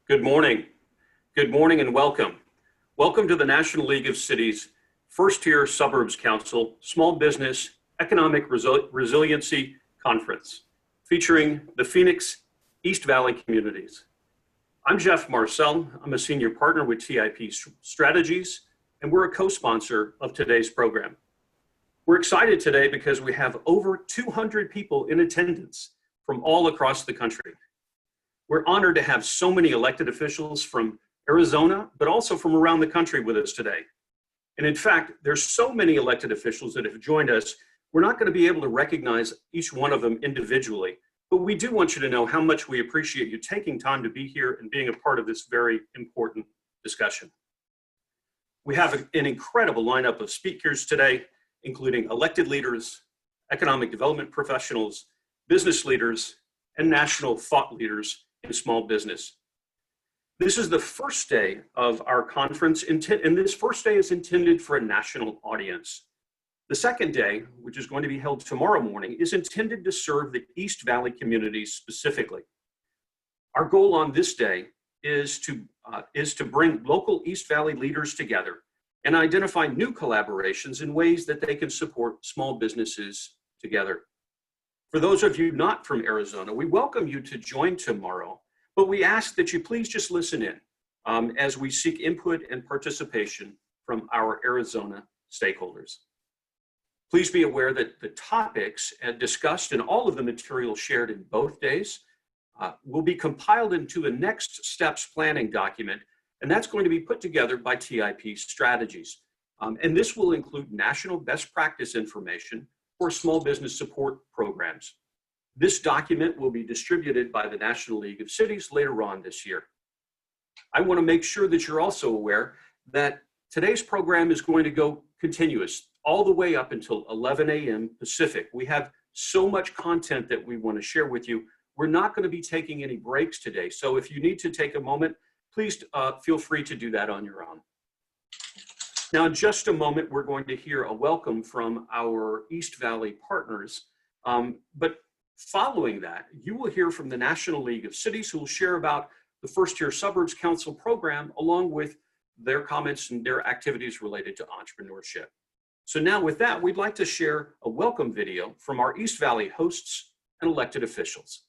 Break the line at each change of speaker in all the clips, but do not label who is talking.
Good morning. Good morning and welcome. Welcome to the National League of Cities First-Tier Suburbs Council Small Business Economic Resiliency Conference, featuring the Phoenix East Valley communities. I'm Jeff Marcel. I'm a senior partner with TIP Strategies, and we're a co-sponsor of today's program. We're excited today because we have over 200 people in attendance from all across the country. We're honored to have so many elected officials from Arizona, but also from around the country with us today. And in fact, there's so many elected officials that have joined us, we're not going to be able to recognize each one of them individually, but we do want you to know how much we appreciate you taking time to be here and being a part of this very important discussion. We have an incredible lineup of speakers today, including elected leaders, economic development professionals, business leaders, and national thought leaders in small business. This is the first day of our conference, and this first day is intended for a national audience. The second day, which is going to be held tomorrow morning, is intended to serve the East Valley communities specifically. Our goal on this day is to bring local East Valley leaders together and identify new collaborations in ways that they can support small businesses together. For those of you not from Arizona, we welcome you to join tomorrow, but we ask that you please just listen in as we seek input and participation from our Arizona stakeholders. Please be aware that the topics discussed and all of the material shared in both days will be compiled into a next steps planning document, and that's going to be put together by TIP Strategies. And this will include national best practice information for small business support programs. This document will be distributed by the National League of Cities later on this year. I want to make sure that you're also aware that today's program is going to go continuous all the way up until 11 a.m. Pacific. We have so much content that we want to share with you. We're not going to be taking any breaks today. So if you need to take a moment, please feel free to do that on your own. Now, in just a moment, we're going to hear a welcome from our East Valley partners. But following that, you will hear from the National League of Cities, who will share about the First-Tier Suburbs Council program, along with their comments and their activities related to entrepreneurship. So now with that, we'd like to share a welcome video from our East Valley hosts and elected officials.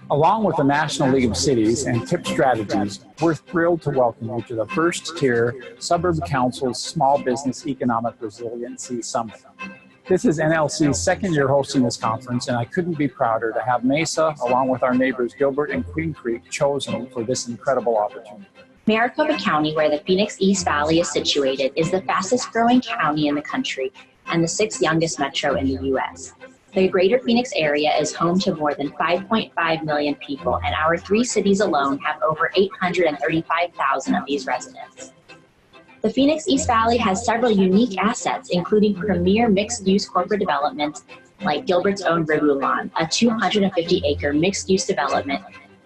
Along with the National League of Cities and TIP Strategies, we're thrilled to welcome you to the First-Tier Suburb Council's Small Business Economic Resiliency Summit. This is NLC's second year hosting this conference, and I couldn't be prouder to have Mesa, along with our neighbors Gilbert and Queen Creek, chosen for this incredible opportunity.
Maricopa County, where the Phoenix East Valley is situated, is the fastest growing county in the country and the 6th youngest metro in the U.S. The greater Phoenix area is home to more than 5.5 million people, and our 3 cities alone have over 835,000 of these residents. The Phoenix East Valley has several unique assets, including premier mixed-use corporate developments like Gilbert's own Ribulon, a 250-acre mixed-use development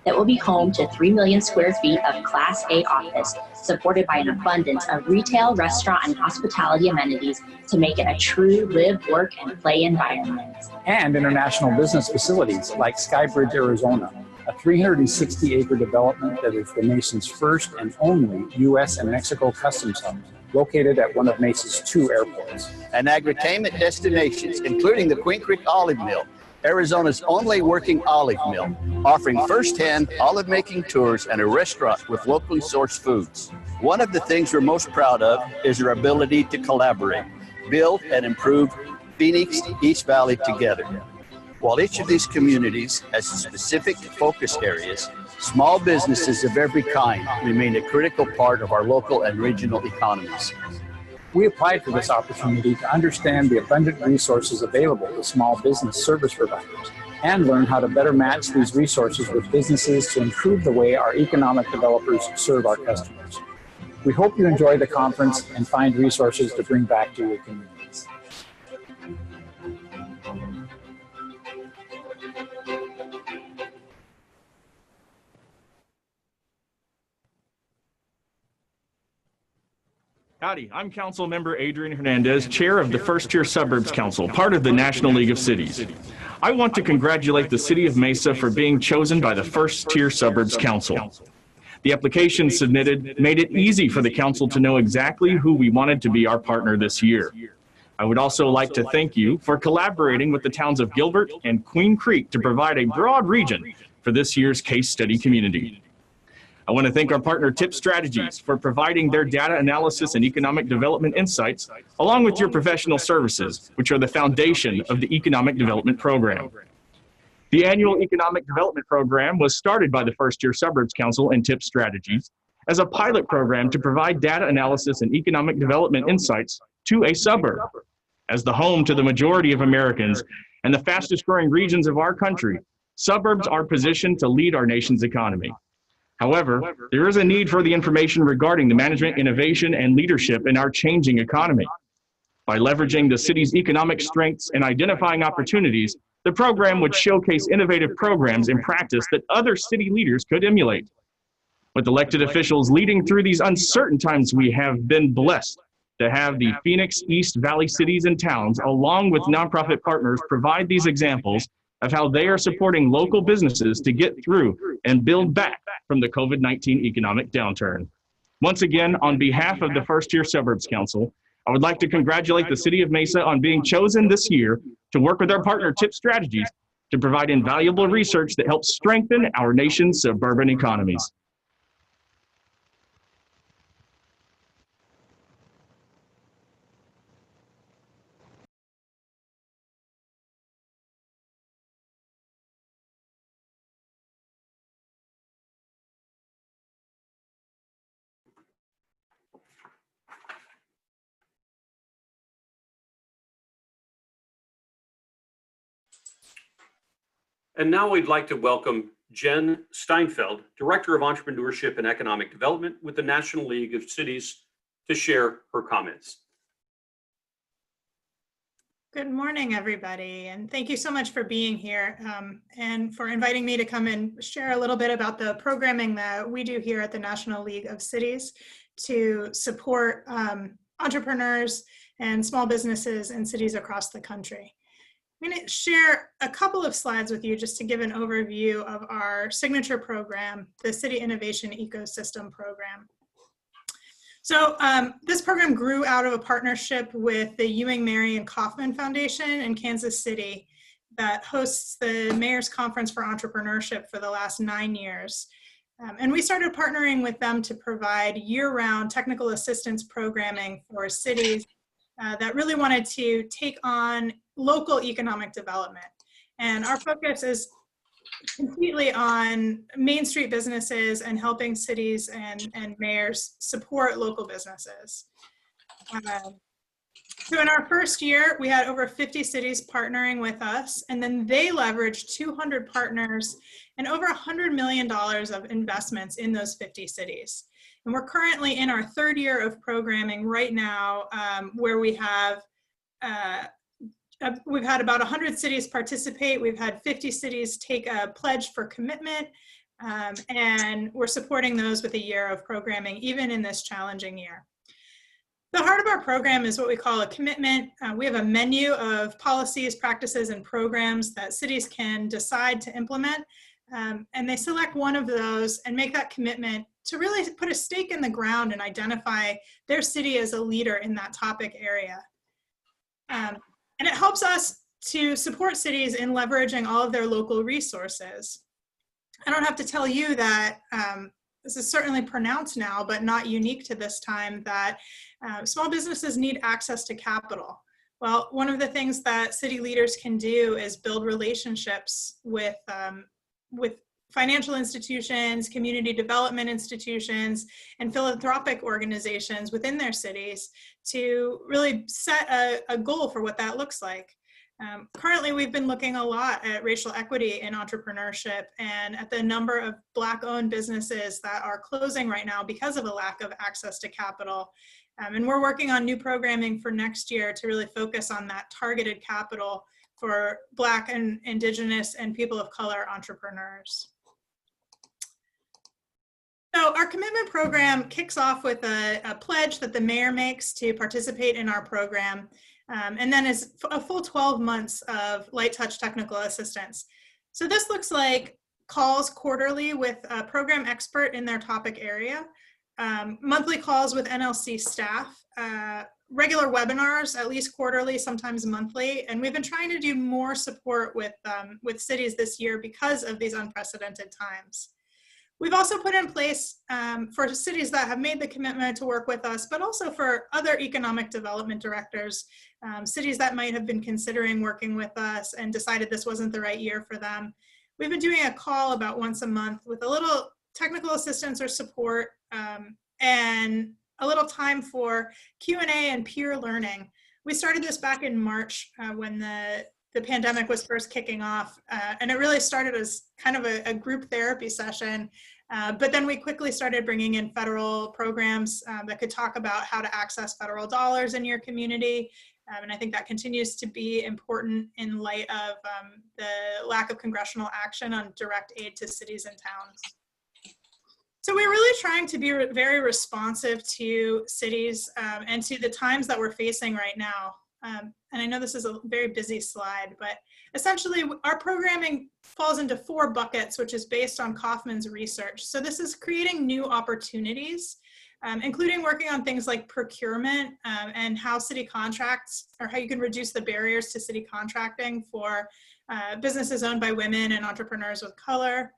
that will be home to 3 million square feet of Class A office, supported by an abundance of retail, restaurant, and hospitality amenities to make it a true live, work, and play environment.
And international business facilities like Skybridge, Arizona, a 360-acre development that is the nation's first and only U.S. and Mexico customs hub, located at one of Mesa's 2 airports.
And agritainment destinations, including the Queen Creek Olive Mill, Arizona's only working olive mill, offering first-hand olive-making tours and a restaurant with locally sourced foods. One of the things we're most proud of is our ability to collaborate, build and improve Phoenix East Valley together. While each of these communities has specific focus areas, small businesses of every kind remain a critical part of our local and regional economies.
We applied for this opportunity to understand the abundant resources available to small business service providers and learn how to better match these resources with businesses to improve the way our economic developers serve our customers. We hope you enjoy the conference and find resources to bring back to your communities.
Howdy, I'm Council Member Adrian Hernandez, Chair of the First Tier Suburbs Council, part of the National League of Cities. I want to congratulate the City of Mesa for being chosen by the First Tier Suburbs Council. The application submitted made it easy for the Council to know exactly who we wanted to be our partner this year. I would also like to thank you for collaborating with the towns of Gilbert and Queen Creek to provide a broad region for this year's case study community. I want to thank our partner Tip Strategies for providing their data analysis and economic development insights, along with your professional services, which are the foundation of the Economic Development Program. The annual Economic Development Program was started by the First Tier Suburbs Council and Tip Strategies as a pilot program to provide data analysis and economic development insights to a suburb. As the home to the majority of Americans and the fastest growing regions of our country, suburbs are positioned to lead our nation's economy. However, there is a need for the information regarding the management, innovation, and leadership in our changing economy. By leveraging the city's economic strengths and identifying opportunities, the program would showcase innovative programs in practice that other city leaders could emulate. With elected officials leading through these uncertain times, we have been blessed to have the Phoenix East Valley cities and towns, along with nonprofit partners, provide these examples of how they are supporting local businesses to get through and build back from the COVID-19 economic downturn. Once again, on behalf of the First Tier Suburbs Council, I would like to congratulate the City of Mesa on being chosen this year to work with our partner Tip Strategies to provide invaluable research that helps strengthen our nation's suburban economies.
And now we'd like to welcome Jen Steinfeld, Director of Entrepreneurship and Economic Development with the National League of Cities, to share her comments.
Good morning, everybody, and thank you so much for being here and for inviting me to come and share a little bit about the programming that we do here at the National League of Cities to support entrepreneurs and small businesses in cities across the country. I'm going to share a couple of slides with you just to give an overview of our signature program, the City Innovation Ecosystem Program. So this program grew out of a partnership with the Ewing, Mary, and Kaufman Foundation in Kansas City that hosts the Mayor's Conference for Entrepreneurship for the last 9 years. And we started partnering with them to provide year-round technical assistance programming for cities that really wanted to take on local economic development. And our focus is completely on Main Street businesses and helping cities and mayors support local businesses. So in our first year, we had over 50 cities partnering with us, and then they leveraged 200 partners and over $100 million of investments in those 50 cities. And we're currently in our third year of programming right now, where we've had about 100 cities participate. We've had 50 cities take a pledge for commitment, and we're supporting those with a year of programming, even in this challenging year. The heart of our program is what we call a commitment. We have a menu of policies, practices, and programs that cities can decide to implement, and they select one of those and make that commitment to really put a stake in the ground and identify their city as a leader in that topic area. And it helps us to support cities in leveraging all of their local resources. I don't have to tell you that this is certainly pronounced now, but not unique to this time, that small businesses need access to capital. Well, one of the things that city leaders can do is build relationships with financial institutions, community development institutions, and philanthropic organizations within their cities to really set a goal for what that looks like. Currently, we've been looking a lot at racial equity in entrepreneurship and at the number of Black-owned businesses that are closing right now because of a lack of access to capital. And we're working on new programming for next year to really focus on that targeted capital for Black and Indigenous and people of color entrepreneurs. So our commitment program kicks off with a pledge that the mayor makes to participate in our program, and then is a full 12 months of light touch technical assistance. So this looks like calls quarterly with a program expert in their topic area, monthly calls with NLC staff, regular webinars, at least quarterly, sometimes monthly, and we've been trying to do more support with cities this year because of these unprecedented times. We've also put in place for cities that have made the commitment to work with us, but also for other economic development directors, cities that might have been considering working with us and decided this wasn't the right year for them. We've been doing a call about once a month with a little technical assistance or support and a little time for Q&A and peer learning. We started this back in March when the pandemic was first kicking off, and it really started as kind of a group therapy session, but then we quickly started bringing in federal programs that could talk about how to access federal dollars in your community, and I think that continues to be important in light of the lack of congressional action on direct aid to cities and towns. So we're really trying to be very responsive to cities and to the times that we're facing right now. And I know this is a very busy slide, but essentially our programming falls into 4 buckets, which is based on Kaufman's research. So this is creating new opportunities, including working on things like procurement and how city contracts, or how you can reduce the barriers to city contracting for businesses owned by women and entrepreneurs of color.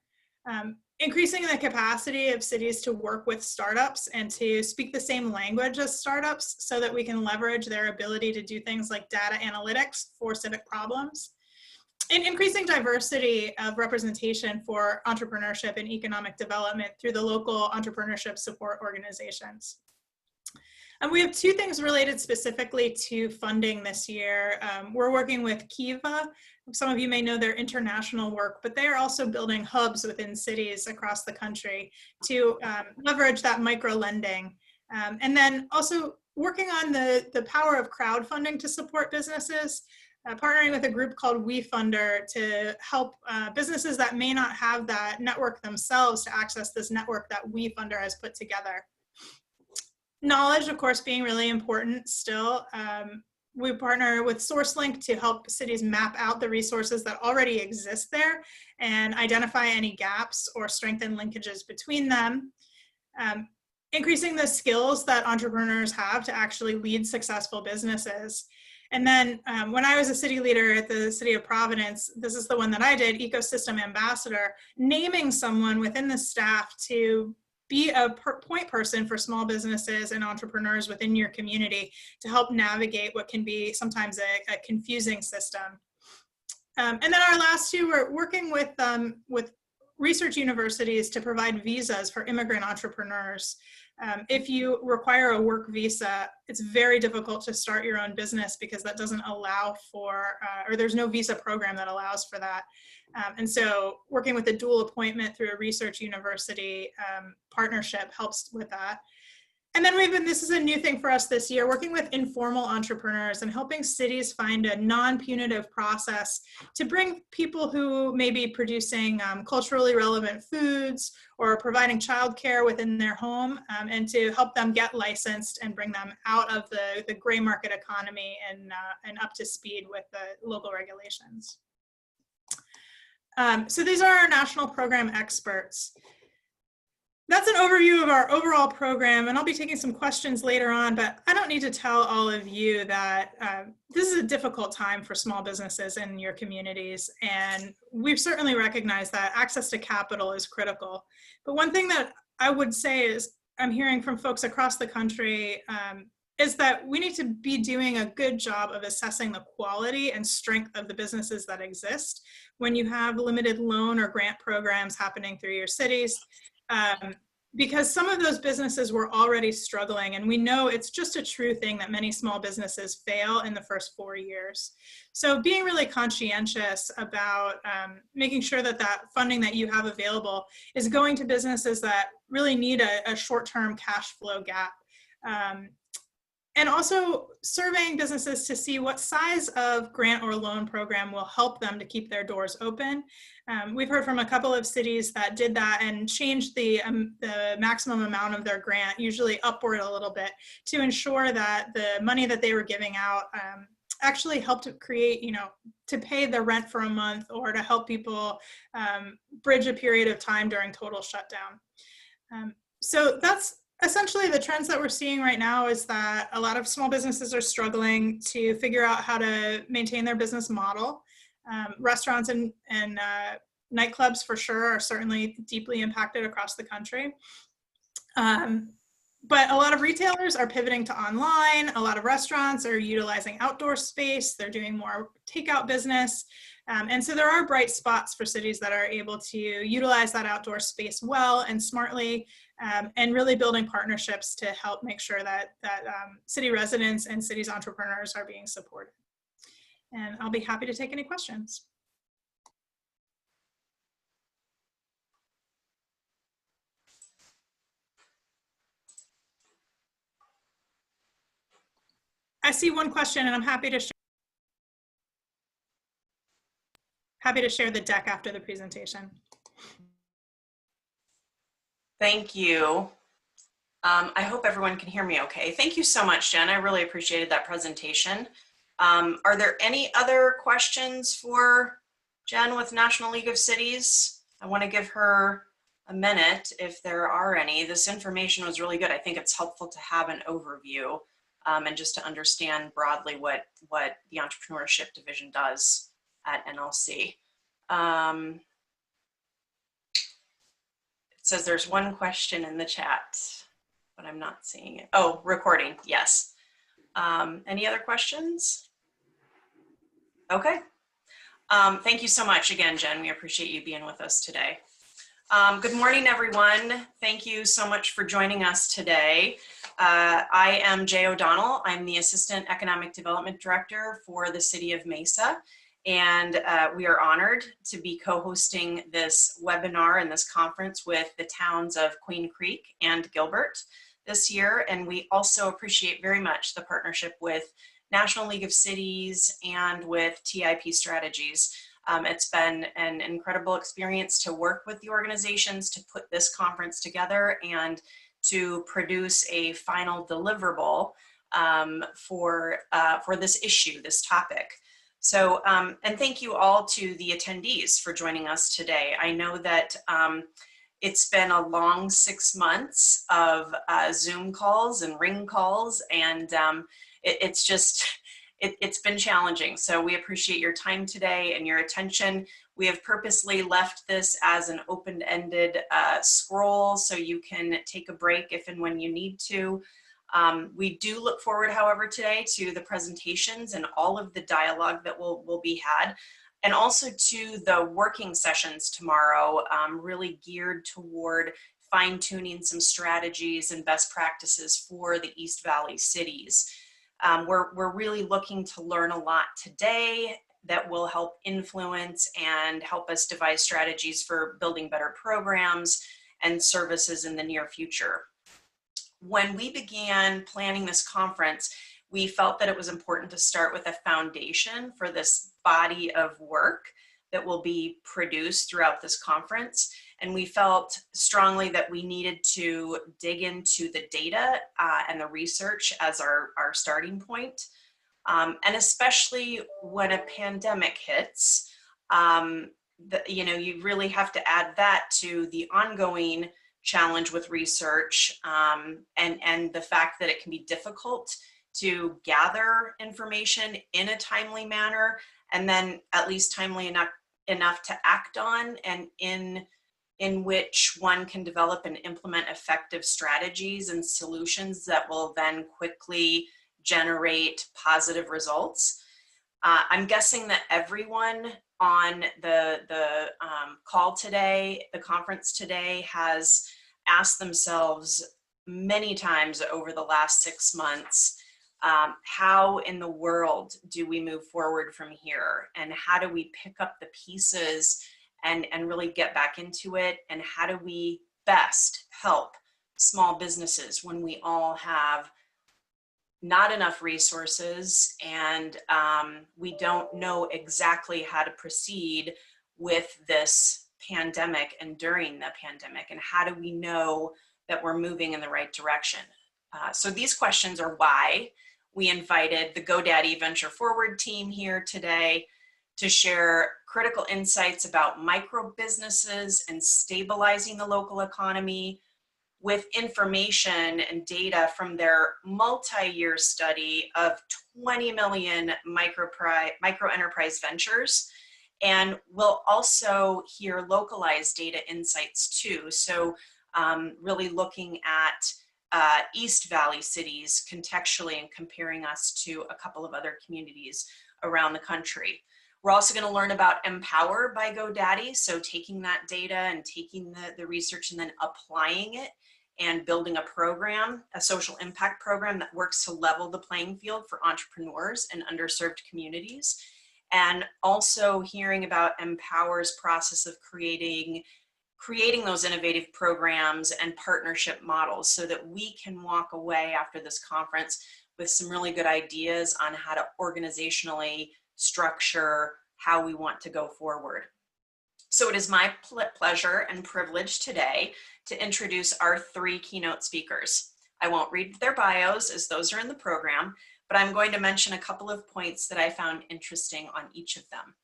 Increasing the capacity of cities to work with startups and to speak the same language as startups so that we can leverage their ability to do things like data analytics for civic problems. And increasing diversity of representation for entrepreneurship and economic development through the local entrepreneurship support organizations. And we have 2 things related specifically to funding this year. We're working with Kiva. Some of you may know their international work, but they are also building hubs within cities across the country to leverage that micro lending. And then also working on the power of crowdfunding to support businesses, partnering with a group called WeFunder to help businesses that may not have that network themselves to access this network that WeFunder has put together. Knowledge, of course, being really important still. We partner with SourceLink to help cities map out the resources that already exist there and identify any gaps or strengthen linkages between them. Increasing the skills that entrepreneurs have to actually lead successful businesses. And then when I was a city leader at the City of Providence, this is the one that I did, Ecosystem Ambassador, naming someone within the staff to be a point person for small businesses and entrepreneurs within your community to help navigate what can be sometimes a confusing system. And then our last 2, we're working with research universities to provide visas for immigrant entrepreneurs. If you require a work visa, it's very difficult to start your own business because that doesn't allow for, or there's no visa program that allows for that. And so working with a dual appointment through a research university partnership helps with that. And then this is a new thing for us this year, working with informal entrepreneurs and helping cities find a non-punitive process to bring people who may be producing culturally relevant foods or providing childcare within their home and to help them get licensed and bring them out of the gray market economy and up to speed with the local regulations. So these are our national program experts. That's an overview of our overall program, and I'll be taking some questions later on, but I don't need to tell all of you that this is a difficult time for small businesses in your communities, and we've certainly recognized that access to capital is critical. But one thing that I would say is I'm hearing from folks across the country is that we need to be doing a good job of assessing the quality and strength of the businesses that exist when you have limited loan or grant programs happening through your cities. Because some of those businesses were already struggling, and we know it's just a true thing that many small businesses fail in the first 4 years. So being really conscientious about making sure that that funding that you have available is going to businesses that really need a short-term cash flow gap. And also surveying businesses to see what size of grant or loan program will help them to keep their doors open. We've heard from a couple of cities that did that and changed the maximum amount of their grant, usually upward a little bit, to ensure that the money that they were giving out actually helped to create, to pay the rent for a month or to help people bridge a period of time during total shutdown. So that's essentially the trends that we're seeing right now, is that a lot of small businesses are struggling to figure out how to maintain their business model. Restaurants and nightclubs for sure are certainly deeply impacted across the country. But a lot of retailers are pivoting to online. A lot of restaurants are utilizing outdoor space. They're doing more takeout business. And so there are bright spots for cities that are able to utilize that outdoor space well and smartly, and really building partnerships to help make sure that city residents and cities entrepreneurs are being supported. And I'll be happy to take any questions. I see one question, and I'm happy to share the deck after the presentation.
Thank you. I hope everyone can hear me okay. Thank you so much, Jen. I really appreciated that presentation. Are there any other questions for Jen with National League of Cities? I want to give her a minute if there are any. This information was really good. I think it's helpful to have an overview and just to understand broadly what the Entrepreneurship Division does at NLC. It says there's one question in the chat, but I'm not seeing it. Oh, recording, yes. Any other questions? Okay. Thank you so much again, Jen. We appreciate you being with us today. Good morning, everyone. Thank you so much for joining us today. I am Jay O'Donnell. I'm the Assistant Economic Development Director for the City of Mesa. And we are honored to be co-hosting this webinar and this conference with the towns of Queen Creek and Gilbert this year. And we also appreciate very much the partnership with National League of Cities and with TIP Strategies. It's been an incredible experience to work with the organizations to put this conference together and to produce a final deliverable for this issue, this topic. So, and thank you all to the attendees for joining us today. I know that it's been a long 6 months of Zoom calls and ring calls, and it's been challenging. So we appreciate your time today and your attention. We have purposely left this as an open-ended scroll so you can take a break if and when you need to. We do look forward, however, today to the presentations and all of the dialogue that will be had, and also to the working sessions tomorrow, really geared toward fine-tuning some strategies and best practices for the East Valley cities. We're really looking to learn a lot today that will help influence and help us devise strategies for building better programs and services in the near future. When we began planning this conference, we felt that it was important to start with a foundation for this body of work that will be produced throughout this conference. And we felt strongly that we needed to dig into the data and the research as our starting point. And especially when a pandemic hits, you really have to add that to the ongoing challenge with research and the fact that it can be difficult to gather information in a timely manner, and then at least timely enough to act on, and in which one can develop and implement effective strategies and solutions that will then quickly generate positive results. I'm guessing that everyone on the call today, the conference today, has asked themselves many times over the last 6 months, how in the world do we move forward from here? And how do we pick up the pieces and really get back into it? And how do we best help small businesses when we all have not enough resources, and we don't know exactly how to proceed with this pandemic and during the pandemic, and how do we know that we're moving in the right direction. So these questions are why we invited the Godaddy Venture Forward team here today to share critical insights about micro businesses and stabilizing the local economy with information and data from their multi-year study of 20 million micro enterprise ventures. And we'll also hear localized data insights too. So really looking at East Valley cities contextually and comparing us to a couple of other communities around the country. We're also going to learn about Empower by Godaddy. So taking that data and taking the research and then applying it and building a program, a social impact program that works to level the playing field for entrepreneurs and underserved communities. And also hearing about Empower's process of creating those innovative programs and partnership models so that we can walk away after this conference with some really good ideas on how to organizationally structure how we want to go forward. So it is my pleasure and privilege today to introduce our 3 keynote speakers. I won't read their bios as those are in the program, but I'm going to mention a couple of points that I found interesting on each of them.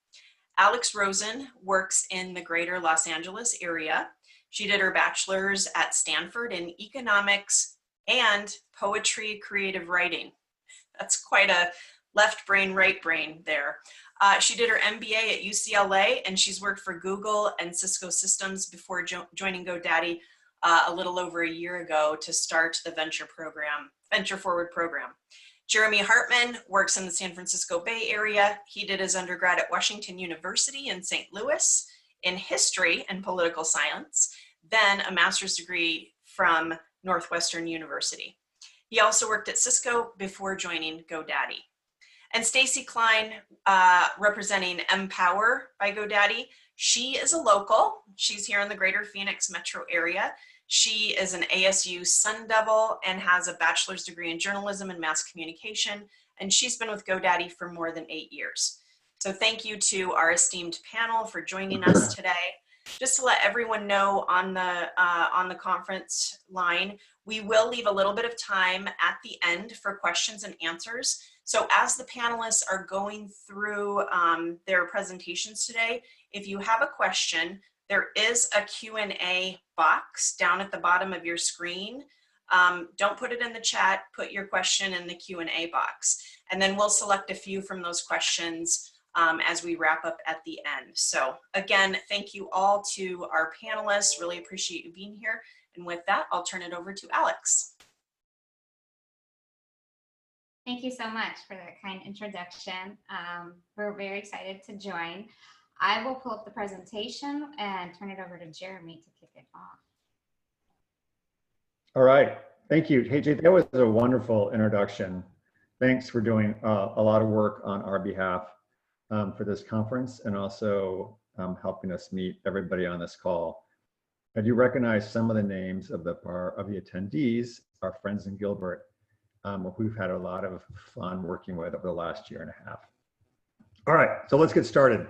Alex Rosen works in the greater Los Angeles area. She did her bachelor's at Stanford in economics and poetry creative writing. That's quite a left brain, right brain there. She did her MBA at UCLA, and she's worked for Google and Cisco Systems before joining Godaddy a little over a year ago to start the Venture Forward program. Jeremy Hartman works in the San Francisco Bay Area. He did his undergrad at Washington University in St. Louis in history and political science, then a master's degree from Northwestern University. He also worked at Cisco before joining Godaddy. And Stacy Klein, representing Empower by Godaddy. She is a local. She's here in the greater Phoenix metro area. She is an ASU Sun Devil and has a bachelor's degree in journalism and mass communication. And she's been with Godaddy for more than 8 years. So thank you to our esteemed panel for joining us today. Just to let everyone know on the conference line, we will leave a little bit of time at the end for questions and answers. So as the panelists are going through their presentations today, if you have a question, there is a Q&A box down at the bottom of your screen. Don't put it in the chat, put your question in the Q&A box. And then we'll select a few from those questions as we wrap up at the end. So again, thank you all to our panelists. Really appreciate you being here. And with that, I'll turn it over to Alex.
Thank you so much for that kind introduction. We're very excited to join. I will pull up the presentation and turn it over to Jeremy to kick it off.
All right, thank you. Hey, Jay, that was a wonderful introduction. Thanks for doing a lot of work on our behalf for this conference and also helping us meet everybody on this call. I do recognize some of the names of the attendees, our friends in Gilbert, who we've had a lot of fun working with over the last year and a half. All right, so let's get started.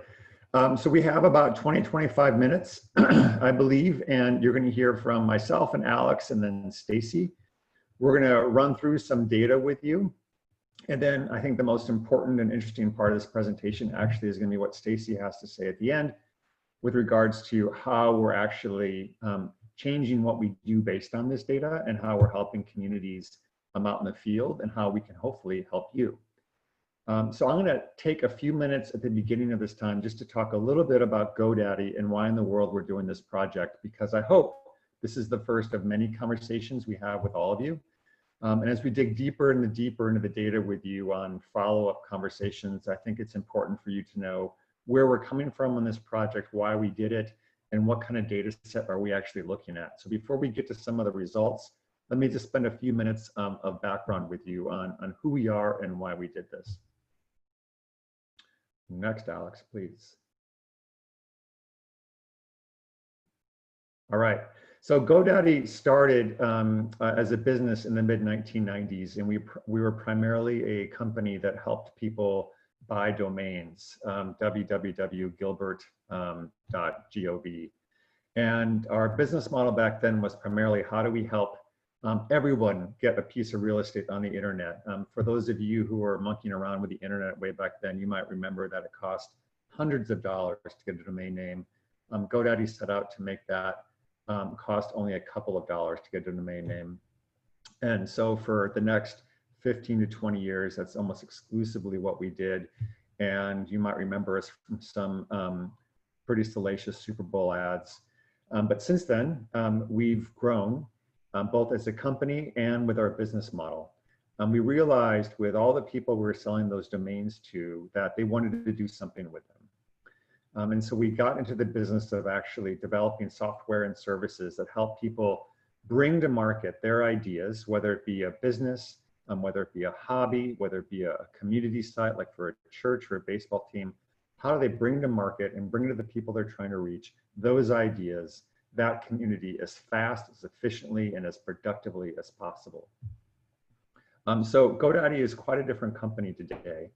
So we have about 20-25 minutes, I believe, and you're going to hear from myself and Alex and then Stacy. We're going to run through some data with you. And then I think the most important and interesting part of this presentation actually is going to be what Stacy has to say at the end with regards to how we're actually changing what we do based on this data and how we're helping communities out in the field and how we can hopefully help you. So I'm going to take a few minutes at the beginning of this time just to talk a little bit about Godaddy and why in the world we're doing this project, because I hope this is the first of many conversations we have with all of you. And as we dig deeper into the data with you on follow-up conversations, I think it's important for you to know where we're coming from on this project, why we did it, and what kind of data set are we actually looking at. So before we get to some of the results, let me just spend a few minutes of background with you on who we are and why we did this. Next, Alex, please. All right. So GoDaddy started as a business in the mid-1990s, and we were primarily a company that helped people buy domains, www.gilbert.gov. And our business model back then was primarily, how do we help everyone get a piece of real estate on the internet? For those of you who were monkeying around with the internet way back then, you might remember that it cost hundreds of dollars to get a domain name. GoDaddy set out to make that cost only a couple of dollars to get a domain name. And so for the next 15 to 20 years, that's almost exclusively what we did. And you might remember us from some pretty salacious Super Bowl ads. But since then, we've grown both as a company and with our business model. We realized with all the people we were selling those domains to that they wanted to do something with them. And so we got into the business of actually developing software and services that help people bring to market their ideas, whether it be a business, whether it be a hobby, whether it be a community site, like for a church or a baseball team. How do they bring to market and bring to the people they're trying to reach those ideas, that community, as fast, as efficiently, and as productively as possible? So GoDaddy is quite a different company today.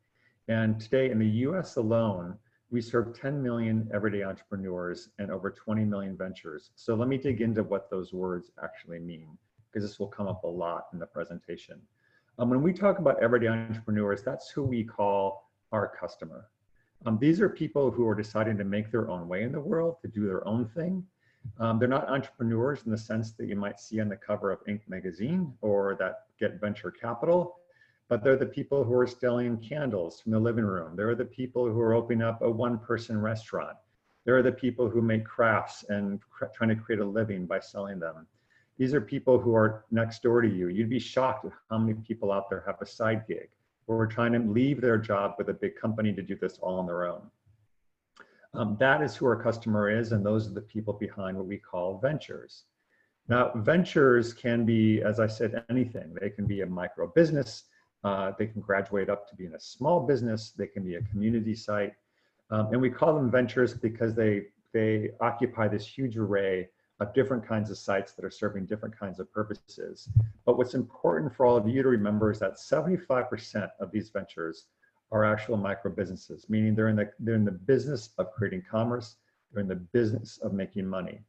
And today in the US alone, we serve 10 million everyday entrepreneurs and over 20 million ventures. So let me dig into what those words actually mean, because this will come up a lot in the presentation. When we talk about everyday entrepreneurs, that's who we call our customer. These are people who are deciding to make their own way in the world, to do their own thing. They're not entrepreneurs in the sense that you might see on the cover of Inc. magazine or that get venture capital, but they're the people who are selling candles from the living room. They're the people who are opening up a one-person restaurant. They're the people who make crafts and trying to create a living by selling them. These are people who are next door to you. You'd be shocked at how many people out there have a side gig or are trying to leave their job with a big company to do this all on their own. That is who our customer is, and those are the people behind what we call ventures. Now, ventures can be, as I said, anything. They can be a micro business. They can graduate up to being a small business. They can be a community site. And we call them ventures because they occupy this huge array of different kinds of sites that are serving different kinds of purposes. But what's important for all of you to remember is that 75% of these ventures are actual micro businesses, meaning they're in the business of creating commerce. They're in the business of making money.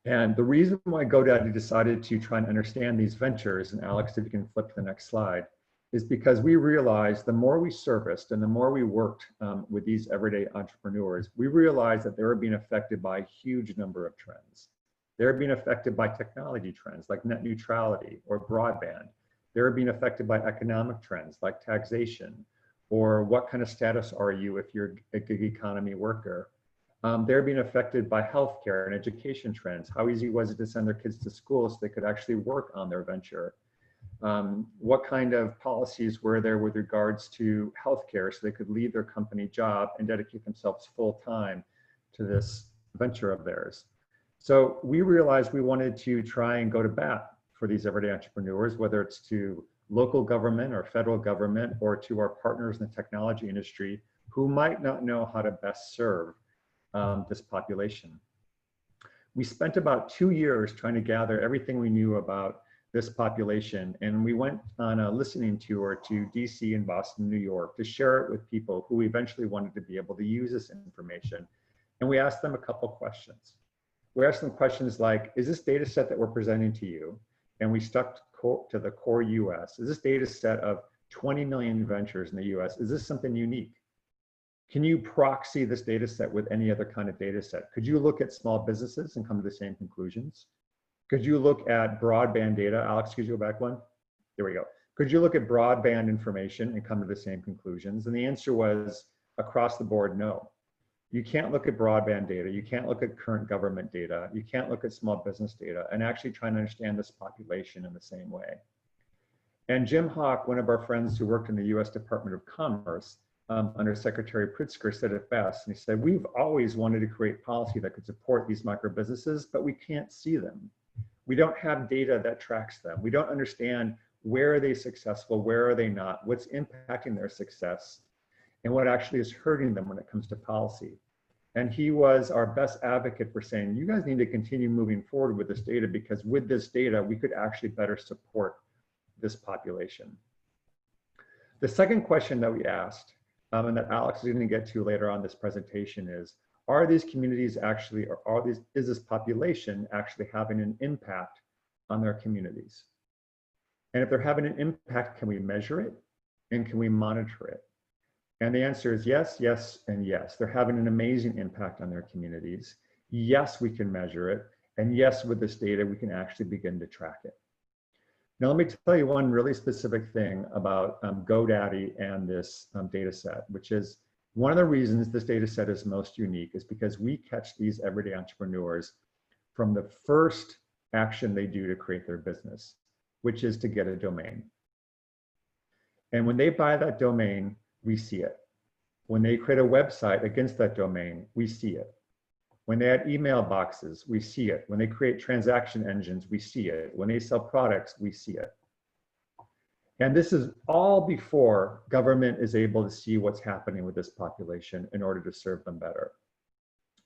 And the reason why GoDaddy decided to try and understand these ventures, and Alex, if you can flip to the next slide, is because we realized the more we serviced and the more we worked with these everyday entrepreneurs, we realized that they were being affected by a huge number of trends. They're being affected by technology trends like net neutrality or broadband. They're being affected by economic trends like taxation, or what kind of status are you if you're a gig economy worker. They're being affected by healthcare and education trends. How easy was it to send their kids to school so they could actually work on their venture? What kind of policies were there with regards to healthcare so they could leave their company job and dedicate themselves full time to this venture of theirs? So we realized we wanted to try and go to bat for these everyday entrepreneurs, whether it's to local government or federal government or to our partners in the technology industry who might not know how to best serve this population. We spent about 2 years trying to gather everything we knew about this population, and we went on a listening tour to DC and Boston, New York to share it with people who eventually wanted to be able to use this information. And we asked them a couple questions. We asked them questions like, is this data set that we're presenting to you, and we stuck to the core US, is this data set of 20 million ventures in the US, is this something unique? Can you proxy this data set with any other kind of data set? Could you look at small businesses and come to the same conclusions? Could you look at broadband data? Alex, could you go back one? There we go. Could you look at broadband information and come to the same conclusions? And the answer was across the board, no. You can't look at broadband data. You can't look at current government data. You can't look at small business data and actually try and understand this population in the same way. And Jim Hawk, one of our friends who worked in the US Department of Commerce, under Secretary Pritzker, said it best. And he said, we've always wanted to create policy that could support these micro businesses, but we can't see them. We don't have data that tracks them. We don't understand where are they successful, where are they not, what's impacting their success, and what actually is hurting them when it comes to policy. And he was our best advocate for saying, you guys need to continue moving forward with this data, because with this data, we could actually better support this population. The second question that we asked, and that Alex is going to get to later on this presentation, is, are these communities actually, or is this population actually having an impact on their communities? And if they're having an impact, can we measure it? And can we monitor it? And the answer is yes, yes, and yes. They're having an amazing impact on their communities. Yes, we can measure it. And yes, with this data, we can actually begin to track it. Now, let me tell you one really specific thing about Godaddy and this data set, which is one of the reasons this data set is most unique is because we catch these everyday entrepreneurs from the first action they do to create their business, which is to get a domain. And when they buy that domain, we see it. When they create a website against that domain, we see it. When they add email boxes, we see it. When they create transaction engines, we see it. When they sell products, we see it. And this is all before government is able to see what's happening with this population in order to serve them better.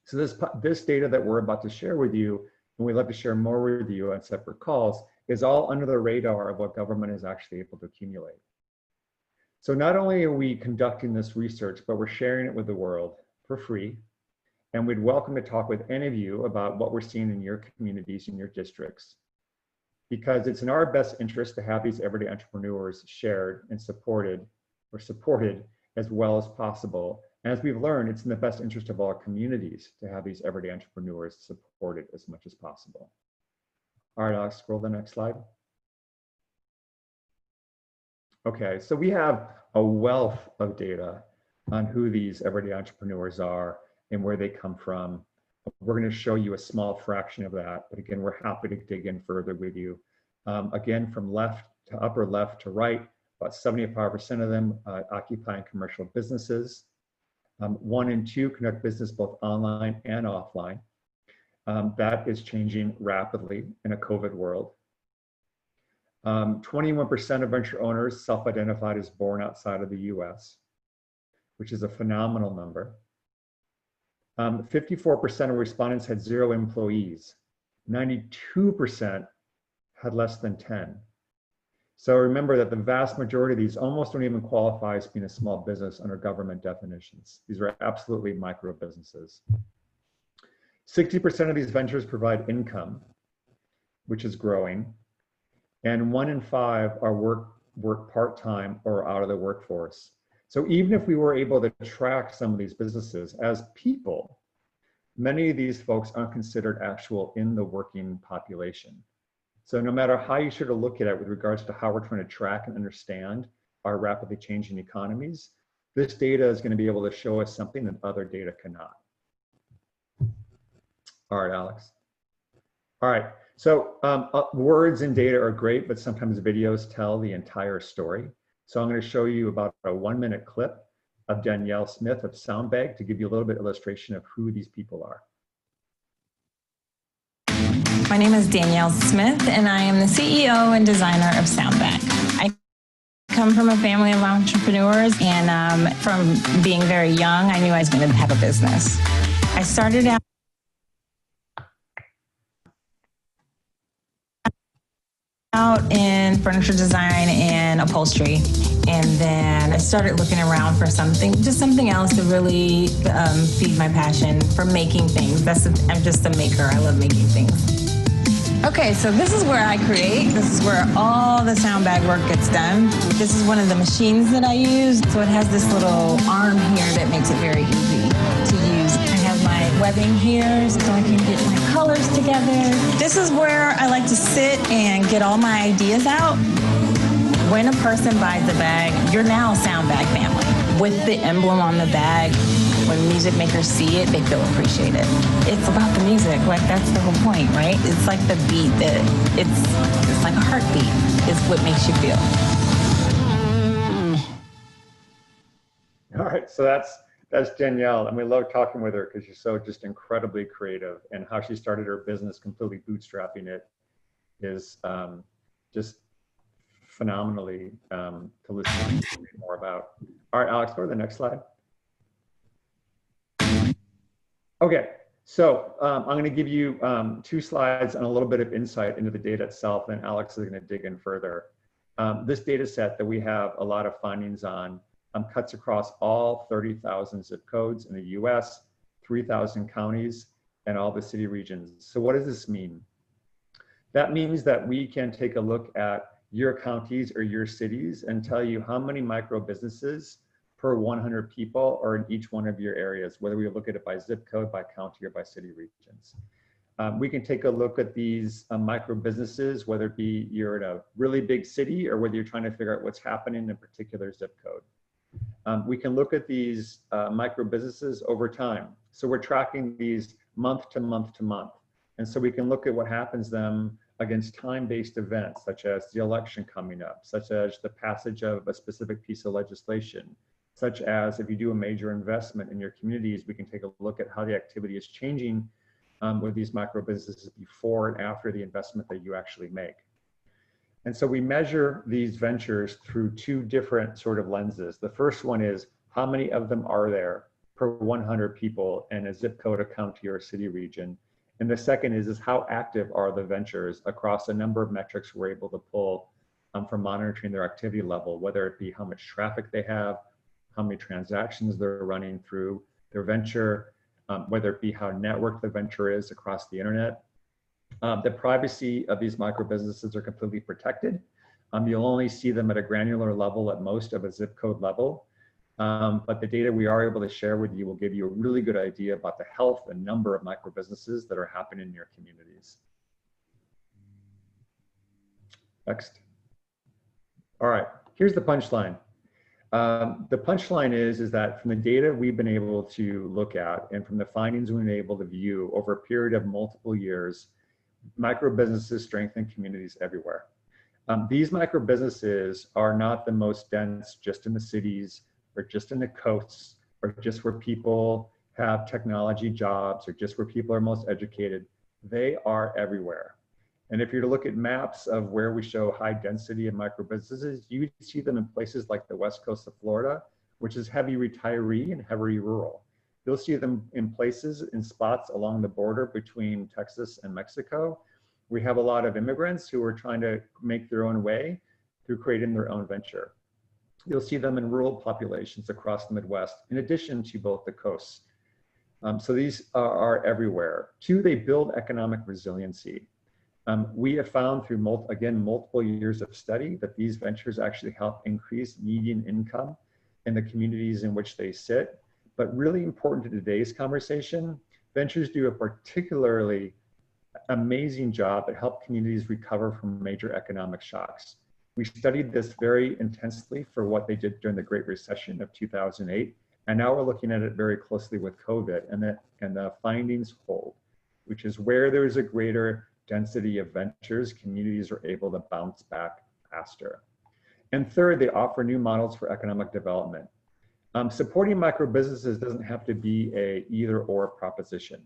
So this data that we're about to share with you, and we'd love to share more with you on separate calls, is all under the radar of what government is actually able to accumulate. So not only are we conducting this research, but we're sharing it with the world for free. And we'd welcome to talk with any of you about what we're seeing in your communities, in your districts, because it's in our best interest to have these everyday entrepreneurs shared and supported as well as possible. And as we've learned, it's in the best interest of our communities to have these everyday entrepreneurs supported as much as possible. All right, Alex, scroll the next slide. Okay, so we have a wealth of data on who these everyday entrepreneurs are and where they come from. We're going to show you a small fraction of that, but again, we're happy to dig in further with you. Again, from left to upper left to right, about 75% of them occupying commercial businesses. 1 in 2 conduct business both online and offline. That is changing rapidly in a COVID world. 21% of venture owners self-identified as born outside of the US, which is a phenomenal number. 54% of respondents had 0 employees. 92% had less than 10. So remember that the vast majority of these almost don't even qualify as being a small business under government definitions. These are absolutely micro businesses. 60% of these ventures provide income, which is growing. And 1 in 5 are work part-time or out of the workforce. So even if we were able to track some of these businesses as people, many of these folks aren't considered actual in the working population. So no matter how you sort of look at it with regards to how we're trying to track and understand our rapidly changing economies, this data is going to be able to show us something that other data cannot. All right, Alex. All right. So words and data are great, but sometimes videos tell the entire story. So I'm going to show you about a 1-minute clip of Danielle Smith of Soundbag to give you a little bit of illustration of who these people are.
My name is Danielle Smith, and I am the CEO and designer of Soundbag. I come from a family of entrepreneurs, and from being very young, I knew I was going to have a business. I started out in furniture design and upholstery, and then I started looking around for something else to really feed my passion for making things. I'm just a maker. I love making things. Okay, so this is where I create. This is where all the Soundbag work gets done. This is one of the machines that I use. So it has this little arm here that makes it very easy to use. I have my webbing here so I can get my colors together. This is where I like to sit and get all my ideas out. When a person buys a bag, you're now a Soundbag family. With the emblem on the bag, when music makers see it, they feel appreciated. It's about the music, like that's the whole point, right? It's like the beat that it's like a heartbeat is what makes you feel.
All right, so that's Danielle, and we love talking with her because she's so just incredibly creative, and how she started her business completely bootstrapping it is just phenomenally to listen more about. All right, Alex, go to the next slide. Okay, so I'm going to give you 2 slides and a little bit of insight into the data itself, and Alex is going to dig in further. This data set that we have a lot of findings on cuts across all 30,000 zip codes in the US, 3,000 counties, and all the city regions. So what does this mean? That means that we can take a look at your counties or your cities and tell you how many micro businesses per 100 people are in each one of your areas, whether we look at it by zip code, by county, or by city regions. We can take a look at these micro businesses, whether it be you're in a really big city or whether you're trying to figure out what's happening in a particular zip code. We can look at these micro businesses over time. So we're tracking these month to month to month. And so we can look at what happens them against time-based events, such as the election coming up, such as the passage of a specific piece of legislation, such as if you do a major investment in your communities, we can take a look at how the activity is changing with these micro businesses before and after the investment that you actually make. And so we measure these ventures through 2 different sort of lenses. The first one is how many of them are there per 100 people in a zip code, a county, or a city region. And the second is how active are the ventures across a number of metrics we're able to pull from monitoring their activity level, whether it be how much traffic they have, how many transactions they're running through their venture, whether it be how networked the venture is across the internet. The privacy of these micro businesses are completely protected. You'll only see them at a granular level at most of a zip code level. But the data we are able to share with you will give you a really good idea about the health and number of micro businesses that are happening in your communities. Next. All right, here's the punchline. The punchline is that from the data we've been able to look at and from the findings we've been able to view over a period of multiple years, micro businesses strengthen communities everywhere. These micro businesses are not the most dense just in the cities or just in the coasts or just where people have technology jobs or just where people are most educated. They are everywhere. And if you're to look at maps of where we show high density of micro businesses, you see them in places like the west coast of Florida, which is heavy retiree and heavy rural. You'll see them in places, in spots along the border between Texas and Mexico. We have a lot of immigrants who are trying to make their own way through creating their own venture. You'll see them in rural populations across the Midwest, in addition to both the coasts. So these are everywhere. 2, they build economic resiliency. We have found through, multiple years of study that these ventures actually help increase median income in the communities in which they sit. But really important to today's conversation, ventures do a particularly amazing job at helping communities recover from major economic shocks. We studied this very intensely for what they did during the Great Recession of 2008. And now we're looking at it very closely with COVID, and the findings hold, which is where there's a greater density of ventures, communities are able to bounce back faster. And third, they offer new models for economic development. Supporting micro businesses doesn't have to be a either or proposition.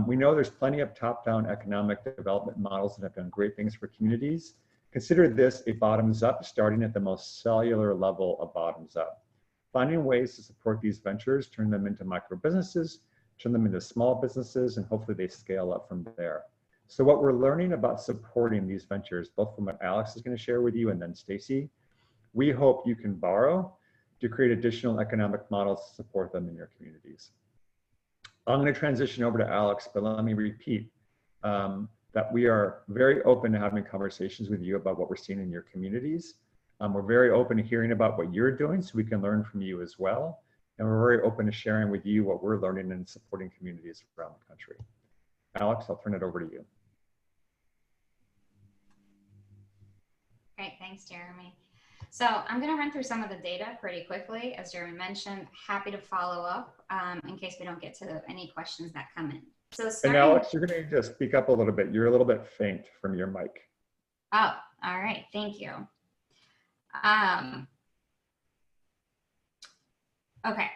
We know there's plenty of top-down economic development models that have done great things for communities. Consider this a bottoms up, starting at the most cellular level of bottoms up. Finding ways to support these ventures, turn them into micro businesses, turn them into small businesses, and hopefully they scale up from there. So what we're learning about supporting these ventures, both from what Alex is going to share with you and then Stacy, we hope you can borrow to create additional economic models to support them in your communities. I'm going to transition over to Alex, but let me repeat that we are very open to having conversations with you about what we're seeing in your communities. We're very open to hearing about what you're doing so we can learn from you as well. And we're very open to sharing with you what we're learning and supporting communities around the country. Alex, I'll turn it over to you.
Great, thanks, Jeremy. So I'm going to run through some of the data pretty quickly. As Jeremy mentioned, happy to follow up in case we don't get to any questions that come in. So
and Alex, you're going to need to speak up a little bit. You're a little bit faint from your mic.
Oh, all right. Thank you. Okay.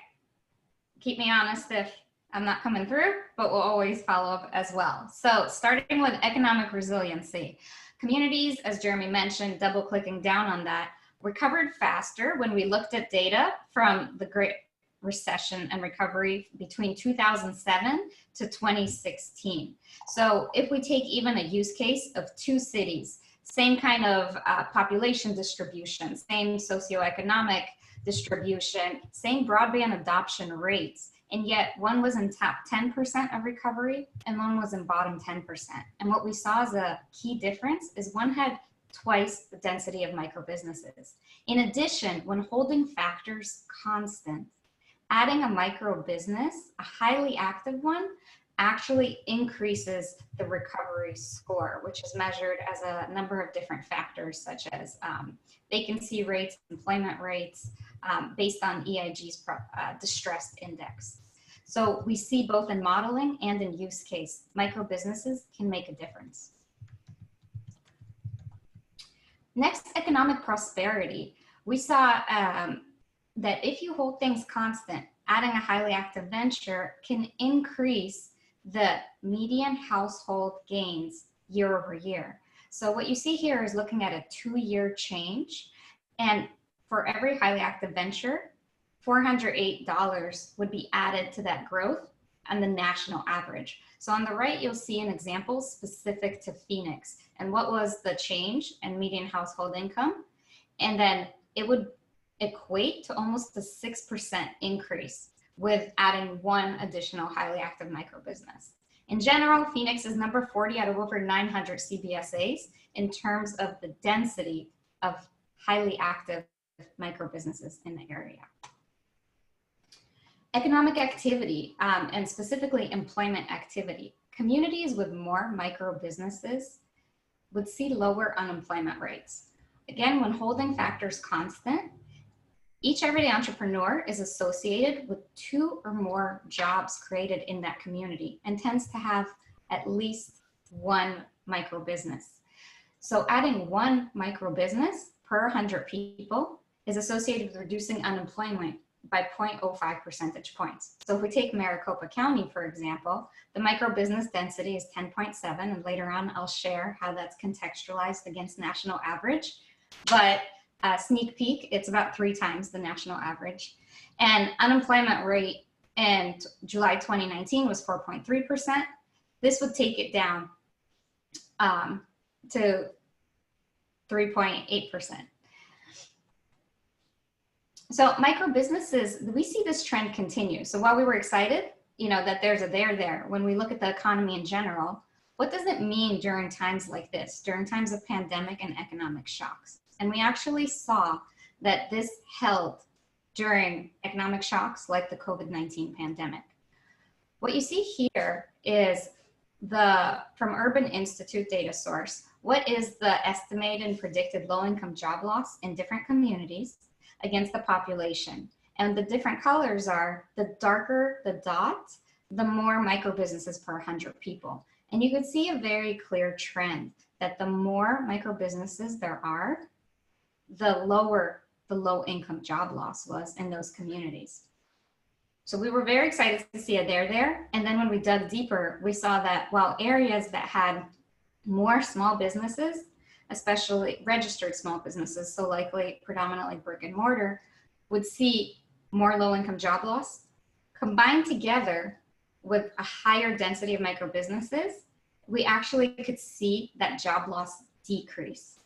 Keep me honest if I'm not coming through, but we'll always follow up as well. So starting with economic resiliency. Communities, as Jeremy mentioned, double clicking down on that, recovered faster when we looked at data from the Great recession and recovery between 2007 to 2016. So if we take even a use case of 2 cities, same kind of population distribution, same socioeconomic distribution, same broadband adoption rates, and yet one was in top 10% of recovery and one was in bottom 10%. And what we saw as a key difference is one had twice the density of microbusinesses. In addition, when holding factors constant, adding a micro business, a highly active one, actually increases the recovery score, which is measured as a number of different factors such as vacancy rates, employment rates, based on EIG's distress index. So we see both in modeling and in use case, micro businesses can make a difference. Next, economic prosperity. We saw that if you hold things constant, adding a highly active venture can increase the median household gains year over year. So what you see here is looking at a 2-year change, and for every highly active venture, $408 would be added to that growth and the national average. So on the right, you'll see an example specific to Phoenix and what was the change in median household income. And then it would equate to almost a 6% increase with adding 1 additional highly active micro business. In general, Phoenix is number 40 out of over 900 CBSAs in terms of the density of highly active micro businesses in the area. Economic activity, and specifically employment activity. Communities with more micro businesses would see lower unemployment rates. Again, when holding factors constant, each everyday entrepreneur is associated with 2 or more jobs created in that community and tends to have at least 1 micro business. So adding 1 micro business per 100 people is associated with reducing unemployment by 0.05 percentage points. So if we take Maricopa County, for example, the micro business density is 10.7, and later on I'll share how that's contextualized against national average. But sneak peek, it's about 3 times the national average. And unemployment rate in July 2019 was 4.3%. This would take it down to 3.8%. So micro businesses, we see this trend continue. So while we were excited, that there's a there, when we look at the economy in general, what does it mean during times like this, during times of pandemic and economic shocks? And we actually saw that this held during economic shocks like the COVID-19 pandemic. What you see here is from Urban Institute data source, what is the estimated and predicted low-income job loss in different communities against the population. And the different colors are, the darker the dot, the more micro businesses per 100 people. And you could see a very clear trend that the more micro businesses there are, the lower the low income job loss was in those communities. So we were very excited to see a there. And then when we dug deeper, we saw that while areas that had more small businesses, especially registered small businesses, so likely predominantly brick and mortar, would see more low income job loss, combined together with a higher density of micro businesses, we actually could see that job loss decrease.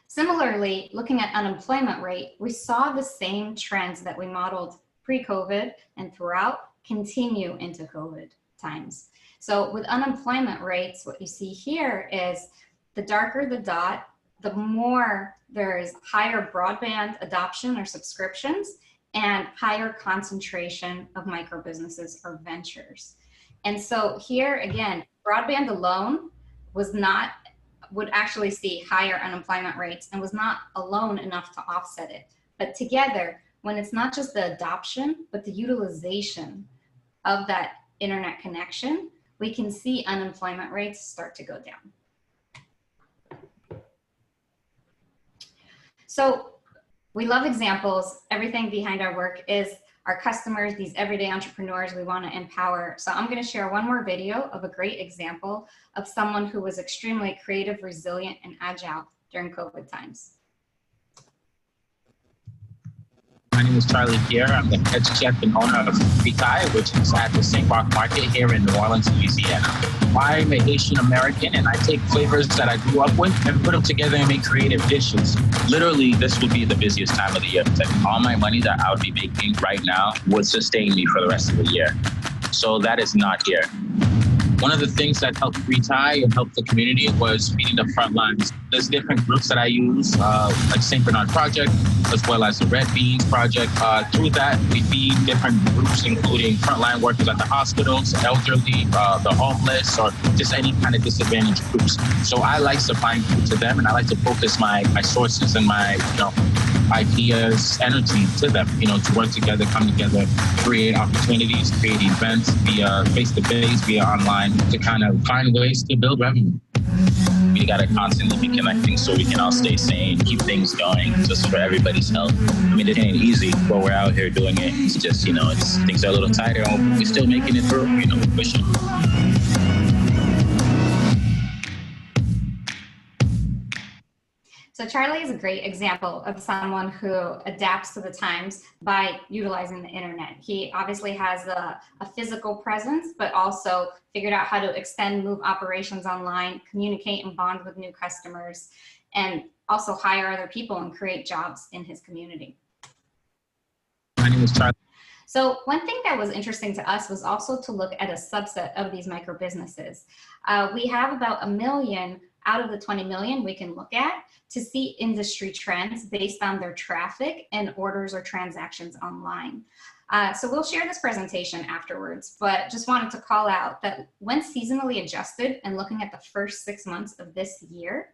Similarly, looking at unemployment rate, we saw the same trends that we modeled pre-COVID and throughout continue into COVID times. So with unemployment rates, what you see here is the darker the dot, the more there is higher broadband adoption or subscriptions and higher concentration of micro businesses or ventures. And so here again, broadband alone would actually see higher unemployment rates and was not alone enough to offset it. But together, when it's not just the adoption, but the utilization of that internet connection, we can see unemployment rates start to go down. So we love examples. Everything behind our work is our customers, these everyday entrepreneurs we want to empower. So I'm going to share one more video of a great example of someone who was extremely creative, resilient, and agile during COVID times.
My name is Charlie Pierre. I'm the head chef and owner of Thai, which is at the St. Mark Market here in New Orleans, Louisiana. I'm a Haitian American, and I take flavors that I grew up with and put them together and make creative dishes. Literally, this would be the busiest time of the year. Like, all my money that I would be making right now would sustain me for the rest of the year. So that is not here. One of the things that helped Thai and helped the community was feeding the front lines. There's different groups that I use, like St. Bernard Project, as well as the Red Beans Project. Through that, we feed different groups, including frontline workers at the hospitals, elderly, the homeless, or just any kind of disadvantaged groups. So I like supplying food to them, and I like to focus my sources and my, ideas, energy to them, to work together, come together, create opportunities, create events via face-to-face, via online, to kind of find ways to build revenue. We got to constantly be connecting so we can all stay sane, keep things going, just for everybody's health. I mean, it ain't easy, but we're out here doing it. It's just, things are a little tighter. We're still making it through, we're pushing.
So Charlie is a great example of someone who adapts to the times by utilizing the internet. He obviously has a physical presence, but also figured out how to extend, move operations online, communicate and bond with new customers, and also hire other people and create jobs in his community.
My name is Charlie.
So one thing that was interesting to us was also to look at a subset of these micro businesses. We have about 1 million out of the 20 million we can look at to see industry trends based on their traffic and orders or transactions online. So we'll share this presentation afterwards, but just wanted to call out that when seasonally adjusted and looking at the first 6 months of this year,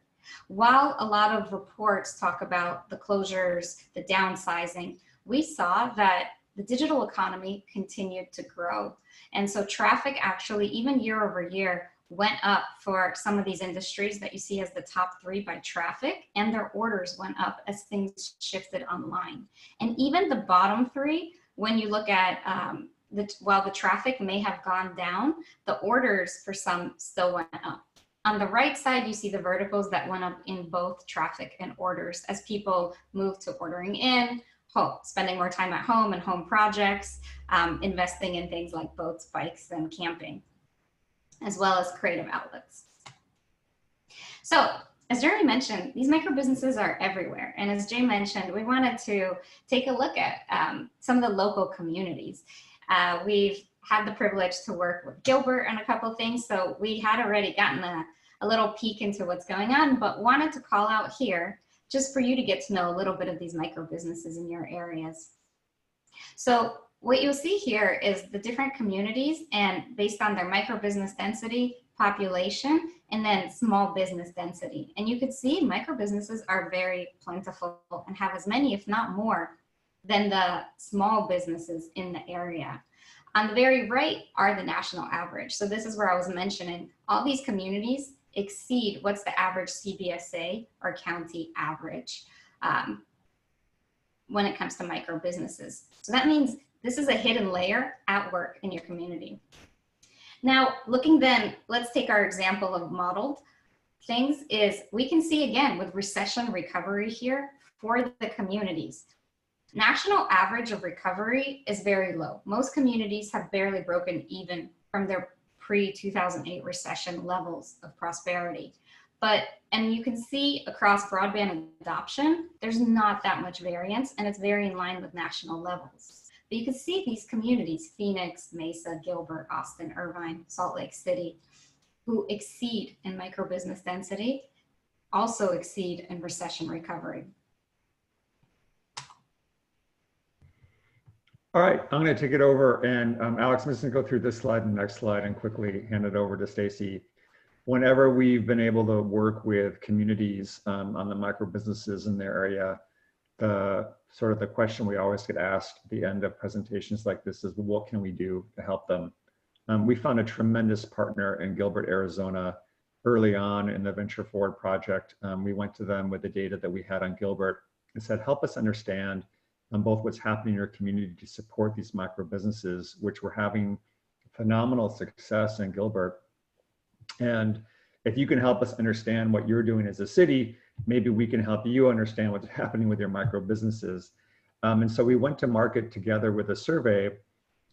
while a lot of reports talk about the closures, the downsizing, we saw that the digital economy continued to grow. And so traffic actually, even year over year, went up for some of these industries that you see as the top 3 by traffic, and their orders went up as things shifted online. And even the bottom 3, when you look at, while the traffic may have gone down, the orders for some still went up. On the right side, you see the verticals that went up in both traffic and orders as people moved to ordering in, spending more time at home and home projects, investing in things like boats, bikes, and camping, as well as creative outlets. So as Jeremy mentioned, these micro businesses are everywhere. And as Jay mentioned, we wanted to take a look at some of the local communities. We've had the privilege to work with Gilbert on a couple of things. So we had already gotten a little peek into what's going on, but wanted to call out here just for you to get to know a little bit of these micro businesses in your areas. So what you'll see here is the different communities, and based on their micro business density, population, and then small business density. And you could see micro businesses are very plentiful and have as many, if not more, than the small businesses in the area. On the very right are the national average. So this is where I was mentioning all these communities exceed what's the average CBSA or county average when it comes to micro businesses. So that means this is a hidden layer at work in your community. Now, looking then, let's take our example of modeled things is we can see again with recession recovery here for the communities. National average of recovery is very low. Most communities have barely broken even from their pre-2008 recession levels of prosperity. And you can see across broadband adoption, there's not that much variance, and it's very in line with national levels. But you can see these communities, Phoenix, Mesa, Gilbert, Austin, Irvine, Salt Lake City, who exceed in micro business density, also exceed in recession recovery.
All right, I'm going to take it over, and Alex, I'm just going to go through this slide and the next slide and quickly hand it over to Stacy. Whenever we've been able to work with communities on the micro businesses in their area, the question we always get asked at the end of presentations like this is, well, what can we do to help them? We found a tremendous partner in Gilbert, Arizona, early on in the Venture Forward project. We went to them with the data that we had on Gilbert and said, help us understand both what's happening in your community to support these micro businesses, which were having phenomenal success in Gilbert. And if you can help us understand what you're doing as a city, maybe we can help you understand what's happening with your micro businesses. And so we went to market together with a survey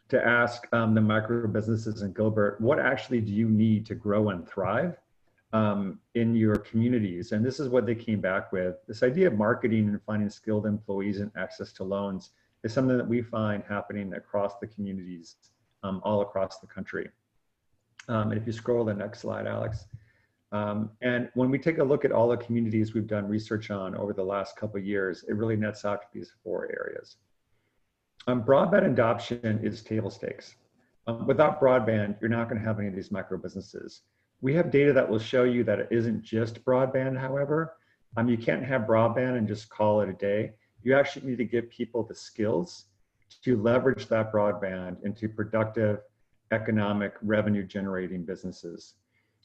to ask the micro businesses in Gilbert, what actually do you need to grow and thrive in your communities? And this is what they came back with. This idea of marketing and finding skilled employees and access to loans is something that we find happening across the communities all across the country. And if you scroll the next slide, Alex. And when we take a look at all the communities we've done research on over the last couple of years, it really nets out to these 4 areas. Broadband adoption is table stakes. Without broadband, you're not going to have any of these micro businesses. We have data that will show you that it isn't just broadband, however. You can't have broadband and just call it a day. You actually need to give people the skills to leverage that broadband into productive, economic, revenue generating businesses.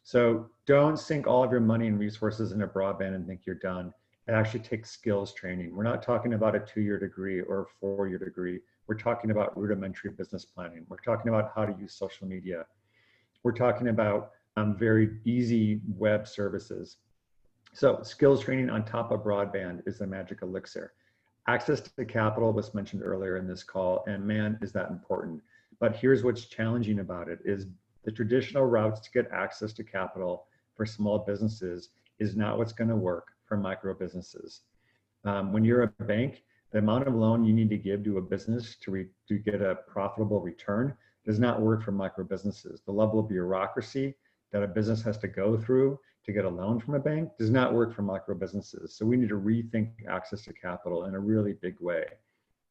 So don't sink all of your money and resources into broadband and think you're done. It actually takes skills training. We're not talking about a 2-year degree or a 4-year degree. We're talking about rudimentary business planning. We're talking about how to use social media. We're talking about very easy web services. So skills training on top of broadband is the magic elixir. Access to capital was mentioned earlier in this call, and man, is that important. But here's what's challenging about it is the traditional routes to get access to capital for small businesses is not what's going to work for micro businesses. When you're a bank, the amount of loan you need to give to a business to get a profitable return does not work for micro businesses. The level of bureaucracy that a business has to go through to get a loan from a bank does not work for micro businesses. So we need to rethink access to capital in a really big way.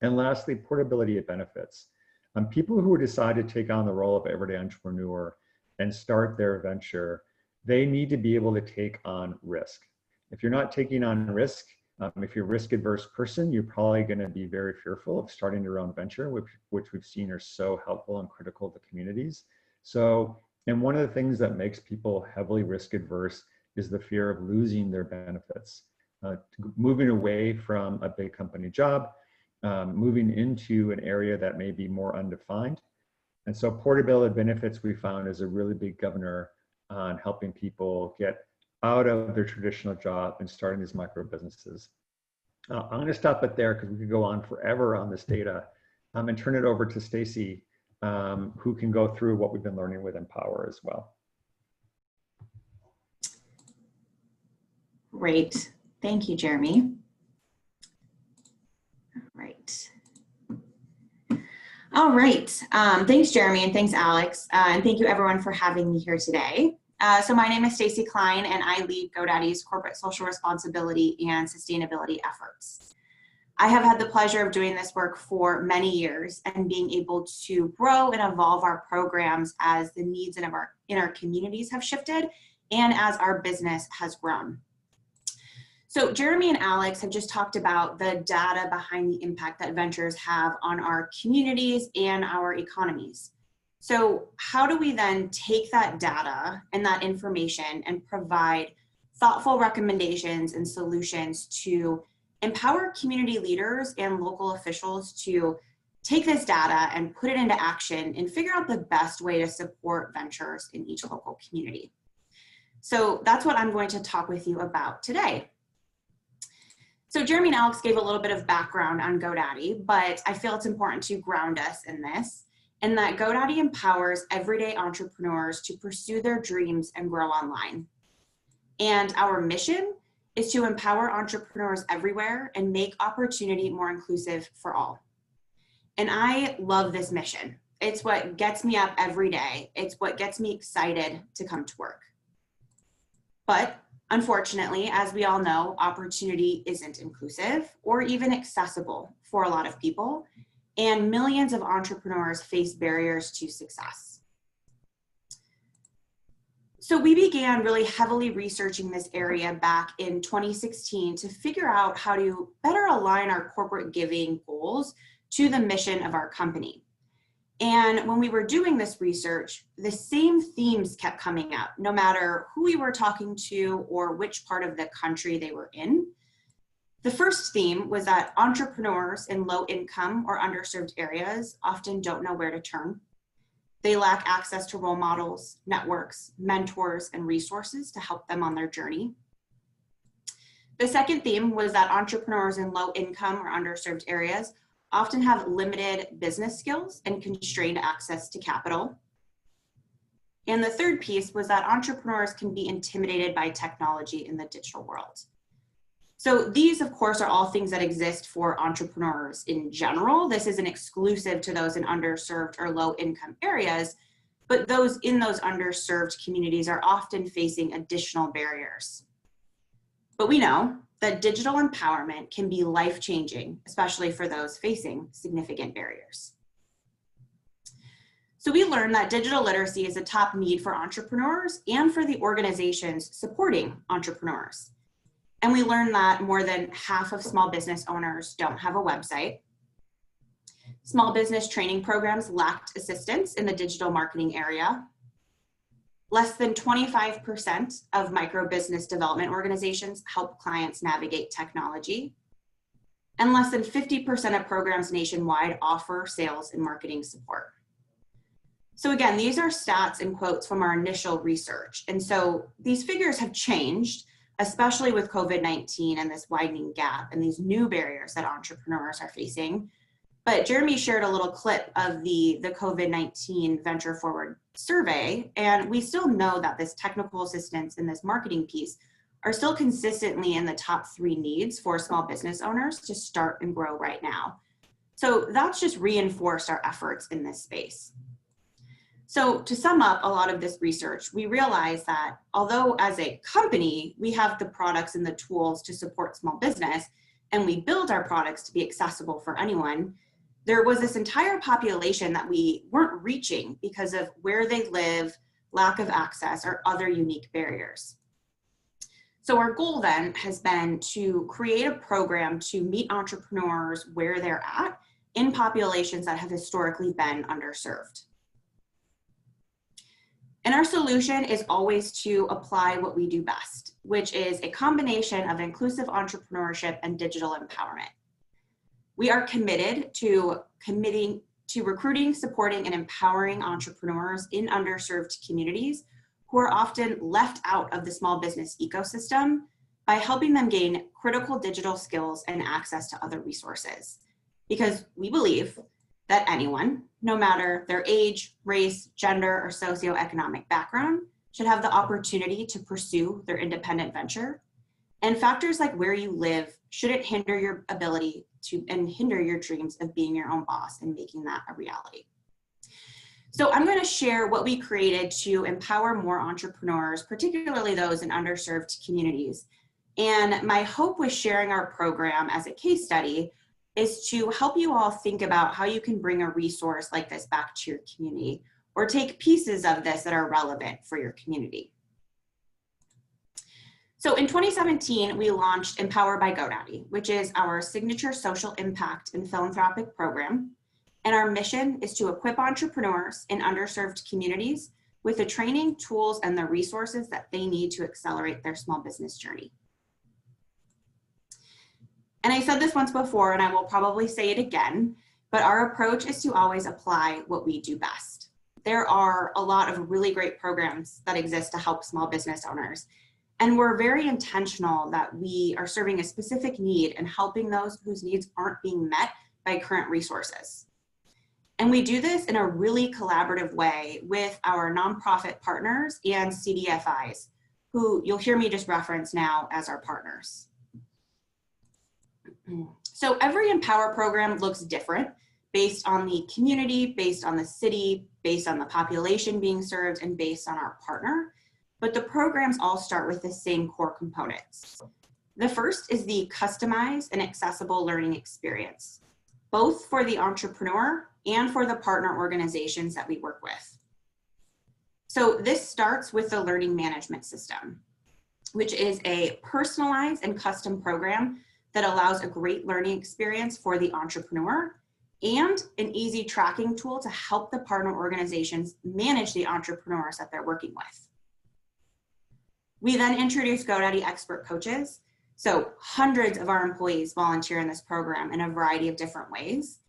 And lastly, portability of benefits. People who decide to take on the role of everyday entrepreneur and start their venture, they need to be able to take on risk. If you're not taking on risk, if you're a risk adverse person, you're probably going to be very fearful of starting your own venture, which we've seen are so helpful and critical to communities. So, and one of the things that makes people heavily risk adverse is the fear of losing their benefits, moving away from a big company job, moving into an area that may be more undefined. And so portability of benefits we found is a really big governor on helping people get out of their traditional job and starting these micro businesses. I'm going to stop it there because we could go on forever on this data and turn it over to Stacy, who can go through what we've been learning with Empower as well.
Great. Thank you, Jeremy. All right. Thanks, Jeremy, and thanks, Alex. And thank you, everyone, for having me here today. So my name is Stacy Klein, and I lead Godaddy's corporate social responsibility and sustainability efforts. I have had the pleasure of doing this work for many years and being able to grow and evolve our programs as the needs in our communities have shifted and as our business has grown. So Jeremy and Alex have just talked about the data behind the impact that ventures have on our communities and our economies. So how do we then take that data and that information and provide thoughtful recommendations and solutions to empower community leaders and local officials to take this data and put it into action and figure out the best way to support ventures in each local community? So that's what I'm going to talk with you about today. So Jeremy and Alex gave a little bit of background on Godaddy, but I feel it's important to ground us in this, and that Godaddy empowers everyday entrepreneurs to pursue their dreams and grow online. And our mission is to empower entrepreneurs everywhere and make opportunity more inclusive for all. And I love this mission. It's what gets me up every day. It's what gets me excited to come to work. But unfortunately, as we all know, opportunity isn't inclusive or even accessible for a lot of people, and millions of entrepreneurs face barriers to success. So we began really heavily researching this area back in 2016 to figure out how to better align our corporate giving goals to the mission of our company. And when we were doing this research, the same themes kept coming up, no matter who we were talking to or which part of the country they were in. The first theme was that entrepreneurs in low income or underserved areas often don't know where to turn. They lack access to role models, networks, mentors, and resources to help them on their journey. The second theme was that entrepreneurs in low income or underserved areas often have limited business skills and constrained access to capital. And the third piece was that entrepreneurs can be intimidated by technology in the digital world. So these, of course, are all things that exist for entrepreneurs in general. This isn't exclusive to those in underserved or low income areas, but those in those underserved communities are often facing additional barriers. But we know that digital empowerment can be life-changing, especially for those facing significant barriers. So we learned that digital literacy is a top need for entrepreneurs and for the organizations supporting entrepreneurs. And we learned that more than half of small business owners don't have a website. Small business training programs lacked assistance in the digital marketing area. Less than 25% of micro business development organizations help clients navigate technology. And less than 50% of programs nationwide offer sales and marketing support. So again, these are stats and quotes from our initial research. And so these figures have changed, especially with COVID-19 and this widening gap and these new barriers that entrepreneurs are facing. But Jeremy shared a little clip of the COVID-19 Venture Forward survey, and we still know that this technical assistance and this marketing piece are still consistently in the top 3 needs for small business owners to start and grow right now. So that's just reinforced our efforts in this space. So to sum up a lot of this research, we realized that although as a company, we have the products and the tools to support small business, and we build our products to be accessible for anyone, there was this entire population that we weren't reaching because of where they live, lack of access, or other unique barriers. So our goal then has been to create a program to meet entrepreneurs where they're at in populations that have historically been underserved. And our solution is always to apply what we do best, which is a combination of inclusive entrepreneurship and digital empowerment. We are committed to recruiting, supporting, and empowering entrepreneurs in underserved communities who are often left out of the small business ecosystem by helping them gain critical digital skills and access to other resources. Because we believe that anyone, no matter their age, race, gender, or socioeconomic background, should have the opportunity to pursue their independent venture. And factors like where you live shouldn't hinder your ability to and hinder your dreams of being your own boss and making that a reality. So I'm going to share what we created to empower more entrepreneurs, particularly those in underserved communities. And my hope with sharing our program as a case study is to help you all think about how you can bring a resource like this back to your community, or take pieces of this that are relevant for your community. So in 2017, we launched Empower by Godaddy, which is our signature social impact and philanthropic program. And our mission is to equip entrepreneurs in underserved communities with the training, tools, and the resources that they need to accelerate their small business journey. And I said this once before, and I will probably say it again, but our approach is to always apply what we do best. There are a lot of really great programs that exist to help small business owners. And we're very intentional that we are serving a specific need and helping those whose needs aren't being met by current resources. And we do this in a really collaborative way with our nonprofit partners and CDFIs, who you'll hear me just reference now as our partners. So every Empower program looks different based on the community, based on the city, based on the population being served, and based on our partner. But the programs all start with the same core components. The first is the customized and accessible learning experience, both for the entrepreneur and for the partner organizations that we work with. So this starts with the learning management system, which is a personalized and custom program that allows a great learning experience for the entrepreneur and an easy tracking tool to help the partner organizations manage the entrepreneurs that they're working with. We then introduce Godaddy expert coaches. So hundreds of our employees volunteer in this program in a variety of different ways.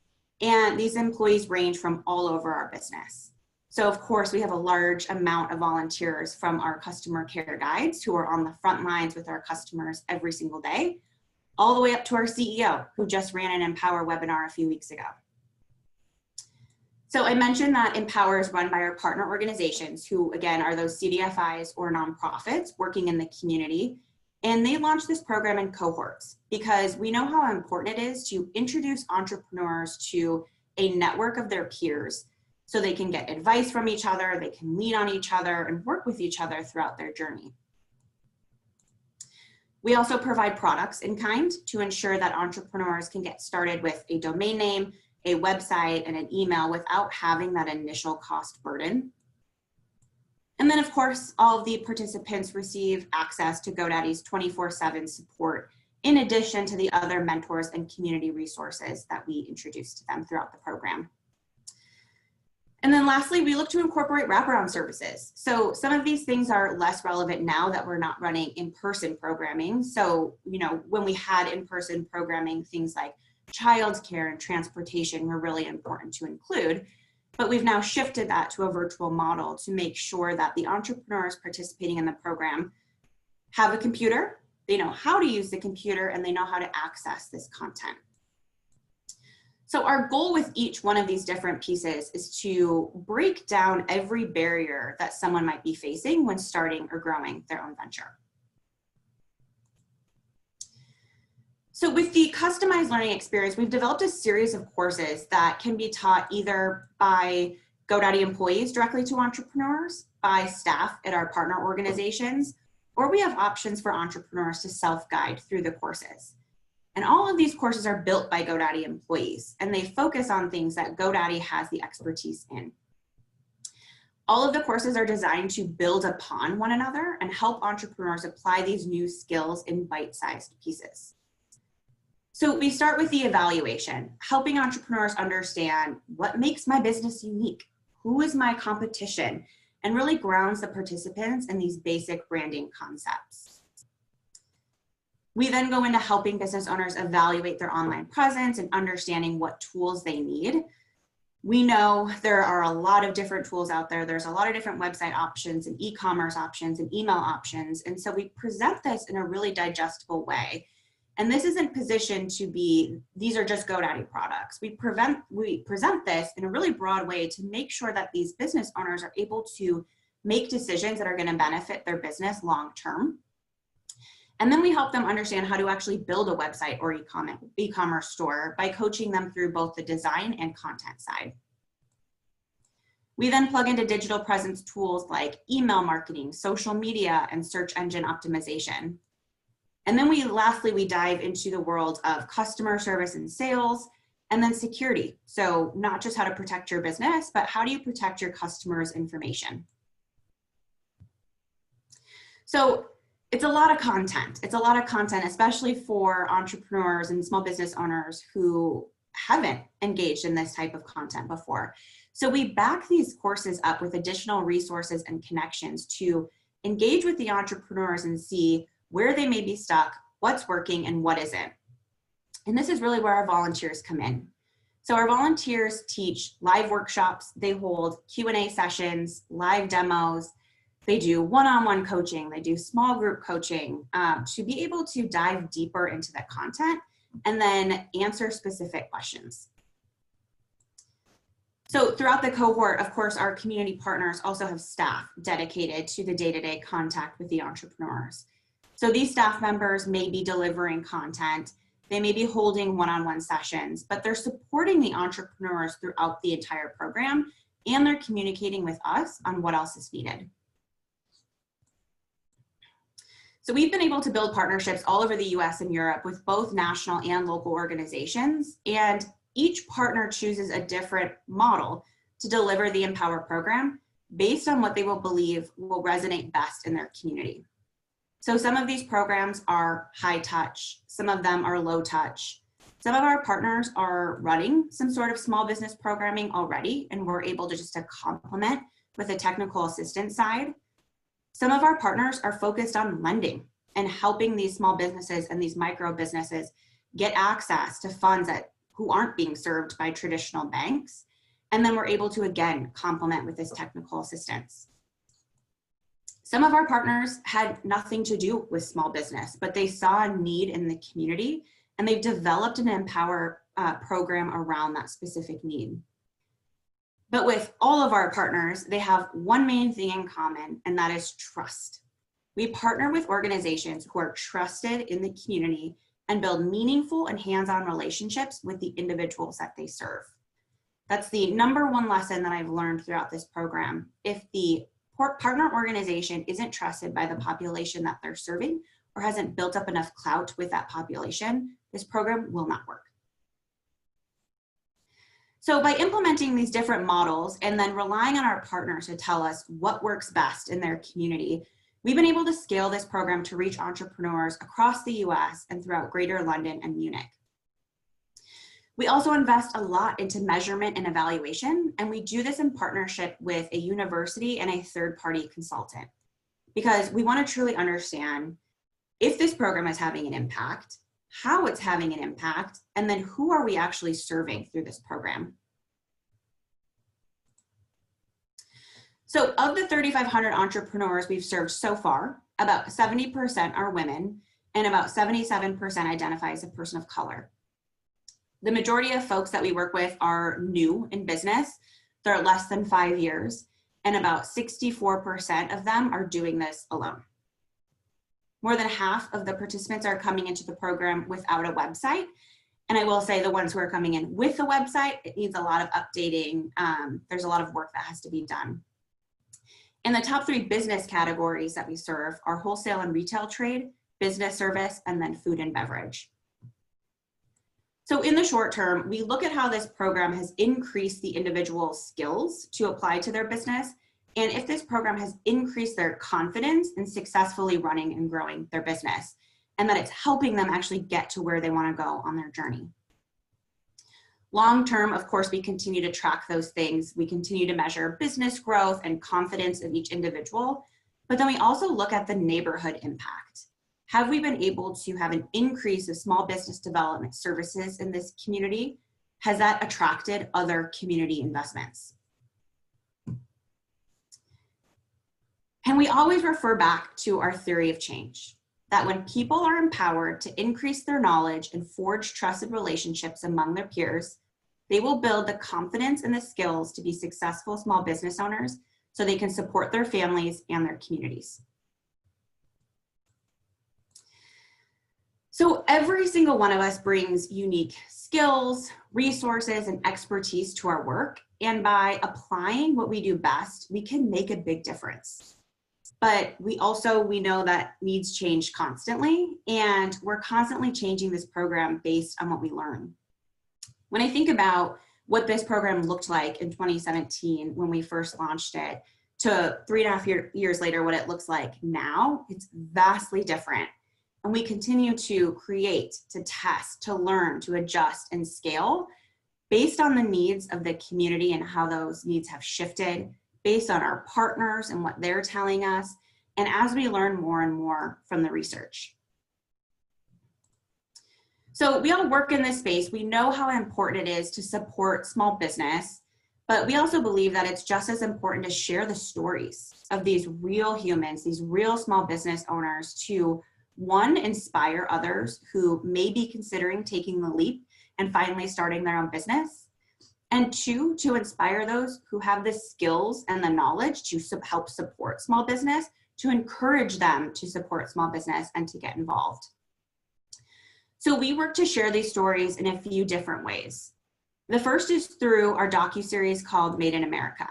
And these employees range from all over our business. So of course, we have a large amount of volunteers from our customer care guides who are on the front lines with our customers every single day, all the way up to our CEO, who just ran an Empower webinar a few weeks ago. So I mentioned that Empower is run by our partner organizations, who again are those CDFIs or nonprofits working in the community. And they launched this program in cohorts because we know how important it is to introduce entrepreneurs to a network of their peers so they can get advice from each other, they can lean on each other and work with each other throughout their journey. We also provide products in kind to ensure that entrepreneurs can get started with a domain name, a website, and an email without having that initial cost burden. And then of course, all of the participants receive access to GoDaddy's 24/7 support, in addition to the other mentors and community resources that we introduce to them throughout the program. And then lastly, we look to incorporate wraparound services. So some of these things are less relevant now that we're not running in-person programming. So, when we had in-person programming, things like childcare and transportation were really important to include. But we've now shifted that to a virtual model to make sure that the entrepreneurs participating in the program have a computer, they know how to use the computer, and they know how to access this content. So our goal with each one of these different pieces is to break down every barrier that someone might be facing when starting or growing their own venture. So with the customized learning experience, we've developed a series of courses that can be taught either by GoDaddy employees directly to entrepreneurs, by staff at our partner organizations, or we have options for entrepreneurs to self-guide through the courses. And all of these courses are built by GoDaddy employees, and they focus on things that GoDaddy has the expertise in. All of the courses are designed to build upon one another and help entrepreneurs apply these new skills in bite-sized pieces. So we start with the evaluation, helping entrepreneurs understand what makes my business unique, who is my competition, and really grounds the participants in these basic branding concepts. We then go into helping business owners evaluate their online presence and understanding what tools they need. We know there are a lot of different tools out there. There's a lot of different website options and e-commerce options and email options. And so we present this in a really digestible way. And this isn't positioned to be, these are just GoDaddy products. We present this in a really broad way to make sure that these business owners are able to make decisions that are going to benefit their business long-term. And then we help them understand how to actually build a website or e-commerce store by coaching them through both the design and content side. We then plug into digital presence tools like email marketing, social media, and search engine optimization. And then lastly, we dive into the world of customer service and sales, and then security. So not just how to protect your business, but how do you protect your customers' information? So it's a lot of content. It's a lot of content, especially for entrepreneurs and small business owners who haven't engaged in this type of content before. So we back these courses up with additional resources and connections to engage with the entrepreneurs and see where they may be stuck, what's working, and what isn't. And this is really where our volunteers come in. So our volunteers teach live workshops, they hold Q&A sessions, live demos, they do one-on-one coaching, they do small group coaching to be able to dive deeper into the content and then answer specific questions. So throughout the cohort, of course, our community partners also have staff dedicated to the day-to-day contact with the entrepreneurs. So these staff members may be delivering content, they may be holding one-on-one sessions, but they're supporting the entrepreneurs throughout the entire program, and they're communicating with us on what else is needed. So we've been able to build partnerships all over the US and Europe with both national and local organizations, and each partner chooses a different model to deliver the Empower program based on what they will believe will resonate best in their community. So some of these programs are high touch, some of them are low touch. Some of our partners are running some sort of small business programming already, and we're able to just complement with a technical assistance side. Some of our partners are focused on lending and helping these small businesses and these micro businesses get access to funds who aren't being served by traditional banks. And then we're able to, again, complement with this technical assistance. Some of our partners had nothing to do with small business, but they saw a need in the community, and they've developed an Empower program around that specific need. But with all of our partners, they have one main thing in common, and that is trust. We partner with organizations who are trusted in the community and build meaningful and hands-on relationships with the individuals that they serve. That's the #1 lesson that I've learned throughout this program. If the partner organization isn't trusted by the population that they're serving or hasn't built up enough clout with that population, this program will not work. So by implementing these different models and then relying on our partners to tell us what works best in their community, we've been able to scale this program to reach entrepreneurs across the US and throughout Greater London and Munich. We also invest a lot into measurement and evaluation, and we do this in partnership with a university and a third-party consultant, because we want to truly understand if this program is having an impact, how it's having an impact, and then who are we actually serving through this program. So of the 3,500 entrepreneurs we've served so far, about 70% are women, and about 77% identify as a person of color. The majority of folks that we work with are new in business. They're less than 5 years, and about 64% of them are doing this alone. More than half of the participants are coming into the program without a website. And I will say the ones who are coming in with a website, it needs a lot of updating. There's a lot of work that has to be done. And the top 3 business categories that we serve are wholesale and retail trade, business service, and then food and beverage. So in the short term, we look at how this program has increased the individual's skills to apply to their business, and if this program has increased their confidence in successfully running and growing their business, and that it's helping them actually get to where they want to go on their journey. Long term, of course, we continue to track those things. We continue to measure business growth and confidence of each individual, but then we also look at the neighborhood impact. Have we been able to have an increase of small business development services in this community? Has that attracted other community investments? And we always refer back to our theory of change, that when people are empowered to increase their knowledge and forge trusted relationships among their peers, they will build the confidence and the skills to be successful small business owners so they can support their families and their communities. So every single one of us brings unique skills, resources, and expertise to our work. And by applying what we do best, we can make a big difference. But we know that needs change constantly, and we're constantly changing this program based on what we learn. When I think about what this program looked like in 2017 when we first launched it to 3.5 years later, what it looks like now, it's vastly different. And we continue to create, to test, to learn, to adjust and scale based on the needs of the community and how those needs have shifted, based on our partners and what they're telling us, and as we learn more and more from the research. So we all work in this space. We know how important it is to support small business, but we also believe that it's just as important to share the stories of these real humans, these real small business owners, to one, inspire others who may be considering taking the leap and finally starting their own business. And 2, to inspire those who have the skills and the knowledge to help support small business, to encourage them to support small business and to get involved. So we work to share these stories in a few different ways. The first is through our docuseries called Made in America.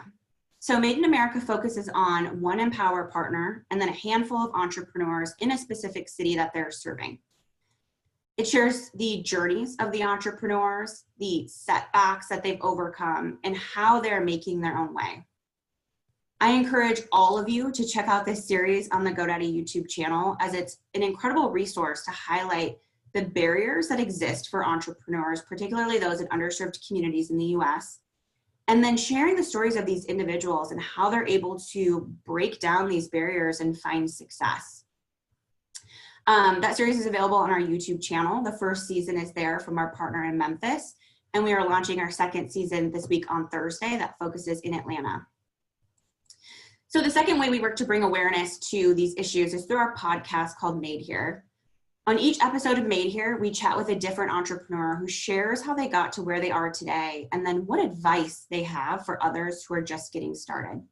So Made in America focuses on one Empower partner and then a handful of entrepreneurs in a specific city that they're serving. It shares the journeys of the entrepreneurs, the setbacks that they've overcome, and how they're making their own way. I encourage all of you to check out this series on the Godaddy YouTube channel, as it's an incredible resource to highlight the barriers that exist for entrepreneurs, particularly those in underserved communities in the US, and then sharing the stories of these individuals and how they're able to break down these barriers and find success. That series is available on our YouTube channel. The first season is there from our partner in Memphis. And we are launching our second season this week on Thursday that focuses in Atlanta. So the second way we work to bring awareness to these issues is through our podcast called Made Here. On each episode of Made Here, we chat with a different entrepreneur who shares how they got to where they are today and then what advice they have for others who are just getting started.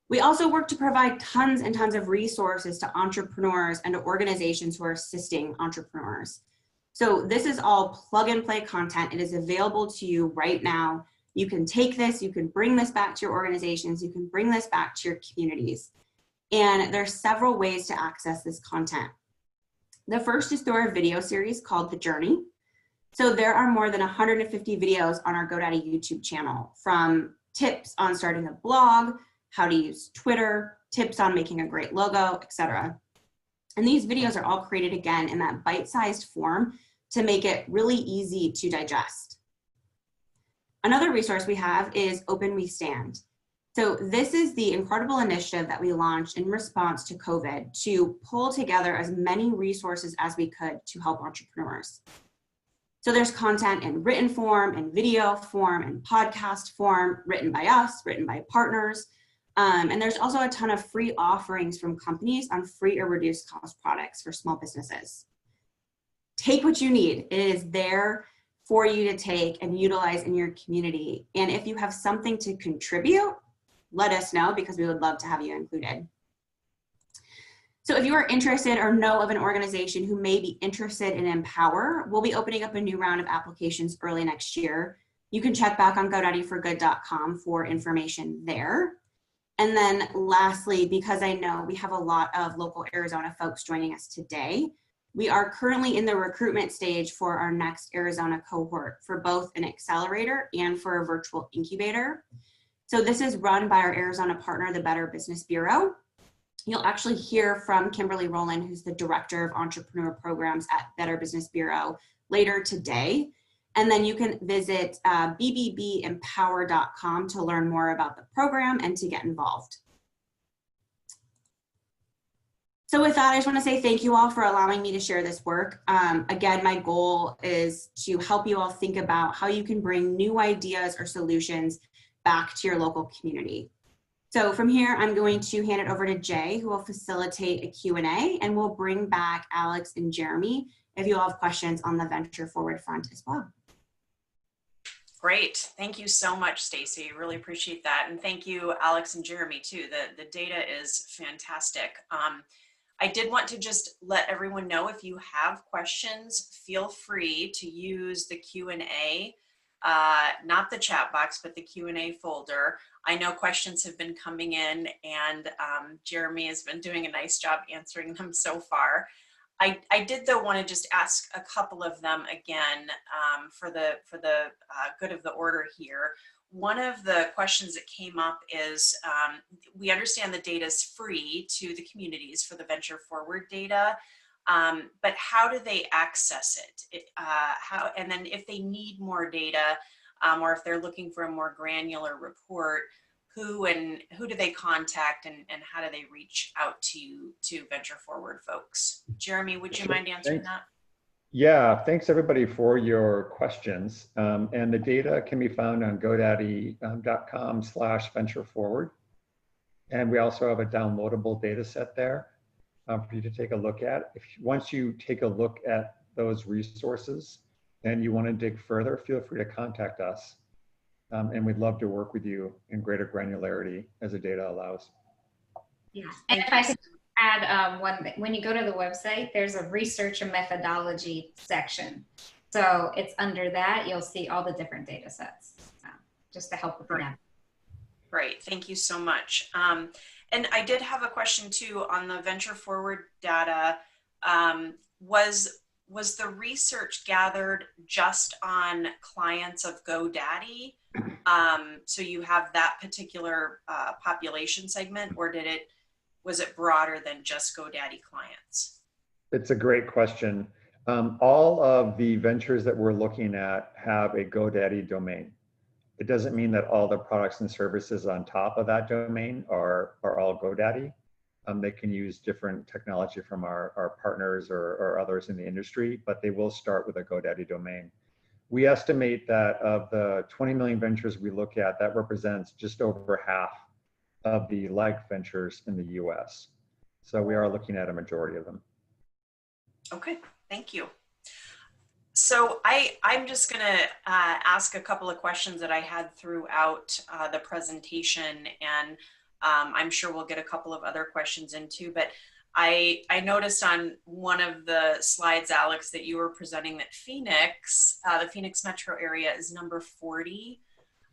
We also work to provide tons and tons of resources to entrepreneurs and to organizations who are assisting entrepreneurs. So this is all plug and play content. It is available to you right now. You can take this, you can bring this back to your organizations, you can bring this back to your communities. And there's several ways to access this content. The first is through our video series called The Journey. So there are more than 150 videos on our GoDaddy YouTube channel, from tips on starting a blog, how to use Twitter, tips on making a great logo, etc. And these videos are all created again in that bite-sized form to make it really easy to digest. Another resource we have is Open We Stand. So this is the incredible initiative that we launched in response to COVID to pull together as many resources as we could to help entrepreneurs. So there's content in written form, in video form, in podcast form, written by us, written by partners. And there's also a ton of free offerings from companies on free or reduced cost products for small businesses. Take what you need. It is there for you to take and utilize in your community. And if you have something to contribute, let us know, because we would love to have you included. So if you are interested or know of an organization who may be interested in Empower, we'll be opening up a new round of applications early next year. You can check back on GoDaddyForGood.com for information there. And then lastly, because I know we have a lot of local Arizona folks joining us today, we are currently in the recruitment stage for our next Arizona cohort for both an accelerator and for a virtual incubator. So this is run by our Arizona partner, the Better Business Bureau. You'll actually hear from Kimberly Rowland, who's the Director of Entrepreneur Programs at Better Business Bureau, later today. And then you can visit bbbempower.com to learn more about the program and to get involved. So with that, I just want to say thank you all for allowing me to share this work. Again, my goal is to help you all think about how you can bring new ideas or solutions back to your local community. So from here, I'm going to hand it over to Jay, who will facilitate a Q&A, and we'll bring back Alex and Jeremy if you all have questions on the Venture Forward front as well.
Great. Thank you so much, Stacy. Really appreciate that. And thank you, Alex and Jeremy, too. The data is fantastic. I did want to just let everyone know, if you have questions, feel free to use the Q&A, not the chat box, but the Q&A folder. I know questions have been coming in, and Jeremy has been doing a nice job answering them so far. I did, though, want to just ask a couple of them again for the good of the order here. One of the questions that came up is, we understand the data is free to the communities for the Venture Forward data, but how do they access it? And then if they need more data, or if they're looking for a more granular report, who do they contact, and how do they reach out to Venture Forward folks? Jeremy, would you mind answering that?
Yeah, thanks everybody for your questions. And the data can be found on godaddy.com/ventureforward. And we also have a downloadable data set there for you to take a look at. Once you take a look at those resources and you want to dig further, feel free to contact us. And we'd love to work with you in greater granularity as the data allows.
Yeah, and if I could add one thing. When you go to the website, there's a research and methodology section. So it's under that, you'll see all the different data sets, just to help with that.
Great, thank you so much. And I did have a question too on the Venture Forward data. Was the research gathered just on clients of GoDaddy? So you have that particular population segment, or was it broader than just GoDaddy clients?
It's a great question. All of the ventures that we're looking at have a GoDaddy domain. It doesn't mean that all the products and services on top of that domain are all GoDaddy. They can use different technology from our partners or others in the industry, but they will start with a GoDaddy domain. we estimate that of the 20 million ventures we look at, that represents just over half of the like ventures in the US. So we are looking at a majority of them.
Okay, thank you. So I'm just going to ask a couple of questions that I had throughout the presentation, and I'm sure we'll get a couple of other questions in too, but I noticed on one of the slides, Alex, that you were presenting that Phoenix, the Phoenix metro area is number 40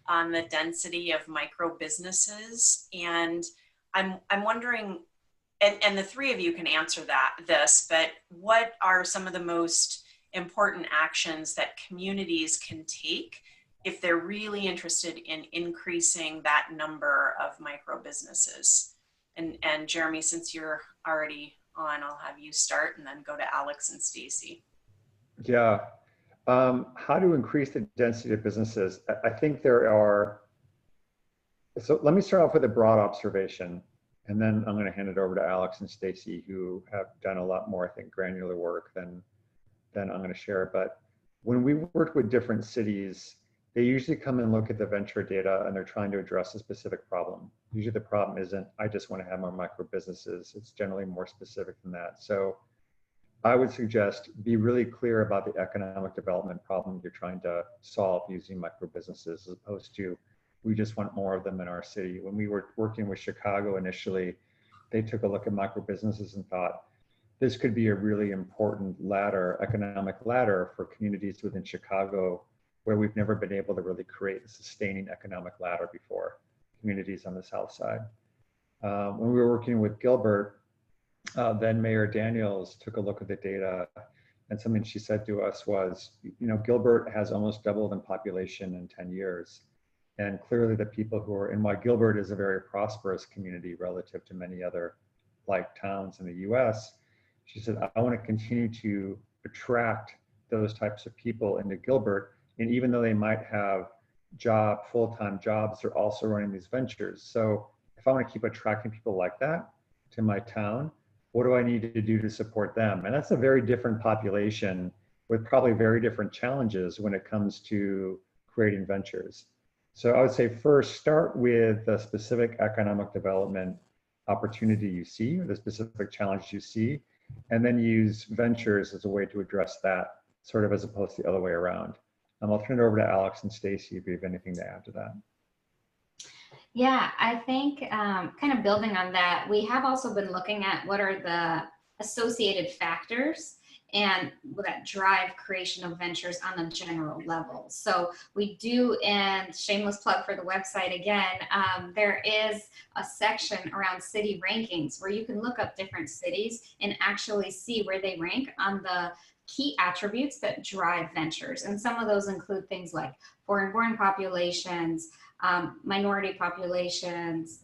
on the density of micro businesses. And I'm wondering, and the three of you can answer this, but what are some of the most important actions that communities can take if they're really interested in increasing that number of micro businesses? And Jeremy, since you're already on, I'll have you start and then go to Alex and Stacy.
Yeah, how to increase the density of businesses? I think there are, so let me start off with a broad observation, and then I'm going to hand it over to Alex and Stacy, who have done a lot more, I think, granular work than I'm going to share. But when we work with different cities, they usually come and look at the venture data and they're trying to address a specific problem. Usually the problem isn't, I just want to have more micro businesses. It's generally more specific than that. So I would suggest be really clear about the economic development problem you're trying to solve using micro businesses, as opposed to, we just want more of them in our city. When we were working with Chicago initially, they took a look at micro businesses and thought, this could be a really important ladder, economic ladder for communities within Chicago, where we've never been able to really create a sustaining economic ladder before, communities on the south side. When we were working with Gilbert, then Mayor Daniels took a look at the data, and something she said to us was, Gilbert has almost doubled in population in 10 years. And clearly the people who are, and while Gilbert is a very prosperous community relative to many other like towns in the US, she said, I want to continue to attract those types of people into Gilbert. And even though they might have full-time jobs, they're also running these ventures. So if I want to keep attracting people like that to my town, what do I need to do to support them? And that's a very different population with probably very different challenges when it comes to creating ventures. So I would say first, start with the specific economic development opportunity you see, or the specific challenge you see, and then use ventures as a way to address that, sort of as opposed to the other way around. I'll turn it over to Alex and Stacy if you have anything to add to that.
Yeah, I think kind of building on that, we have also been looking at what are the associated factors and that drive creation of ventures on a general level. So we do, and shameless plug for the website again, there is a section around city rankings where you can look up different cities and actually see where they rank on the key attributes that drive ventures. And some of those include things like foreign-born populations, minority populations,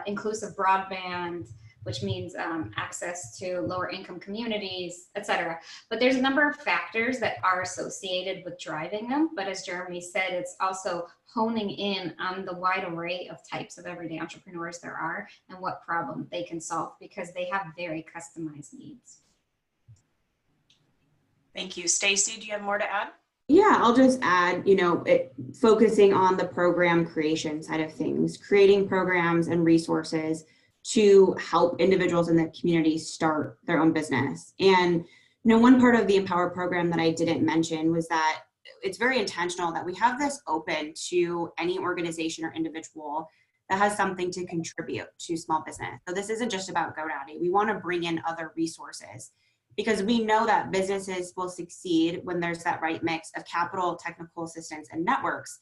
inclusive broadband, which means access to lower income communities, et cetera. But there's a number of factors that are associated with driving them. But as Jeremy said, it's also honing in on the wide array of types of everyday entrepreneurs there are and what problem they can solve, because they have very customized needs.
Thank you. Stacy, do you have more to add?
Yeah, I'll just add, focusing on the program creation side of things, creating programs and resources to help individuals in the community start their own business. And, one part of the Empower program that I didn't mention was that it's very intentional that we have this open to any organization or individual that has something to contribute to small business. So this isn't just about Godaddy. We want to bring in other resources, because we know that businesses will succeed when there's that right mix of capital, technical assistance, and networks.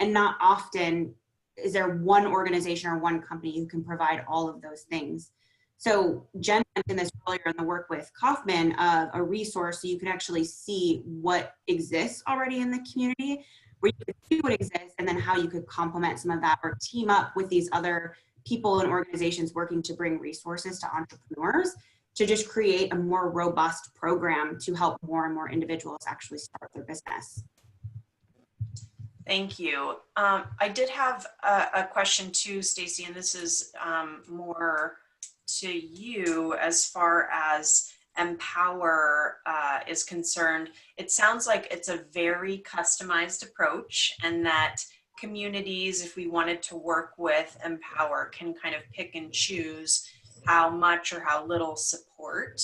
And not often is there one organization or one company who can provide all of those things. So Jen mentioned this earlier in the work with Kaufman, of a resource so you can actually see what exists already in the community, where you could see what exists and then how you could complement some of that or team up with these other people and organizations working to bring resources to entrepreneurs, to just create a more robust program to help more and more individuals actually start their business.
Thank you. I did have a question too, Stacy, and this is more to you as far as Empower is concerned, it sounds like it's a very customized approach, and that communities, if we wanted to work with Empower, can kind of pick and choose how much or how little support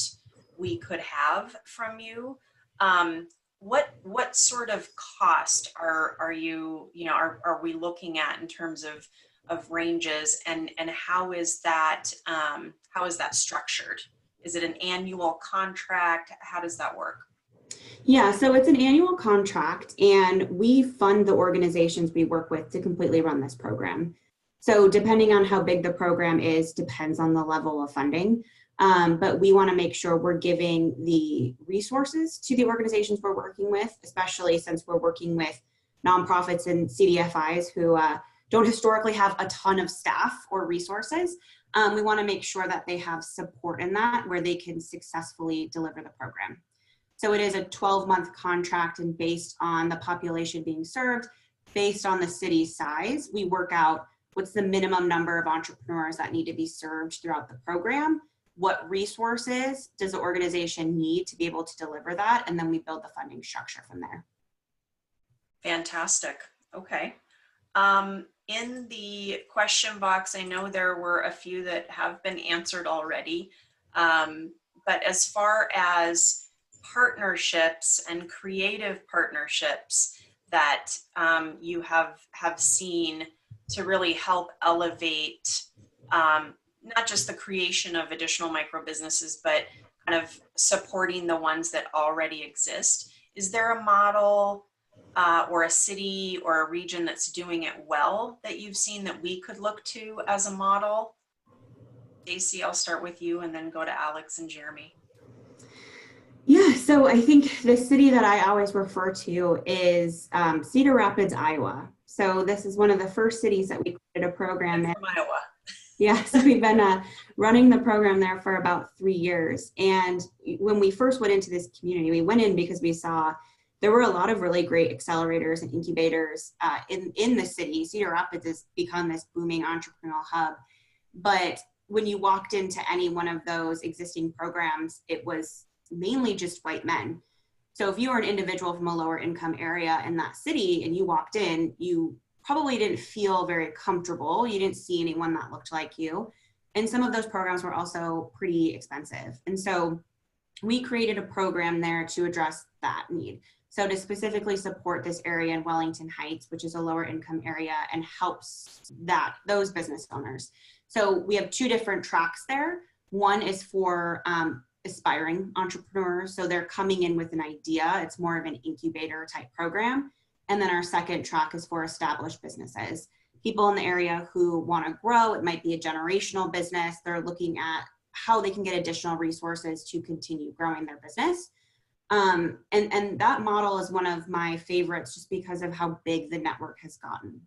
we could have from you. What sort of cost are you are we looking at in terms of ranges, and how is that structured? Is it an annual contract? How does that work?
Yeah, so it's an annual contract, and we fund the organizations we work with to completely run this program. So depending on how big the program is, depends on the level of funding. But we want to make sure we're giving the resources to the organizations we're working with, especially since we're working with nonprofits and CDFIs who don't historically have a ton of staff or resources. We want to make sure that they have support in that where they can successfully deliver the program. So it is a 12-month contract, and based on the population being served, based on the city's size, we work out what's the minimum number of entrepreneurs that need to be served throughout the program, what resources does the organization need to be able to deliver that, and then we build the funding structure from there.
Fantastic. Okay. In the question box, I know there were a few that have been answered already, but as far as partnerships and creative partnerships that you have seen to really help elevate not just the creation of additional micro businesses, but kind of supporting the ones that already exist. Is there a model or a city or a region that's doing it well that you've seen that we could look to as a model? Stacey, I'll start with you and then go to Alex and Jeremy.
Yeah, so I think the city that I always refer to is Cedar Rapids, Iowa. So this is one of the first cities that we created a program in.
From Iowa.
Yeah, so we've been running the program there for about 3 years. And when we first went into this community, we went in because we saw there were a lot of really great accelerators and incubators in the city. Cedar Rapids has become this booming entrepreneurial hub. But when you walked into any one of those existing programs, it was mainly just white men. So if you were an individual from a lower income area in that city and you walked in, you probably didn't feel very comfortable. You didn't see anyone that looked like you. And some of those programs were also pretty expensive. And so we created a program there to address that need. So to specifically support this area in Wellington Heights, which is a lower income area, and helps those business owners. So we have 2 different tracks there. One is for aspiring entrepreneurs. So they're coming in with an idea. It's more of an incubator type program. And then our second track is for established businesses. People in the area who want to grow, it might be a generational business. They're looking at how they can get additional resources to continue growing their business. And that model is one of my favorites just because of how big the network has gotten.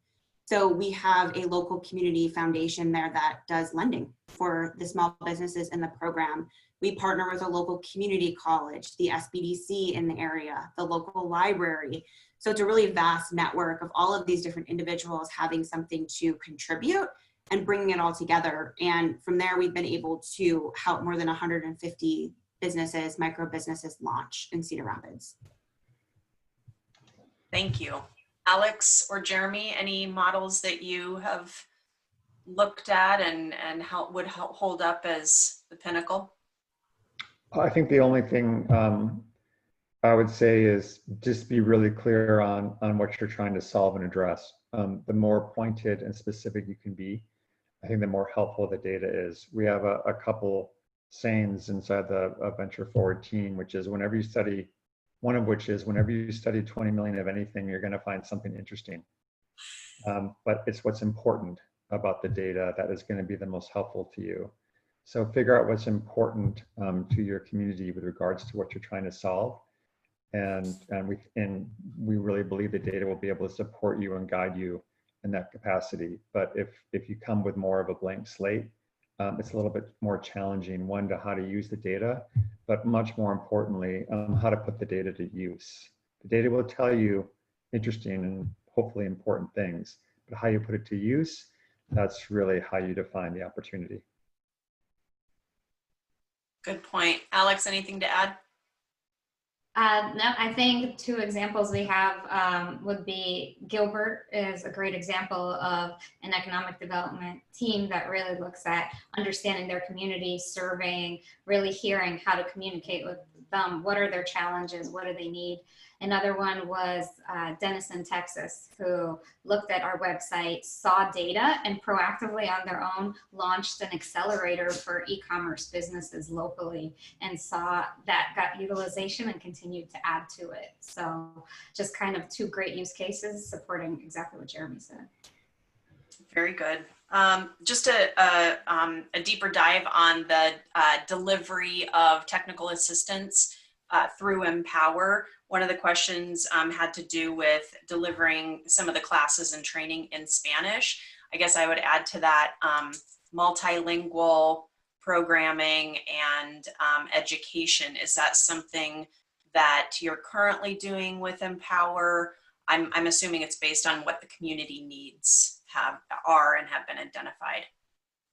So we have a local community foundation there that does lending for the small businesses in the program. We partner with a local community college, the SBDC in the area, the local library. So it's a really vast network of all of these different individuals having something to contribute and bringing it all together. And from there, we've been able to help more than 150 businesses, micro businesses launch in Cedar Rapids.
Thank you. Alex or Jeremy, any models that you have looked at and would hold up as the pinnacle?
I think the only thing I would say is just be really clear on what you're trying to solve and address. The more pointed and specific you can be, I think the more helpful the data is. We have a couple sayings inside the Venture Forward team, which is whenever you study 20 million of anything, you're going to find something interesting. But it's what's important about the data that is going to be the most helpful to you. So figure out what's important to your community with regards to what you're trying to solve. And we really believe the data will be able to support you and guide you in that capacity. But if you come with more of a blank slate, it's a little bit more challenging, one, to how to use the data, but much more importantly, how to put the data to use. The data will tell you interesting and hopefully important things, but how you put it to use, that's really how you define the opportunity.
Good point. Alex, anything to add?
No, I think 2 examples we have would be Gilbert is a great example of an economic development team that really looks at understanding their community, surveying, really hearing how to communicate with them. What are their challenges? What do they need? Another one was Denison, Texas, who looked at our website, saw data, and proactively on their own launched an accelerator for e-commerce businesses locally, and saw that got utilization and continued to add to it. So just kind of 2 great use cases supporting exactly what Jeremy said.
Very good. Just a deeper dive on the delivery of technical assistance through Empower. One of the questions had to do with delivering some of the classes and training in Spanish. I guess I would add to that multilingual programming and education. Is that something that you're currently doing with Empower? I'm assuming it's based on what the community needs are and have been identified.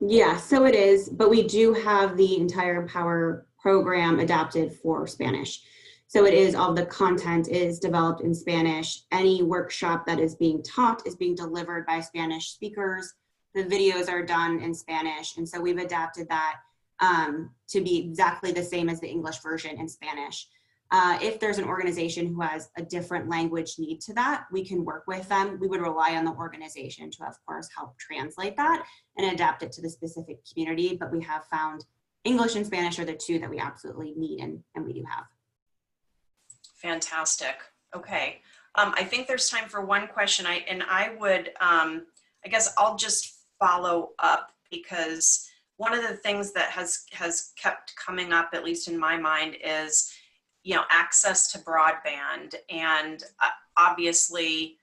Yeah, so it is, but we do have the entire Empower program adapted for Spanish. So it is, all the content is developed in Spanish. Any workshop that is being taught is being delivered by Spanish speakers. The videos are done in Spanish. And so we've adapted that to be exactly the same as the English version in Spanish. If there's an organization who has a different language need to that, we can work with them. We would rely on the organization to, of course, help translate that and adapt it to the specific community. But we have found English and Spanish are the 2 that we absolutely need, and we do have.
Fantastic. Okay. I think there's time for one question. I guess I'll just follow up, because one of the things that has kept coming up, at least in my mind, is, access to broadband. And obviously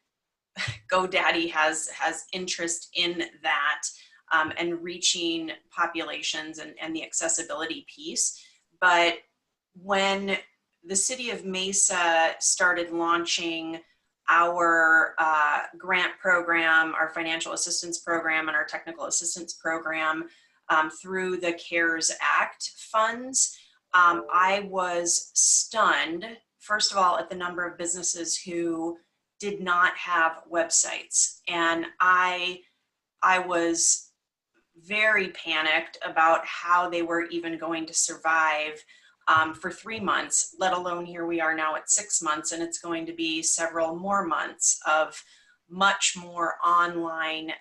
GoDaddy has interest in that and reaching populations and the accessibility piece. But when the city of Mesa started launching our grant program, our financial assistance program, and our technical assistance program through the CARES Act funds, I was stunned, first of all, at the number of businesses who did not have websites. And I was very panicked about how they were even going to survive for 3 months, let alone here we are now at 6 months, and it's going to be several more months of much more online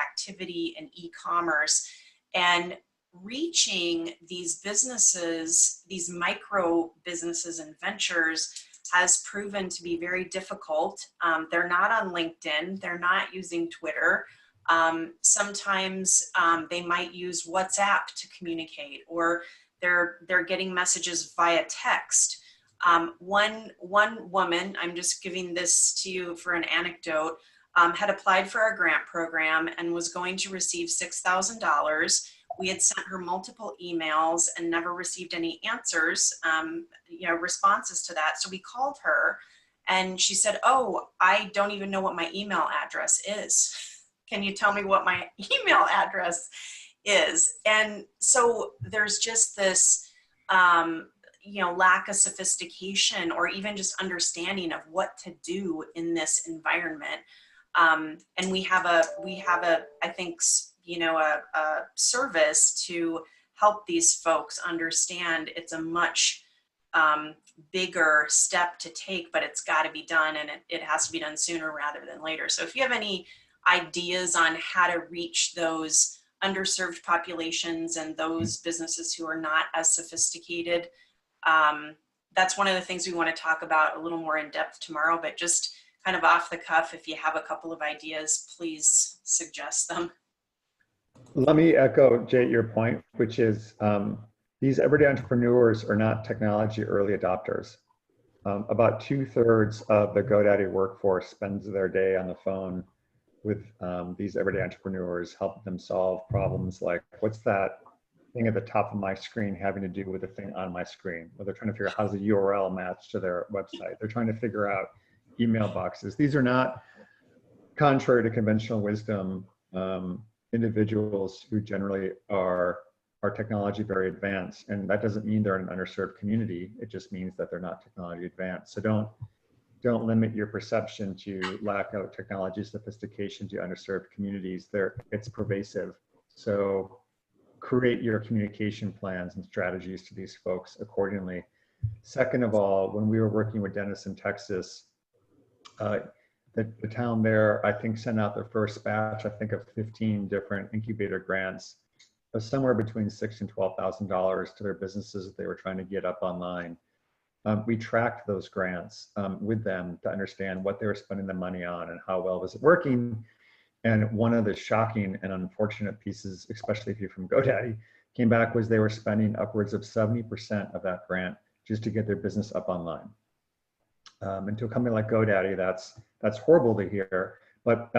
activity and e-commerce. And reaching these businesses, these micro businesses and ventures, has proven to be very difficult. They're not on LinkedIn, they're not using Twitter. Sometimes they might use WhatsApp to communicate, or they're getting messages via text. One woman, I'm just giving this to you for an anecdote, had applied for our grant program and was going to receive $6,000. We had sent her multiple emails and never received any answers, responses to that. So we called her and she said, "Oh, I don't even know what my email address is. Can you tell me what my email address is?" And so there's just this, lack of sophistication or even just understanding of what to do in this environment. And we have a, I think, a service to help these folks understand it's a much bigger step to take, but it's got to be done, and it has to be done sooner rather than later. So if you have any ideas on how to reach those underserved populations and those businesses who are not as sophisticated, that's one of the things we want to talk about a little more in depth tomorrow, but just kind of off the cuff, if you have a couple of ideas, please suggest them.
Let me echo, Jay, your point, which is these everyday entrepreneurs are not technology early adopters. About 2/3 of the GoDaddy workforce spends their day on the phone with these everyday entrepreneurs, helping them solve problems like, what's that thing at the top of my screen having to do with the thing on my screen? Or they're trying to figure out how's the URL match to their website. They're trying to figure out email boxes. These are not, contrary to conventional wisdom, individuals who generally are are technology very advanced. And that doesn't mean they're in an underserved community. It just means that they're not technology advanced. So don't limit your perception to lack of technology sophistication to underserved communities. It's pervasive. So create your communication plans and strategies to these folks accordingly. Second of all, when we were working with Denison, Texas, the town there, I think, sent out their first batch, I think, of 15 different incubator grants of somewhere between $6,000 and $12,000 to their businesses that they were trying to get up online. We tracked those grants with them to understand what they were spending the money on and how well was it working. And one of the shocking and unfortunate pieces, especially if you're from Godaddy, came back was they were spending upwards of 70% of that grant just to get their business up online. And to a company like Godaddy, that's horrible to hear. But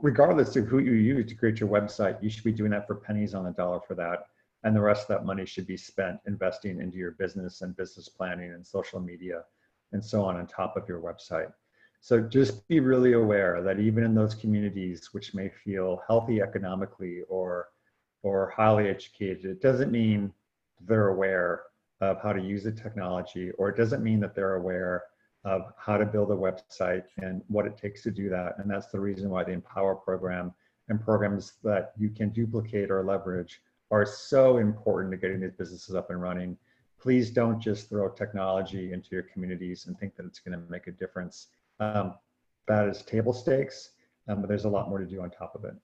regardless of who you use to create your website, you should be doing that for pennies on the dollar for that. And the rest of that money should be spent investing into your business and business planning and social media and so on top of your website. So just be really aware that even in those communities which may feel healthy economically or highly educated, it doesn't mean they're aware of how to use the technology, or it doesn't mean that they're aware of how to build a website and what it takes to do that. And that's the reason why the Empower program and programs that you can duplicate or leverage are so important to getting these businesses up and running. Please don't just throw technology into your communities and think that it's going to make a difference. That is table stakes, but there's a lot more to do on top of it.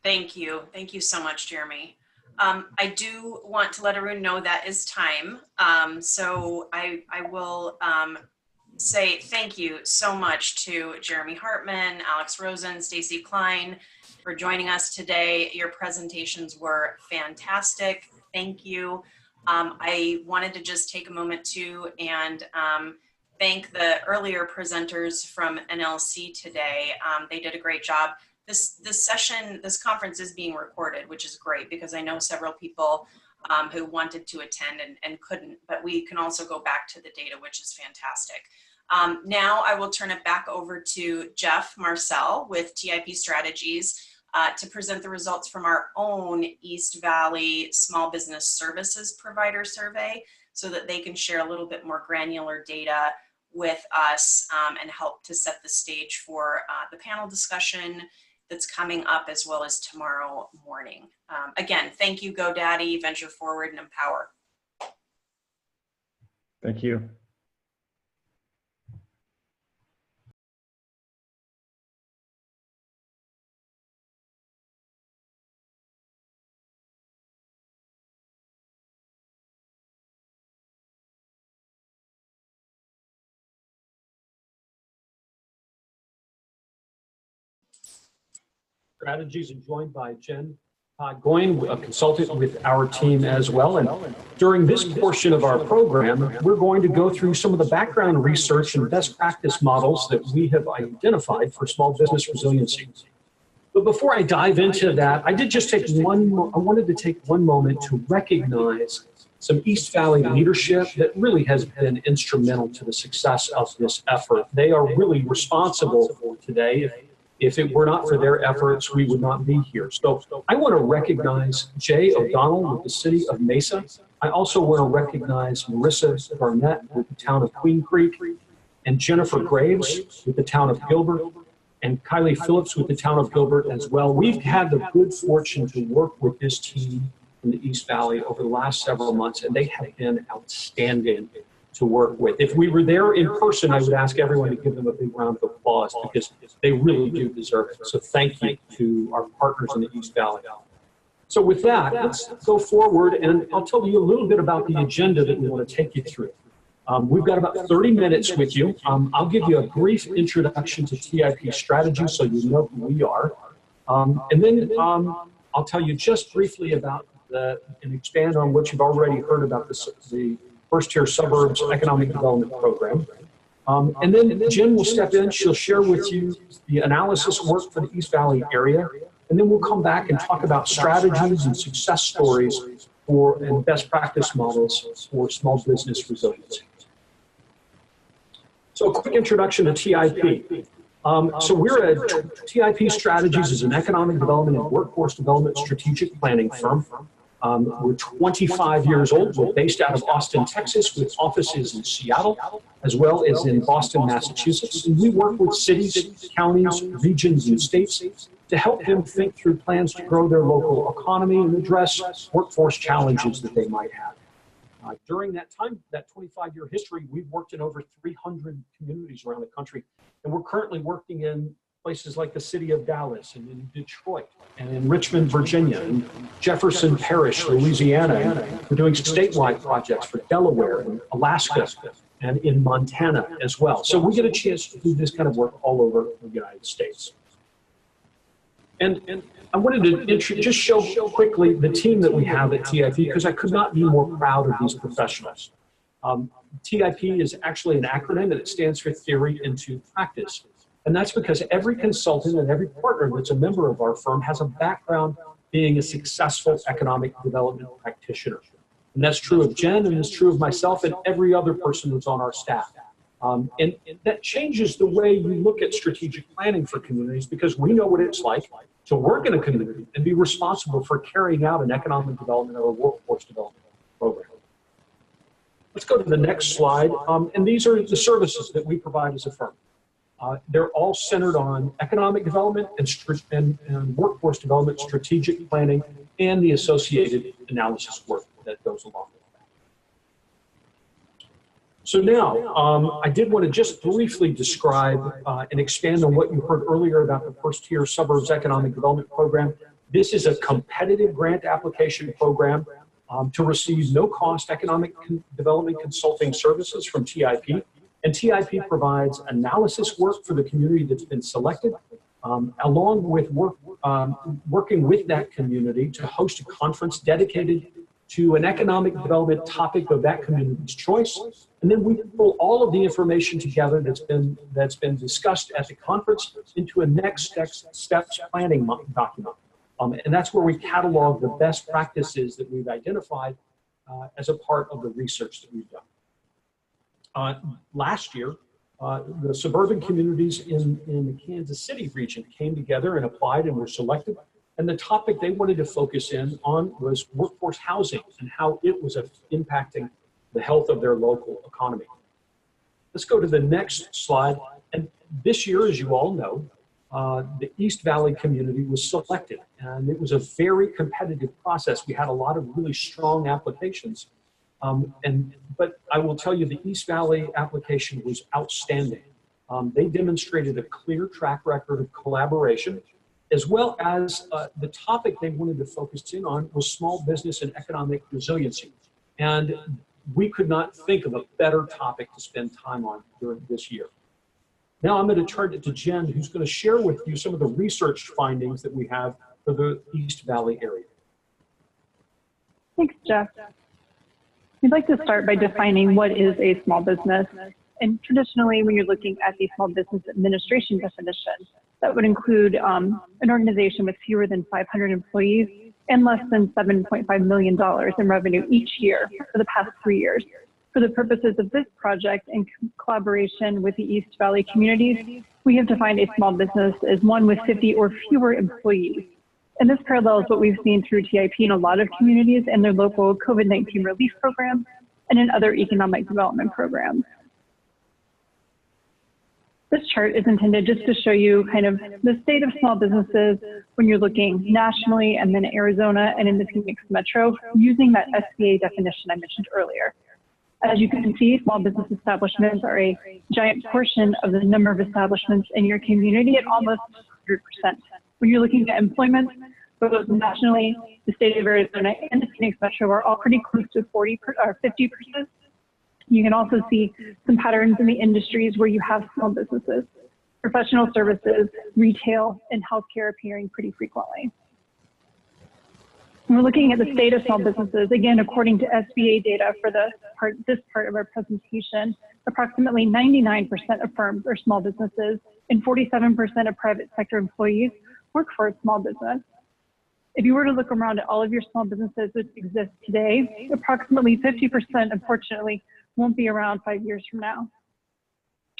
Thank you. Thank you so much, Jeremy. I do want to let everyone know that is time. So I will say thank you so much to Jeremy Hartman, Alex Rosen, Stacy Klein for joining us today. Your presentations were fantastic. Thank you. I wanted to just take a moment too and thank the earlier presenters from NLC today. They did a great job. This conference is being recorded, which is great because I know several people who wanted to attend and couldn't, but we can also go back to the data, which is fantastic. Now I will turn it back over to Jeff Marcel with TIP Strategies to present the results from our own East Valley Small Business Services Provider Survey so that they can share a little bit more granular data with us and help to set the stage for the panel discussion that's coming up as well as tomorrow morning. Again, thank you, Godaddy, Venture Forward, and Empower.
Thank you.
Strategies and joined by Jen Goyne, a consultant with our team as well. And during this portion of our program, we're going to go through some of the background research and best practice models that we have identified for small business resiliency. But before I dive into that, I wanted to take one moment to recognize some East Valley leadership that really has been instrumental to the success of this effort. They are really responsible for today. If it were not for their efforts, we would not be here. So I want to recognize Jay O'Donnell with the city of Mesa. I also want to recognize Marissa Garnett with the town of Queen Creek, and Jennifer Graves with the town of Gilbert, and Kylie Phillips with the town of Gilbert as well. We've had the good fortune to work with this team in the East Valley over the last several months, and they have been outstanding to work with. If we were there in person, I would ask everyone to give them a big round of applause because they really do deserve it. So thank you to our partners in the East Valley. So with that, let's go forward and I'll tell you a little bit about the agenda that we want to take you through. We've got about 30 minutes with you. I'll give you a brief introduction to TIP Strategy so you know who we are. And then I'll tell you just briefly about and expand on what you've already heard about the First-Tier Suburbs Economic Development Program. And then Jen will step in. She'll share with you the analysis work for the East Valley area. And then we'll come back and talk about strategies and success stories and best practice models for small business resiliency. So a quick introduction to TIP. So we're TIP Strategies is an economic development and workforce development strategic planning firm. We're 25 years old. We're based out of Austin, Texas, with offices in Seattle, as well as in Boston, Massachusetts. And we work with cities, counties, regions, and states to help them think through plans to grow their local economy and address workforce challenges that they might have. During that time, that 25-year history, we've worked in over 300 communities around the country, and we're currently working in places like the city of Dallas and in Detroit and in Richmond, Virginia, and Jefferson Parish, Louisiana. And we're doing statewide projects for Delaware and Alaska and in Montana as well. So we get a chance to do this kind of work all over the United States. And I wanted to just show quickly the team that we have at TIP, because I could not be more proud of these professionals. TIP is actually an acronym, and it stands for Theory into Practice. And that's because every consultant and every partner that's a member of our firm has a background being a successful economic development practitioner. And that's true of Jen, and it's true of myself and every other person that's on our staff. And that changes the way you look at strategic planning for communities, because we know what it's like to work in a community and be responsible for carrying out an economic development or a workforce development program. Let's go to the next slide. And these are the services that we provide as a firm. They're all centered on economic development and workforce development, strategic planning, and the associated analysis work that goes along with that. So now, I did want to just briefly describe and expand on what you heard earlier about the First Tier Suburbs Economic Development Program. This is a competitive grant application program to receive no-cost economic development consulting services from TIP. And TIP provides analysis work for the community that's been selected, along with working with that community to host a conference dedicated to an economic development topic of that community's choice. And then we pull all of the information together that's been discussed at the conference into a next steps planning document. And that's where we catalog the best practices that we've identified as a part of the research that we've done. Last year, the suburban communities in the Kansas City region came together and applied and were selected. And the topic they wanted to focus in on was workforce housing and how it was impacting the health of their local economy. Let's go to the next slide. And this year, as you all know, the East Valley community was selected. And it was a very competitive process. We had a lot of really strong applications. But I will tell you, the East Valley application was outstanding. They demonstrated a clear track record of collaboration, as well as the topic they wanted to focus in on was small business and economic resiliency. And we could not think of a better topic to spend time on during this year. Now I'm going to turn it to Jen, who's going to share with you some of the research findings that we have for the East Valley area.
Thanks, Jeff. We'd like to start by defining what is a small business. And traditionally, when you're looking at the small business administration definition, that would include an organization with fewer than 500 employees and less than $7.5 million in revenue each year for the past 3 years. For the purposes of this project, in collaboration with the East Valley communities, we have defined a small business as one with 50 or fewer employees. And this parallels what we've seen through TIP in a lot of communities and their local COVID-19 relief programs and in other economic development programs. This chart is intended just to show you kind of the state of small businesses when you're looking nationally and then Arizona and in the Phoenix Metro using that SBA definition I mentioned earlier. As you can see, small business establishments are a giant portion of the number of establishments in your community at almost 100%. When you're looking at employment, both nationally, the state of Arizona and the Phoenix Metro are all pretty close to 40 or 50%. You can also see some patterns in the industries where you have small businesses, professional services, retail, and healthcare appearing pretty frequently. When we're looking at the state of small businesses, again, according to SBA data for this part of our presentation, approximately 99% of firms are small businesses and 47% of private sector employees work for a small business. If you were to look around at all of your small businesses that exist today, approximately 50%, unfortunately, won't be around 5 years from now.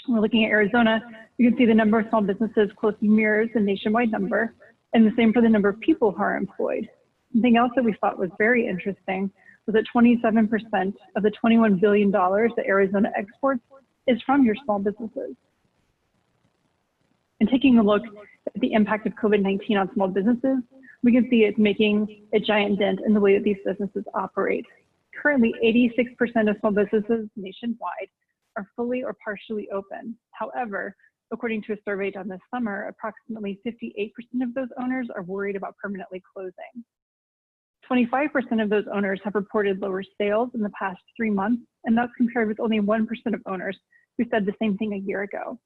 When we're looking at Arizona, you can see the number of small businesses closely mirrors the nationwide number, and the same for the number of people who are employed. Something else that we thought was very interesting was that 27% of the $21 billion that Arizona exports is from your small businesses. And taking a look at the impact of COVID-19 on small businesses, we can see it's making a giant dent in the way that these businesses operate. Currently, 86% of small businesses nationwide are fully or partially open. However, according to a survey done this summer, approximately 58% of those owners are worried about permanently closing. 25% of those owners have reported lower sales in the past 3 months, and that's compared with only 1% of owners who said the same thing a year ago.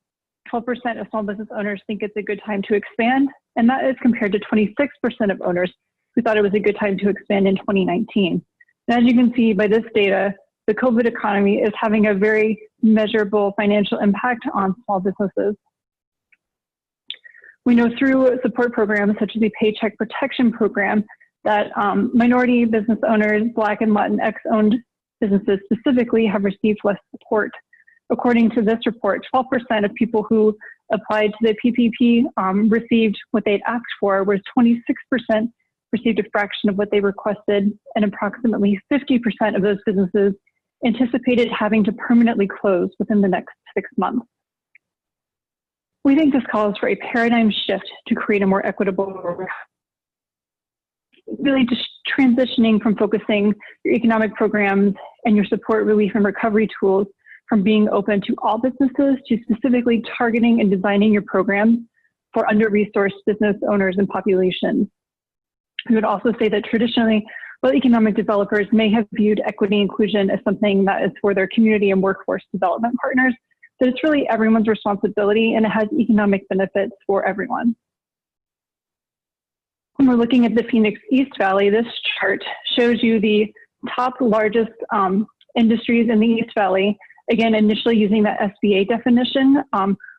12% of small business owners think it's a good time to expand, and that is compared to 26% of owners who thought it was a good time to expand in 2019. And as you can see by this data, the COVID economy is having a very measurable financial impact on small businesses. We know through support programs such as the Paycheck Protection Program that minority business owners, Black and Latinx-owned businesses specifically, have received less support. According to this report, 12% of people who applied to the PPP received what they'd asked for, whereas 26% received a fraction of what they requested, and approximately 50% of those businesses anticipated having to permanently close within the next 6 months. We think this calls for a paradigm shift to create a more equitable world. Really just transitioning from focusing your economic programs and your support relief and recovery tools from being open to all businesses to specifically targeting and designing your programs for under-resourced business owners and populations. We would also say that traditionally, while economic developers may have viewed equity inclusion as something that is for their community and workforce development partners, that it's really everyone's responsibility and it has economic benefits for everyone. When we're looking at the Phoenix East Valley, this chart shows you the top largest industries in the East Valley, again, initially using that SBA definition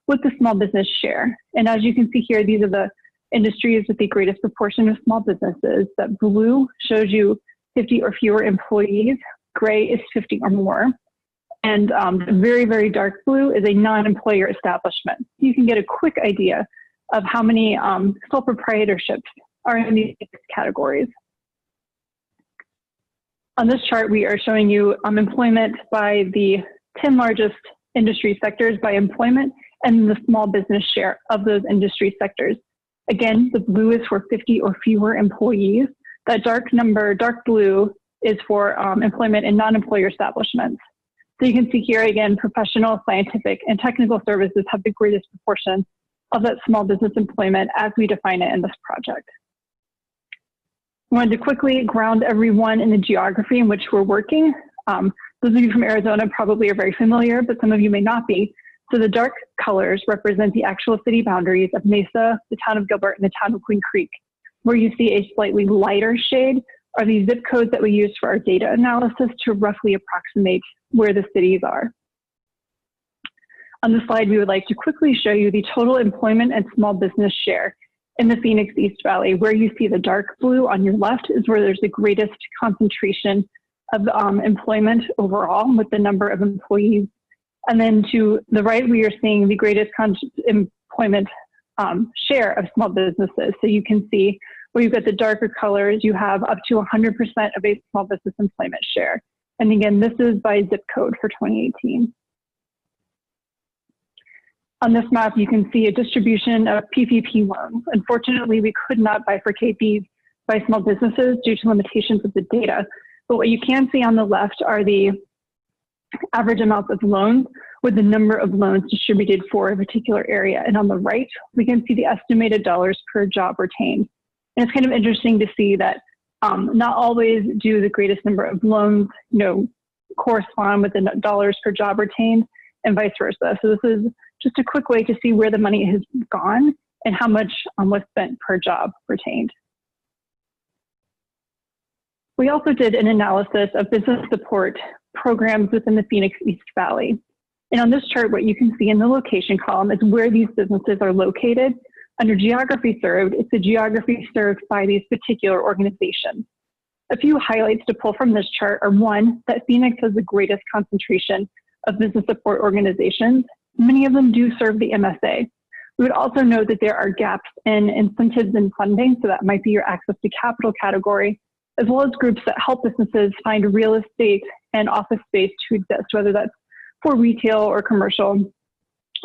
with the small business share. And as you can see here, these are the industries with the greatest proportion of small businesses. That blue shows you 50 or fewer employees, gray is 50 or more, and very, very dark blue is a non-employer establishment. You can get a quick idea of how many sole proprietorships are in these categories. On this chart, we are showing you employment by the 10 largest industry sectors by employment and the small business share of those industry sectors. Again, the blue is for 50 or fewer employees. That dark number, dark blue, is for employment in non-employer establishments. So you can see here again, professional, scientific, and technical services have the greatest proportion of that small business employment as we define it in this project. I wanted to quickly ground everyone in the geography in which we're working. Those of you from Arizona probably are very familiar, but some of you may not be. So the dark colors represent the actual city boundaries of Mesa, the town of Gilbert, and the town of Queen Creek. Where you see a slightly lighter shade are the zip codes that we use for our data analysis to roughly approximate where the cities are. On this slide, we would like to quickly show you the total employment and small business share in the Phoenix East Valley. Where you see the dark blue on your left is where there's the greatest concentration of employment overall with the number of employees. And then to the right, we are seeing the greatest employment share of small businesses. So you can see where you've got the darker colors, you have up to 100% of a small business employment share. And again, this is by zip code for 2018. On this map, you can see a distribution of PPP loans. Unfortunately, we could not bifurcate these by small businesses due to limitations of the data. But what you can see on the left are the average amounts of loans with the number of loans distributed for a particular area. And on the right, we can see the estimated dollars per job retained. And it's kind of interesting to see that not always do the greatest number of loans, correspond with the dollars per job retained, and vice versa. So this is just a quick way to see where the money has gone and how much was spent per job retained. We also did an analysis of business support programs within the Phoenix East Valley. And on this chart, what you can see in the location column is where these businesses are located. Under geography served, it's the geography served by these particular organizations. A few highlights to pull from this chart are one, that Phoenix has the greatest concentration of business support organizations. Many of them do serve the MSA. We would also note that there are gaps in incentives and funding, so that might be your access to capital category, as well as groups that help businesses find real estate and office space to exist, whether that's for retail or commercial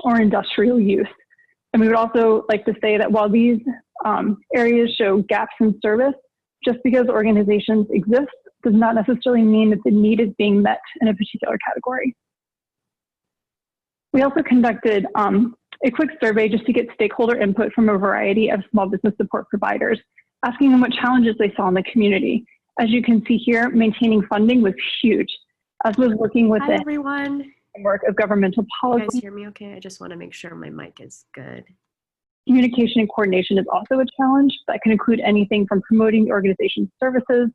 or industrial use. And we would also like to say that while these areas show gaps in service, just because organizations exist does not necessarily mean that the need is being met in a particular category. We also conducted a quick survey just to get stakeholder input from a variety of small business support providers, asking them what challenges they saw in the community. As you can see here, maintaining funding was huge, as was working with
Hi, everyone.
Work of governmental policy.
You guys hear me okay? I just want to make sure my mic is good.
Communication and coordination is also a challenge. That can include anything from promoting the organization's services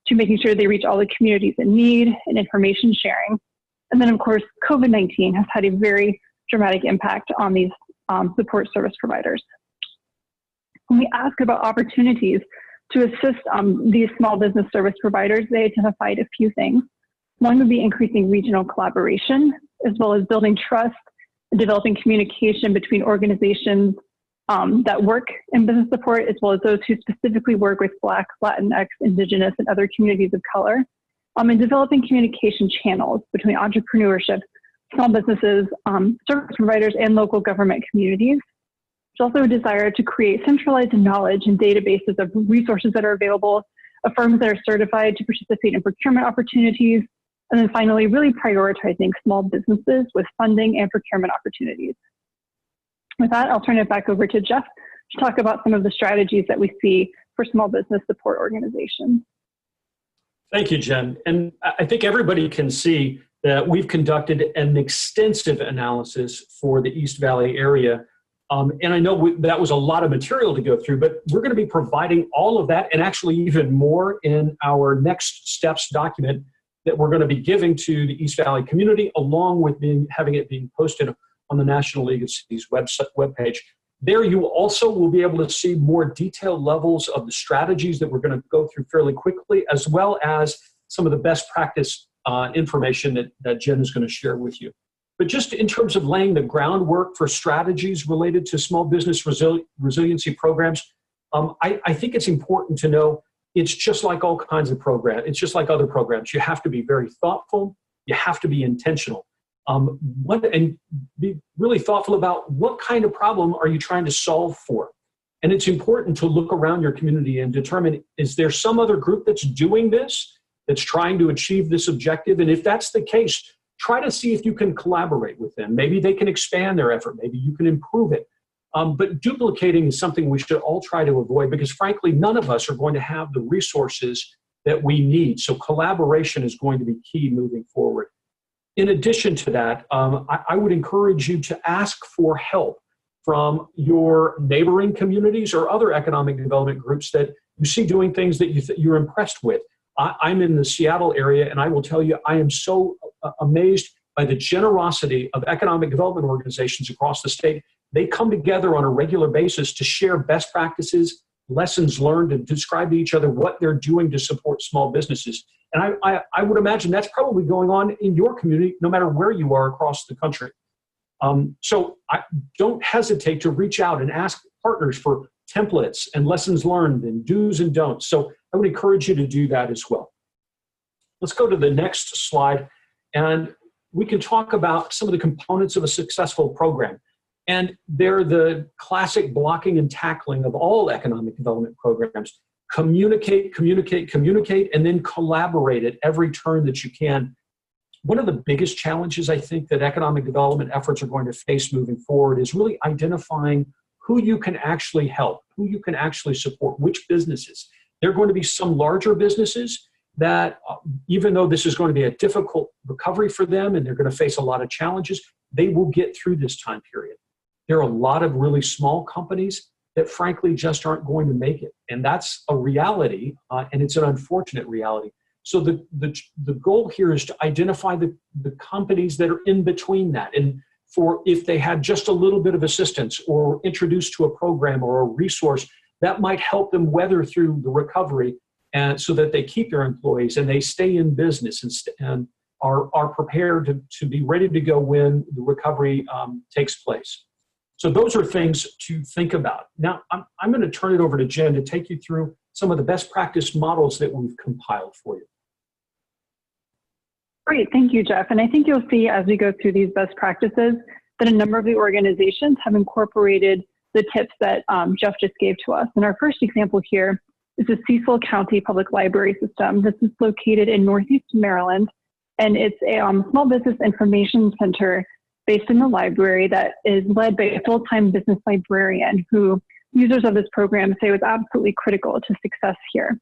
to making sure they reach all the communities in need and information sharing. And then, of course, COVID-19 has had a very dramatic impact on these support service providers. When we ask about opportunities to assist these small business service providers, they identified a few things. One would be increasing regional collaboration, as well as building trust and developing communication between organizations that work in business support, as well as those who specifically work with Black, Latinx, Indigenous, and other communities of color, and developing communication channels between entrepreneurship, small businesses, service providers, and local government communities. There's also a desire to create centralized knowledge and databases of resources that are available, of firms that are certified to participate in procurement opportunities, and then finally, really prioritizing small businesses with funding and procurement opportunities. With that, I'll turn it back over to Jeff to talk about some of the strategies that we see for small business support organizations.
Thank you, Jen. And I think everybody can see that we've conducted an extensive analysis for the East Valley area. And I know that was a lot of material to go through, but we're going to be providing all of that and actually even more in our next steps document that we're going to be giving to the East Valley community, along with having it being posted on the National League of Cities webpage. There you also will be able to see more detailed levels of the strategies that we're going to go through fairly quickly, as well as some of the best practice information that Jen is going to share with you. But just in terms of laying the groundwork for strategies related to small business resiliency programs, I think it's important to know it's just like all kinds of programs. It's just like other programs. You have to be very thoughtful. You have to be intentional. And be really thoughtful about what kind of problem are you trying to solve for. And it's important to look around your community and determine, is there some other group that's doing this, that's trying to achieve this objective? And if that's the case, try to see if you can collaborate with them. Maybe they can expand their effort. Maybe you can improve it. But duplicating is something we should all try to avoid, because frankly, none of us are going to have the resources that we need. So collaboration is going to be key moving forward. In addition to that, I would encourage you to ask for help from your neighboring communities or other economic development groups that you see doing things that you're impressed with. I'm in the Seattle area, and I will tell you, I am so amazed by the generosity of economic development organizations across the state. They come together on a regular basis to share best practices, lessons learned, and describe to each other what they're doing to support small businesses. And I would imagine that's probably going on in your community, no matter where you are across the country. So don't hesitate to reach out and ask partners for templates and lessons learned and do's and don'ts. So I would encourage you to do that as well. Let's go to the next slide, and we can talk about some of the components of a successful program. And they're the classic blocking and tackling of all economic development programs. Communicate, communicate, communicate, and then collaborate at every turn that you can. One of the biggest challenges I think that economic development efforts are going to face moving forward is really identifying who you can actually help, who you can actually support, which businesses. There are going to be some larger businesses that, even though this is going to be a difficult recovery for them and they're going to face a lot of challenges, they will get through this time period. There are a lot of really small companies that frankly just aren't going to make it. And that's a reality, and it's an unfortunate reality. So the goal here is to identify the companies that are in between that. And for if they had just a little bit of assistance or introduced to a program or a resource, that might help them weather through the recovery, and so that they keep their employees and they stay in business and are prepared to be ready to go when the recovery takes place. So those are things to think about. Now, I'm going to turn it over to Jen to take you through some of the best practice models that we've compiled for you.
Great, thank you, Jeff. And I think you'll see as we go through these best practices that a number of the organizations have incorporated the tips that Jeff just gave to us. And our first example here is the Cecil County Public Library System. This is located in Northeast Maryland, and it's a small business information center based in the library that is led by a full-time business librarian who users of this program say was absolutely critical to success here.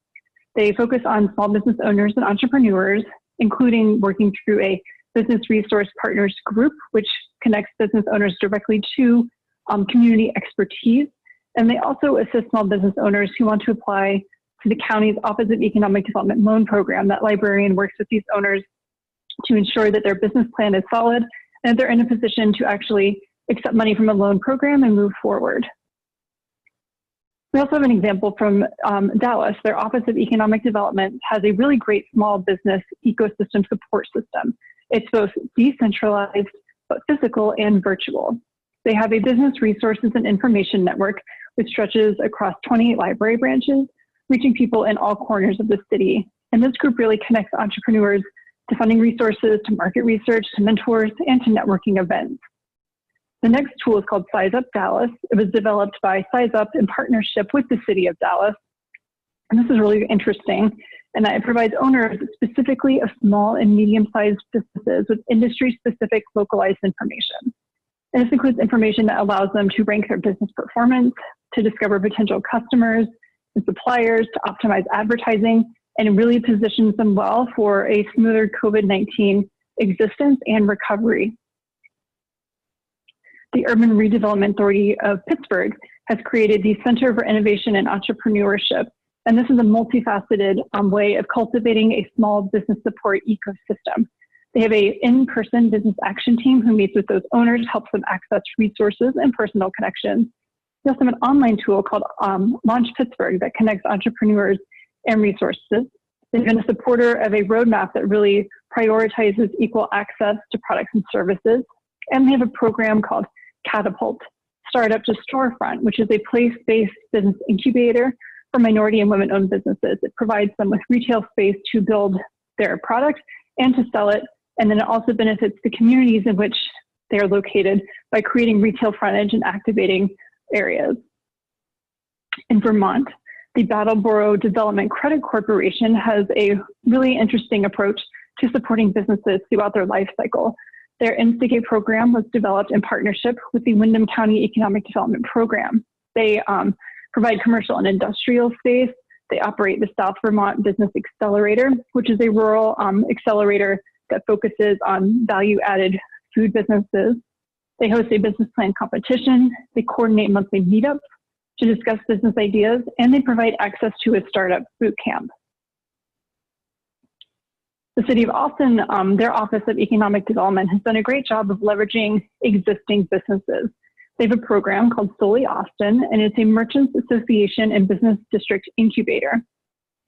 They focus on small business owners and entrepreneurs, including working through a business resource partners group, which connects business owners directly to community expertise. And they also assist small business owners who want to apply to the county's Office of Economic Development loan program. That librarian works with these owners to ensure that their business plan is solid and they're in a position to actually accept money from a loan program and move forward. We also have an example from Dallas. Their Office of Economic Development has a really great small business ecosystem support system. It's both decentralized, but physical and virtual. They have a business resources and information network which stretches across 28 library branches, reaching people in all corners of the city. And this group really connects entrepreneurs to funding resources, to market research, to mentors, and to networking events. The next tool is called Size Up Dallas. It was developed by Size Up in partnership with the city of Dallas. And this is really interesting. And it provides owners specifically of small and medium-sized businesses with industry-specific localized information. And this includes information that allows them to rank their business performance, to discover potential customers and suppliers, to optimize advertising, and really positions them well for a smoother COVID-19 existence and recovery. The Urban Redevelopment Authority of Pittsburgh has created the Center for Innovation and Entrepreneurship. And this is a multifaceted way of cultivating a small business support ecosystem. They have an in-person business action team who meets with those owners, helps them access resources and personal connections. They also have an online tool called Launch Pittsburgh that connects entrepreneurs and resources. They've been a supporter of a roadmap that really prioritizes equal access to products and services. And they have a program called Catapult, Startup to Storefront, which is a place-based business incubator for minority and women-owned businesses. It provides them with retail space to build their product and to sell it. And then it also benefits the communities in which they are located by creating retail frontage and activating areas. In Vermont, the Brattleboro Development Credit Corporation has a really interesting approach to supporting businesses throughout their life cycle. Their Instigate program was developed in partnership with the Windham County Economic Development Program. They provide commercial and industrial space. They operate the South Vermont Business Accelerator, which is a rural accelerator that focuses on value-added food businesses. They host a business plan competition. They coordinate monthly meetups to discuss business ideas, and they provide access to a startup boot camp. The City of Austin, their Office of Economic Development has done a great job of leveraging existing businesses. They have a program called Solely Austin, and it's a Merchants Association and Business District Incubator.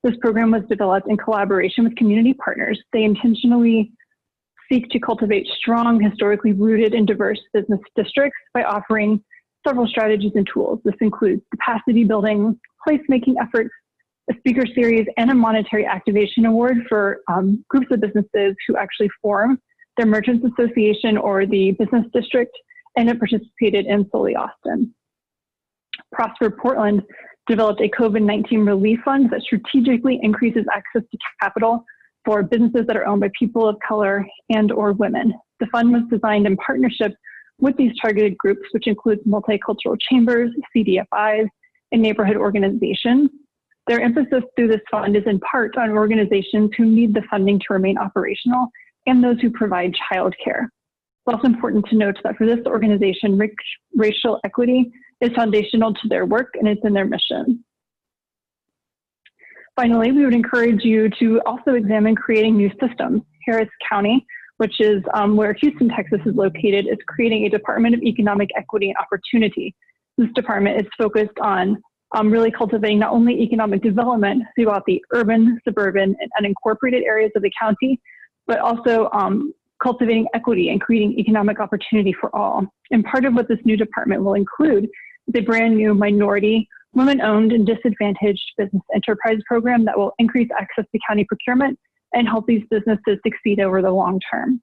This program was developed in collaboration with community partners. They intentionally seek to cultivate strong, historically rooted and diverse business districts by offering several strategies and tools. This includes capacity building, placemaking efforts, a speaker series, and a monetary activation award for groups of businesses who actually form their Merchants Association or the business district and have participated in Solely Austin. Prosper Portland developed a COVID-19 relief fund that strategically increases access to capital for businesses that are owned by people of color and or women. The fund was designed in partnership with these targeted groups, which includes multicultural chambers, CDFIs, and neighborhood organizations. Their emphasis through this fund is in part on organizations who need the funding to remain operational and those who provide childcare. It's also important to note that for this organization, racial equity is foundational to their work and it's in their mission. Finally, we would encourage you to also examine creating new systems. Harris County, which is where Houston, Texas is located, is creating a Department of Economic Equity and Opportunity. This department is focused on really cultivating not only economic development throughout the urban, suburban, and unincorporated areas of the county, but also cultivating equity and creating economic opportunity for all. And part of what this new department will include is a brand new minority, women-owned and disadvantaged business enterprise program that will increase access to county procurement and help these businesses succeed over the long term.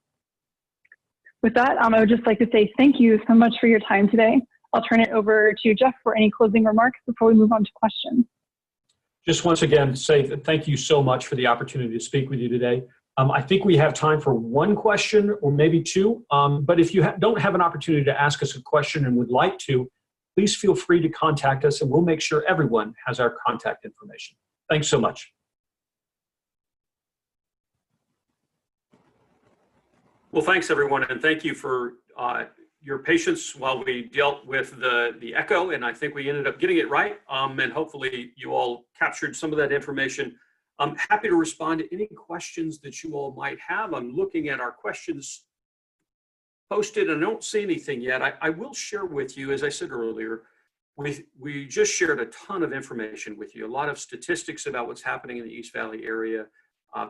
With that, I would just like to say thank you so much for your time today. I'll turn it over to Jeff for any closing remarks before we move on to questions.
Just once again, say thank you so much for the opportunity to speak with you today. I think we have time for one question or maybe two, but if you don't have an opportunity to ask us a question and would like to, please feel free to contact us and we'll make sure everyone has our contact information. Thanks so much. Well, thanks everyone, and thank you for your patience while we dealt with the echo, and I think we ended up getting it right, and hopefully you all captured some of that information. I'm happy to respond to any questions that you all might have. I'm looking at our questions posted and I don't see anything yet. I will share with you, as I said earlier, we just shared a ton of information with you, a lot of statistics about what's happening in the East Valley area,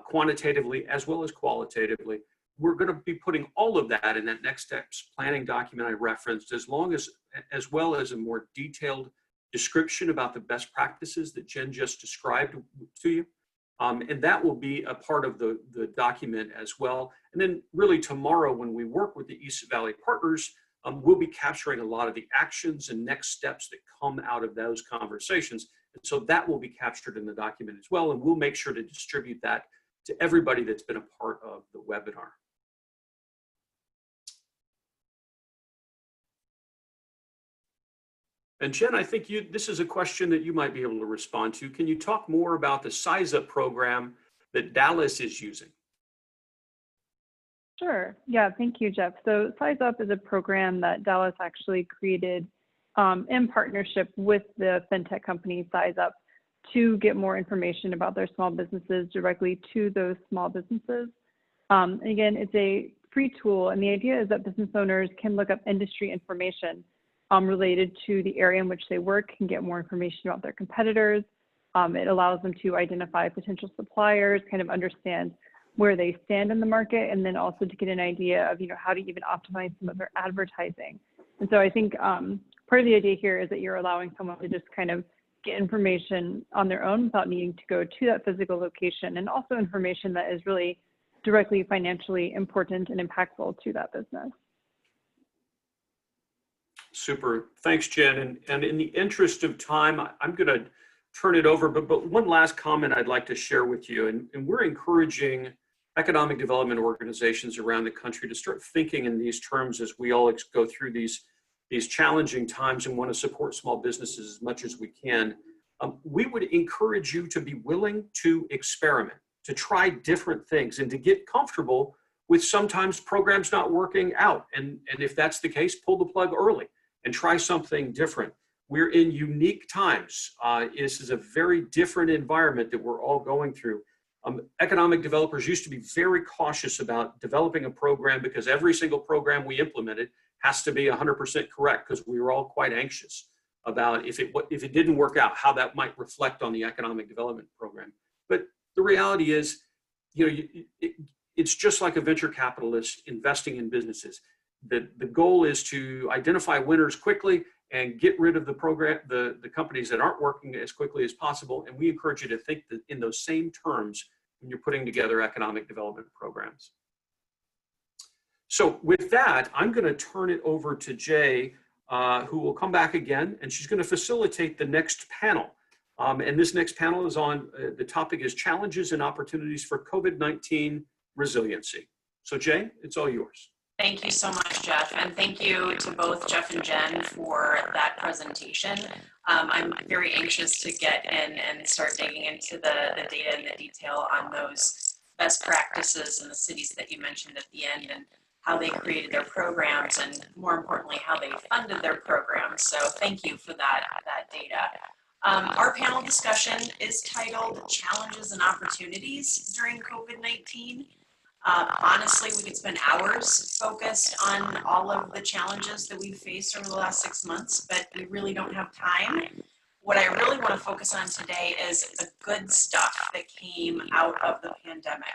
quantitatively as well as qualitatively. We're going to be putting all of that in that next steps planning document I referenced, as well as a more detailed description about the best practices that Jen just described to you. And that will be a part of the document as well. And then really tomorrow when we work with the East Valley partners, we'll be capturing a lot of the actions and next steps that come out of those conversations. And so that will be captured in the document as well. And we'll make sure to distribute that to everybody that's been a part of the webinar. And Jen, I think this is a question that you might be able to respond to. Can you talk more about the Size Up program that Dallas is using?
Sure. Yeah, thank you, Jeff. So Size Up is a program that Dallas actually created in partnership with the fintech company Size Up to get more information about their small businesses directly to those small businesses. Again, it's a free tool, and the idea is that business owners can look up industry information related to the area in which they work, can get more information about their competitors. It allows them to identify potential suppliers, kind of understand where they stand in the market, and then also to get an idea of how to even optimize some of their advertising. And so I think part of the idea here is that you're allowing someone to just kind of get information on their own without needing to go to that physical location, and also information that is really directly financially important and impactful to that business.
Super. Thanks, Jen. And in the interest of time, I'm going to turn it over. But one last comment I'd like to share with you. And we're encouraging economic development organizations around the country to start thinking in these terms as we all go through these challenging times and want to support small businesses as much as we can. We would encourage you to be willing to experiment, to try different things, and to get comfortable with sometimes programs not working out. And if that's the case, pull the plug early and try something different. We're in unique times. This is a very different environment that we're all going through. Economic developers used to be very cautious about developing a program because every single program we implemented has to be 100% correct, because we were all quite anxious about if it didn't work out, how that might reflect on the economic development program. But the reality is, it's just like a venture capitalist investing in businesses. The goal is to identify winners quickly and get rid of the companies that aren't working as quickly as possible. And we encourage you to think that in those same terms when you're putting together economic development programs. So with that, I'm going to turn it over to Jay, who will come back again, and she's going to facilitate the next panel. And this next panel is on, the topic is Challenges and Opportunities for COVID-19 Resiliency. So Jay, it's all yours.
Thank you so much, Jeff, and thank you to both Jeff and Jen for that presentation. I'm very anxious to get in and start digging into the data and the detail on those best practices in the cities that you mentioned at the end, and how they created their programs, and more importantly, how they funded their programs. So thank you for that data. Our panel discussion is titled Challenges and Opportunities During COVID-19. Honestly, we could spend hours focused on all of the challenges that we've faced over the last 6 months, but we really don't have time. What I really want to focus on today is the good stuff that came out of the pandemic.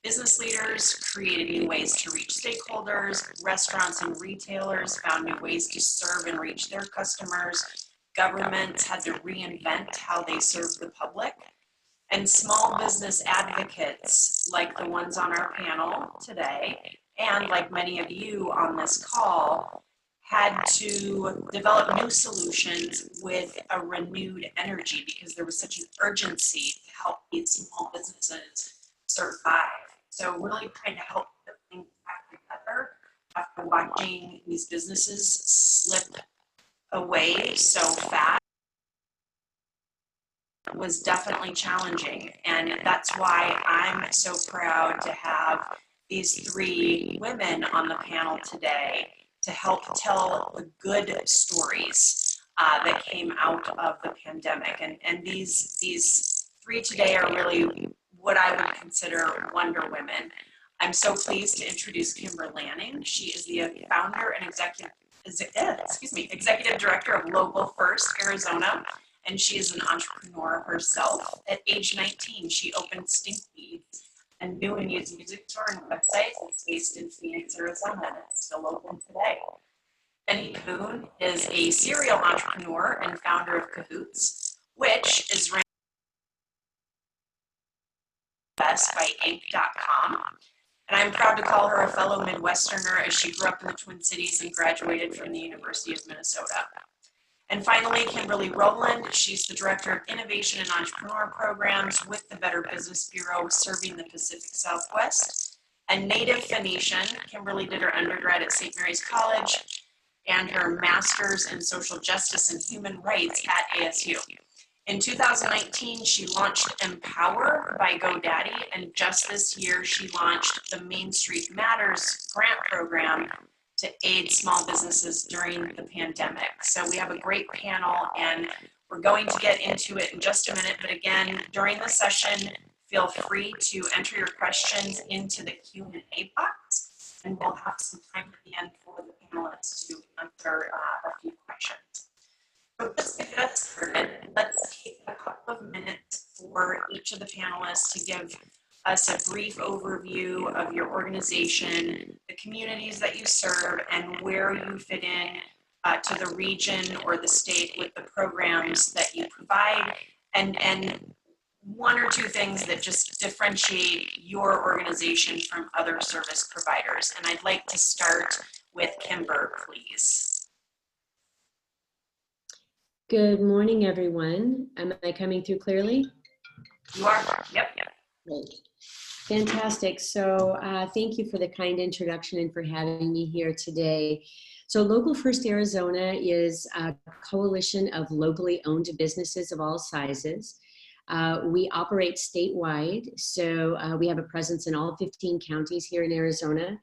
Business leaders created new ways to reach stakeholders. Restaurants and retailers found new ways to serve and reach their customers. Governments had to reinvent how they serve the public. And small business advocates, like the ones on our panel today, and like many of you on this call, had to develop new solutions with a renewed energy because there was such an urgency to help these small businesses survive. So really trying to help put things back together after watching these businesses slip away so fast was definitely challenging. And that's why I'm so proud to have these 3 women on the panel today to help tell the good stories that came out of the pandemic. And these 3 today are really what I would consider Wonder Women. I'm so pleased to introduce Kimber Lanning. She is the founder and executive director of Local First Arizona, and she is an entrepreneur herself. At age 19, she opened Stink Beads, a new and used music touring website that's based in Phoenix, Arizona, and it's still open today. Jenny Poon is a serial entrepreneur and founder of Cahoots, which is ranked best by Inc.com. And I'm proud to call her a fellow Midwesterner as she grew up in the Twin Cities and graduated from the University of Minnesota. And finally, Kimberly Rowland. She's the Director of Innovation and Entrepreneur Programs with the Better Business Bureau serving the Pacific Southwest. A native Phoenician, Kimberly did her undergrad at St. Mary's College and her master's in social justice and human rights at ASU. In 2019, she launched Empower by Godaddy, and just this year, she launched the Main Street Matters grant program to aid small businesses during the pandemic. So we have a great panel, and we're going to get into it in just a minute. But again, during the session, feel free to enter your questions into the Q&A box, and we'll have some time at the end for the panelists to answer a few questions. So just to get us started, let's take a couple of minutes for each of the panelists to give us a brief overview of your organization, the communities that you serve, and where you fit in to the region or the state with the programs that you provide, and 1 or 2 things that just differentiate your organization from other service providers. And I'd like to start with Kimber, please.
Good morning, everyone. Am I coming through clearly?
You are. Yep.
Great. Fantastic. So thank you for the kind introduction and for having me here today. So Local First Arizona is a coalition of locally owned businesses of all sizes. We operate statewide, so we have a presence in all 15 counties here in Arizona.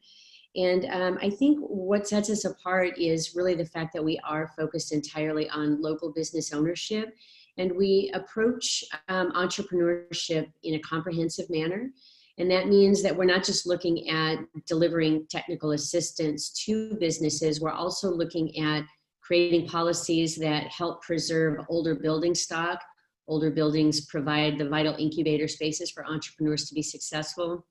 And I think what sets us apart is really the fact that we are focused entirely on local business ownership, and we approach entrepreneurship in a comprehensive manner. And that means that we're not just looking at delivering technical assistance to businesses, we're also looking at creating policies that help preserve older building stock. Older buildings provide the vital incubator spaces for entrepreneurs to be successful.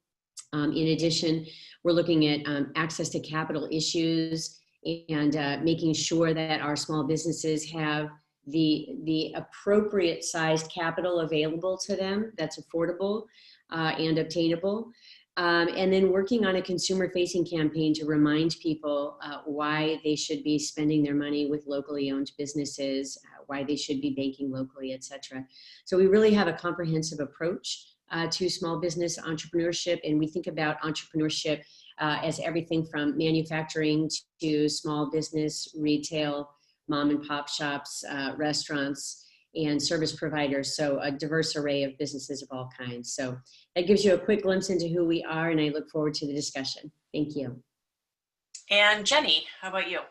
In addition, we're looking at access to capital issues and making sure that our small businesses have the appropriate sized capital available to them that's affordable and obtainable. And then working on a consumer-facing campaign to remind people why they should be spending their money with locally owned businesses, why they should be banking locally, et cetera. So we really have a comprehensive approach to small business entrepreneurship, and we think about entrepreneurship as everything from manufacturing to small business, retail, mom and pop shops, restaurants, and service providers. So a diverse array of businesses of all kinds. So that gives you a quick glimpse into who we are, and I look forward to the discussion. Thank you.
And Jenny, how about you?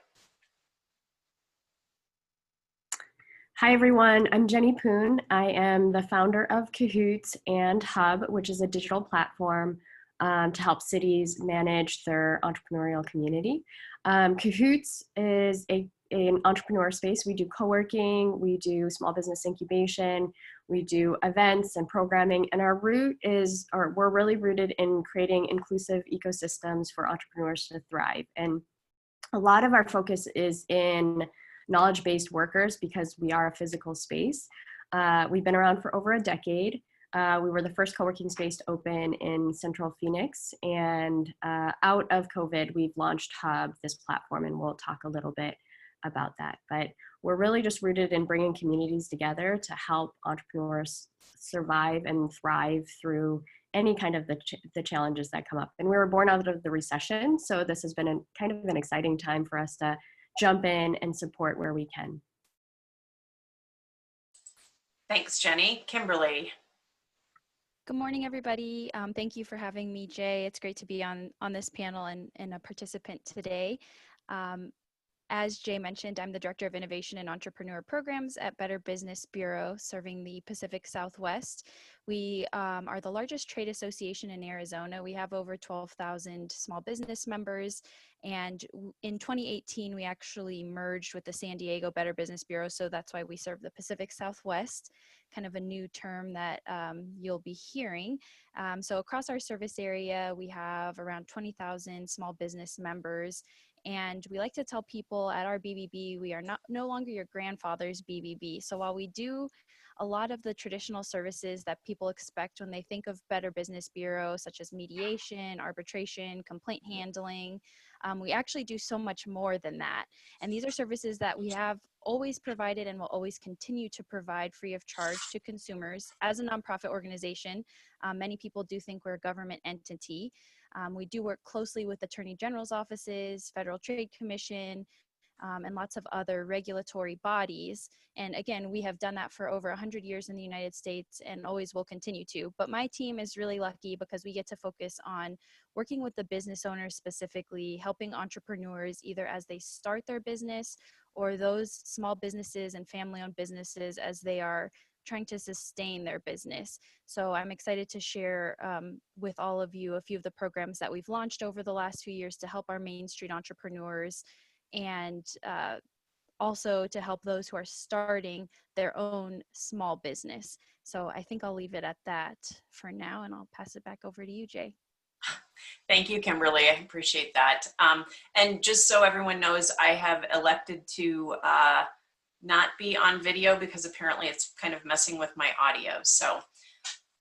Hi, everyone. I'm Jenny Poon. I am the founder of Cahoots and Hub, which is a digital platform to help cities manage their entrepreneurial community. Cahoots is a
in entrepreneur space, we do co-working, we do small business incubation, we do events and programming, and our root is, or we're really rooted in creating inclusive ecosystems for entrepreneurs to thrive. And a lot of our focus is in knowledge-based workers because we are a physical space. We've been around for over a decade. We were the first co-working space to open in Central Phoenix, and out of COVID, we've launched Hub, this platform, and we'll talk a little bit about that. But we're really just rooted in bringing communities together to help entrepreneurs survive and thrive through any kind of the challenges that come up. And we were born out of the recession, so this has been kind of an exciting time for us to jump in and support where we can.
Thanks, Jenny. Kimberly.
Good morning, everybody. Thank you for having me, Jay. It's great to be on this panel and a participant today. As Jay mentioned, I'm the Director of Innovation and Entrepreneur Programs at Better Business Bureau, serving the Pacific Southwest. We are the largest trade association in Arizona. We have over 12,000 small business members. And in 2018, we actually merged with the San Diego Better Business Bureau. So that's why we serve the Pacific Southwest, kind of a new term that you'll be hearing. So across our service area, we have around 20,000 small business members. And we like to tell people at our BBB, we are no longer your grandfather's BBB. So while we do a lot of the traditional services that people expect when they think of Better Business Bureau, such as mediation, arbitration, complaint handling, we actually do so much more than that. And these are services that we have always provided and will always continue to provide free of charge to consumers. As a nonprofit organization, many people do think we're a government entity. We do work closely with Attorney General's offices, Federal Trade Commission, and lots of other regulatory bodies. And again, we have done that for over 100 years in the United States and always will continue to. But my team is really lucky because we get to focus on working with the business owners specifically, helping entrepreneurs either as they start their business or those small businesses and family-owned businesses as they are trying to sustain their business. So I'm excited to share with all of you a few of the programs that we've launched over the last few years to help our Main Street entrepreneurs and also to help those who are starting their own small business. So I think I'll leave it at that for now, and I'll pass it back over to you, Jay.
Thank you, Kimberly. I appreciate that. And just so everyone knows, I have elected to not be on video because apparently it's kind of messing with my audio. So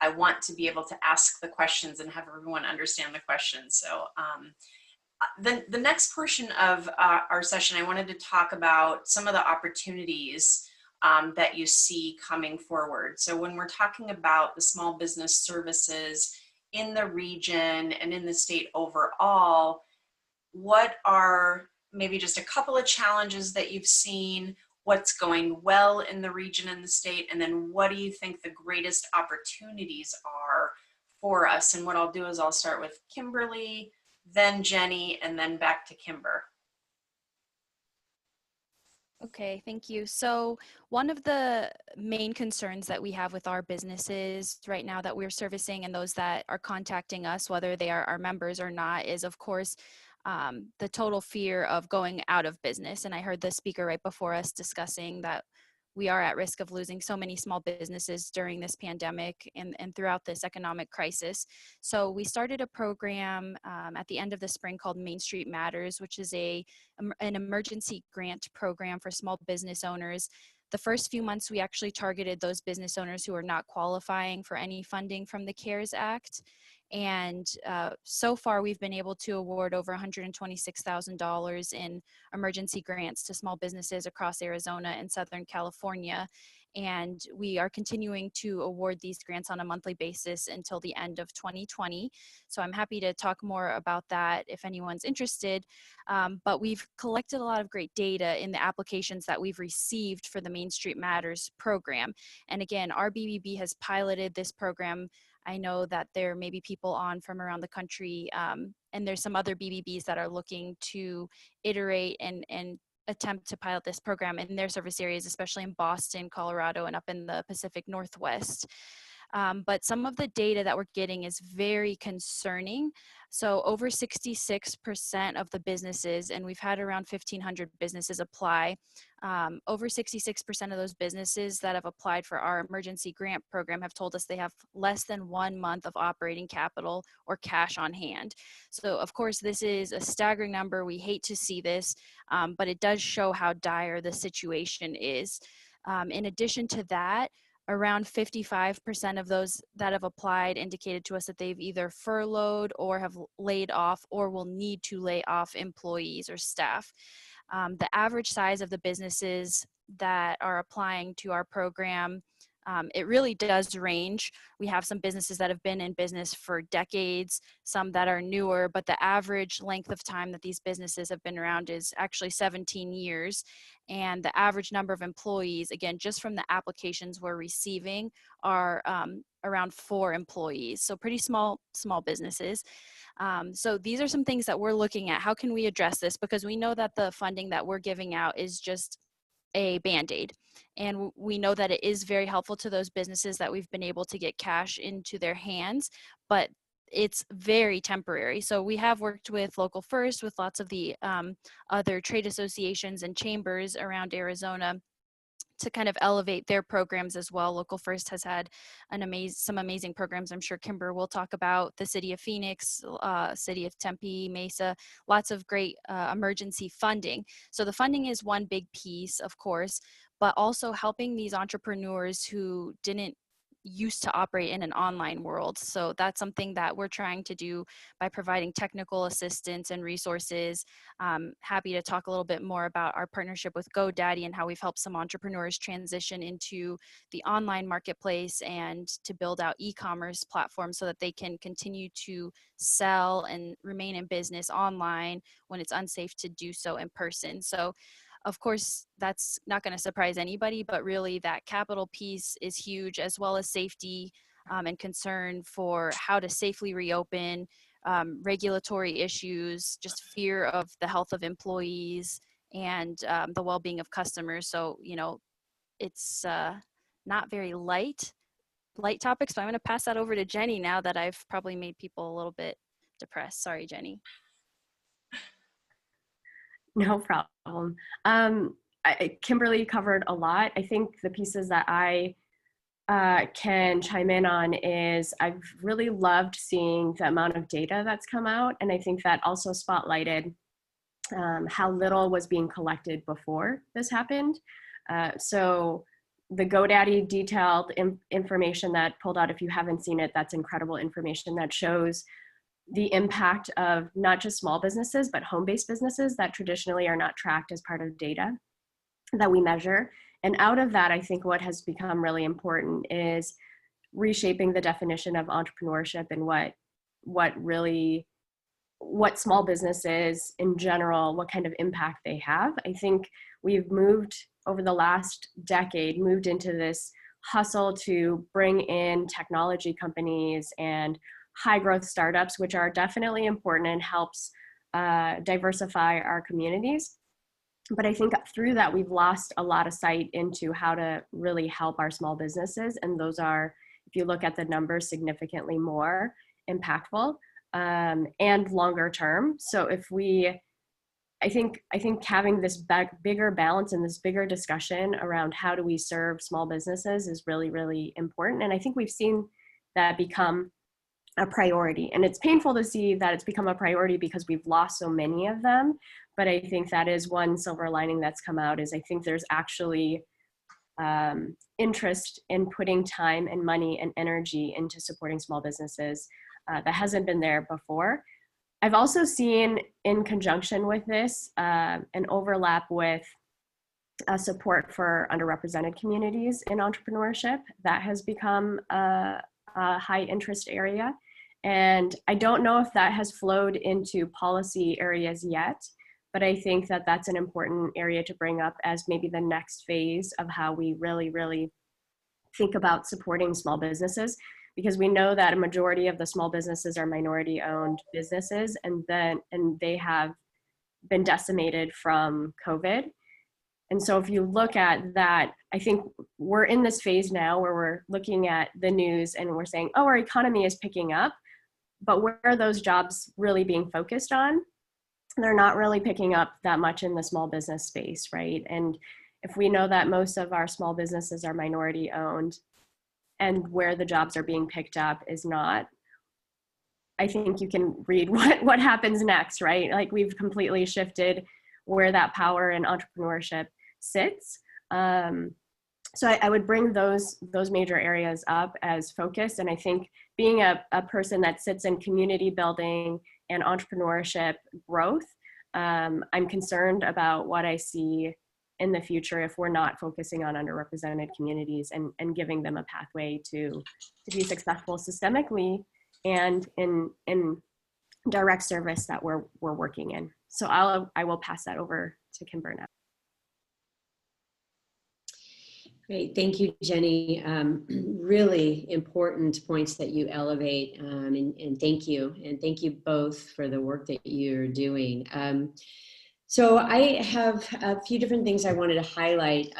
I want to be able to ask the questions and have everyone understand the questions. So the next portion of our session, I wanted to talk about some of the opportunities that you see coming forward. So when we're talking about the small business services in the region and in the state overall, what are maybe just a couple of challenges that you've seen? What's going well in the region and the state, and then what do you think the greatest opportunities are for us? And what I'll do is I'll start with Kimberly, then Jenny, and then back to Kimber.
Okay, thank you. So one of the main concerns that we have with our businesses right now that we're servicing and those that are contacting us, whether they are our members or not, is of course the total fear of going out of business. And I heard the speaker right before us discussing that we are at risk of losing so many small businesses during this pandemic and throughout this economic crisis. So we started a program at the end of the spring called Main Street Matters, which is an emergency grant program for small business owners. The first few months, we actually targeted those business owners who are not qualifying for any funding from the CARES Act. And so far, we've been able to award over $126,000 in emergency grants to small businesses across Arizona and Southern California. And we are continuing to award these grants on a monthly basis until the end of 2020. So I'm happy to talk more about that if anyone's interested. But we've collected a lot of great data in the applications that we've received for the Main Street Matters program. And again, our BBB has piloted this program. I know that there may be people on from around the country, and there's some other BBBs that are looking to iterate and attempt to pilot this program in their service areas, especially in Boston, Colorado, and up in the Pacific Northwest. But some of the data that we're getting is very concerning. So over 66% of the businesses, and we've had around 1,500 businesses apply, over 66% of those businesses that have applied for our emergency grant program have told us they have less than 1 month of operating capital or cash on hand. So of course, this is a staggering number. We hate to see this, but it does show how dire the situation is. In addition to that, around 55% of those that have applied indicated to us that they've either furloughed or have laid off or will need to lay off employees or staff. The average size of the businesses that are applying to our program, it really does range. We have some businesses that have been in business for decades, some that are newer, but the average length of time that these businesses have been around is actually 17 years. And the average number of employees, again, just from the applications we're receiving, are around 4 employees. So pretty small businesses. So these are some things that we're looking at. How can we address this? Because we know that the funding that we're giving out is just a Band-Aid. And we know that it is very helpful to those businesses that we've been able to get cash into their hands, but it's very temporary. So we have worked with Local First, with lots of the other trade associations and chambers around Arizona to kind of elevate their programs as well. Local First has had some amazing programs. I'm sure Kimber will talk about the City of Phoenix, City of Tempe, Mesa, lots of great emergency funding. So the funding is one big piece, of course, but also helping these entrepreneurs who didn't used to operate in an online world. So that's something that we're trying to do by providing technical assistance and resources. Happy to talk a little bit more about our partnership with Godaddy and how we've helped some entrepreneurs transition into the online marketplace and to build out e-commerce platforms so that they can continue to sell and remain in business online when it's unsafe to do so in person. So of course, that's not going to surprise anybody, but really that capital piece is huge, as well as safety and concern for how to safely reopen, regulatory issues, just fear of the health of employees and the well-being of customers. So, you know, it's not very light topics, so I'm going to pass that over to Jenny now that I've probably made people a little bit depressed. Sorry, Jenny.
No problem. Kimberly covered a lot. I think the pieces that I can chime in on is I've really loved seeing the amount of data that's come out. And I think that also spotlighted how little was being collected before this happened. So the Godaddy detailed information that pulled out, if you haven't seen it, that's incredible information that shows the impact of not just small businesses, but home-based businesses that traditionally are not tracked as part of data that we measure. And out of that, I think what has become really important is reshaping the definition of entrepreneurship and what small businesses in general, what kind of impact they have. I think we've moved over the last decade, moved into this hustle to bring in technology companies and high growth startups, which are definitely important and helps diversify our communities. But I think through that, we've lost a lot of sight into how to really help our small businesses. And those are, if you look at the numbers, significantly more impactful and longer term. So I think having this bigger balance and this bigger discussion around how do we serve small businesses is really, really important. And I think we've seen that become a priority. And it's painful to see that it's become a priority because we've lost so many of them. But I think that is one silver lining that's come out is I think there's actually interest in putting time and money and energy into supporting small businesses that hasn't been there before. I've also seen in conjunction with this an overlap with support for underrepresented communities in entrepreneurship. That has become a high interest area. And I don't know if that has flowed into policy areas yet, but I think that that's an important area to bring up as maybe the next phase of how we really, really think about supporting small businesses, because we know that a majority of the small businesses are minority owned businesses and they have been decimated from COVID. And so if you look at that, I think we're in this phase now where we're looking at the news and we're saying, oh, our economy is picking up, but where are those jobs really being focused on? They're not really picking up that much in the small business space, right? And if we know that most of our small businesses are minority owned and where the jobs are being picked up is not, I think you can read what happens next, right? Like we've completely shifted where that power and entrepreneurship sits. So I would bring those major areas up as focus. And I think being a person that sits in community building and entrepreneurship growth, I'm concerned about what I see in the future if we're not focusing on underrepresented communities and giving them a pathway to be successful systemically and in direct service that we're working in. So I will pass that over to Kimber now.
Great, thank you, Jenny. Really important points that you elevate, and thank you. And thank you both for the work that you're doing. So I have a few different things I wanted to highlight.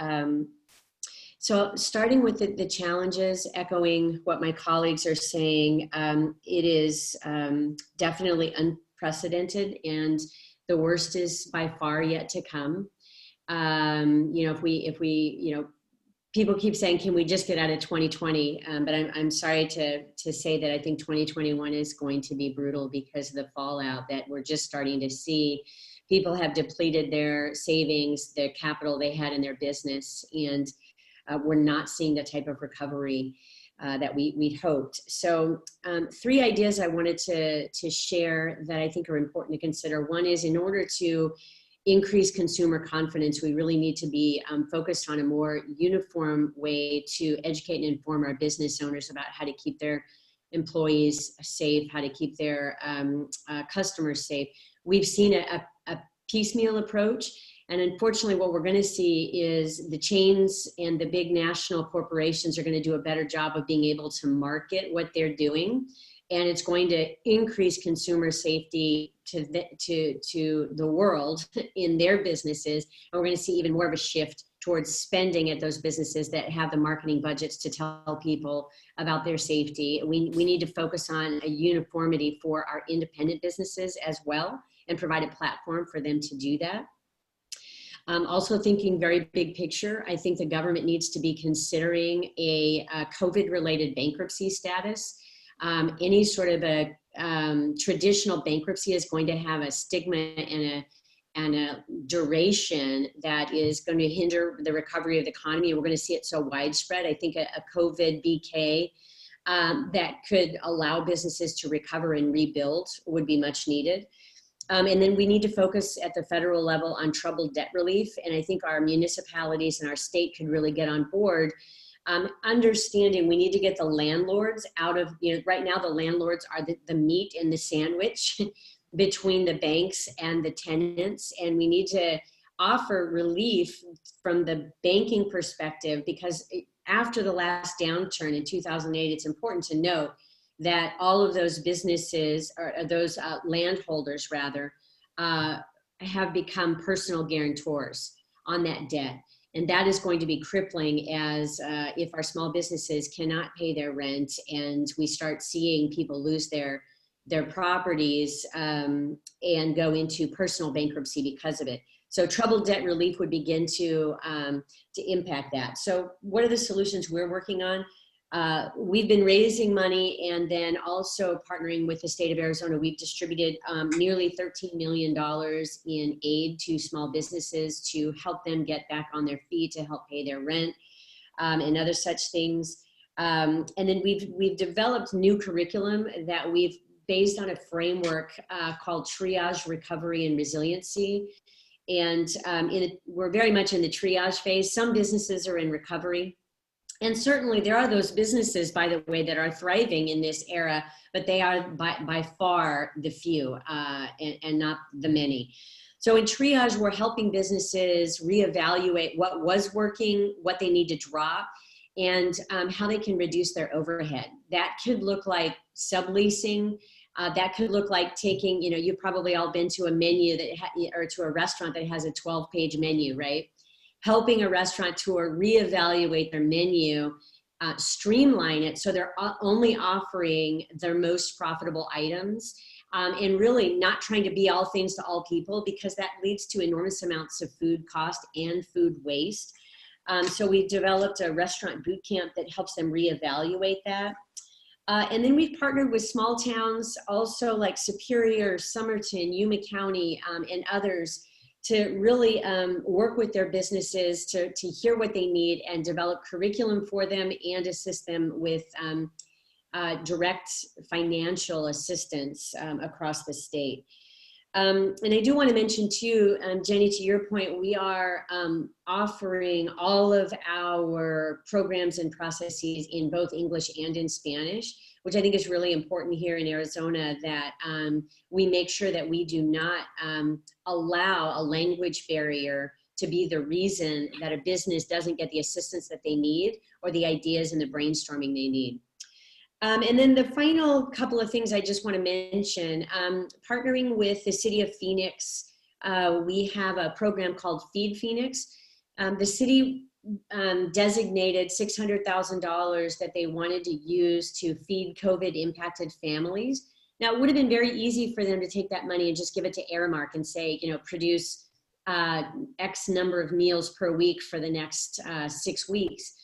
So starting with the challenges, echoing what my colleagues are saying, it is definitely unprecedented, and the worst is by far yet to come. If we people keep saying, can we just get out of 2020? But I'm sorry to say that I think 2021 is going to be brutal because of the fallout that we're just starting to see. People have depleted their savings, their capital they had in their business, and we're not seeing the type of recovery that we'd hoped. So 3 ideas I wanted to share that I think are important to consider. One is, in order to increase consumer confidence, we really need to be focused on a more uniform way to educate and inform our business owners about how to keep their employees safe, how to keep their customers safe. We've seen a piecemeal approach, and unfortunately what we're going to see is the chains and the big national corporations are going to do a better job of being able to market what they're doing, and it's going to increase consumer safety to the world in their businesses. And we're going to see even more of a shift towards spending at those businesses that have the marketing budgets to tell people about their safety. We need to focus on a uniformity for our independent businesses as well, and provide a platform for them to do that. Also thinking very big picture, I think the government needs to be considering a COVID-related bankruptcy status. Any sort of a traditional bankruptcy is going to have a stigma and a duration that is going to hinder the recovery of the economy. We're going to see it so widespread. I think a COVID BK that could allow businesses to recover and rebuild would be much needed. And then we need to focus at the federal level on troubled debt relief. And I think our municipalities and our state could really get on board. Understanding we need to get the landlords out of, right now the landlords are the meat in the sandwich between the banks and the tenants. And we need to offer relief from the banking perspective, because after the last downturn in 2008, it's important to note that all of those businesses, or those landholders rather, have become personal guarantors on that debt. And that is going to be crippling as if our small businesses cannot pay their rent and we start seeing people lose their properties and go into personal bankruptcy because of it. So troubled debt relief would begin to impact that. So what are the solutions we're working on? We've been raising money and then also partnering with the state of Arizona. We've distributed nearly $13 million in aid to small businesses to help them get back on their feet, to help pay their rent and other such things. And then we've developed new curriculum that we've based on a framework called Triage, Recovery, and Resiliency. And we're very much in the triage phase. Some businesses are in recovery. And certainly there are those businesses, by the way, that are thriving in this era, but they are by far the few and not the many. So in triage, we're helping businesses reevaluate what was working, what they need to drop, and how they can reduce their overhead. That could look like subleasing. That could look like taking, you've probably all been to a menu or to a restaurant that has a 12-page menu, right? helping a restaurateur reevaluate their menu, streamline it so they're only offering their most profitable items, and really not trying to be all things to all people, because that leads to enormous amounts of food cost and food waste. So we developed a restaurant boot camp that helps them reevaluate that. And then we've partnered with small towns also like Superior, Somerton, Yuma County, and others to really work with their businesses to hear what they need and develop curriculum for them and assist them with direct financial assistance across the state. And I do want to mention too, Jenny, to your point, we are offering all of our programs and processes in both English and in Spanish, which I think is really important here in Arizona, that we make sure that we do not allow a language barrier to be the reason that a business doesn't get the assistance that they need or the ideas and the brainstorming they need. And then the final couple of things I just want to mention, partnering with the city of Phoenix, we have a program called Feed Phoenix. The city designated $600,000 that they wanted to use to feed COVID impacted families. Now, it would have been very easy for them to take that money and just give it to Aramark and say, you know, produce X number of meals per week for the next 6 weeks.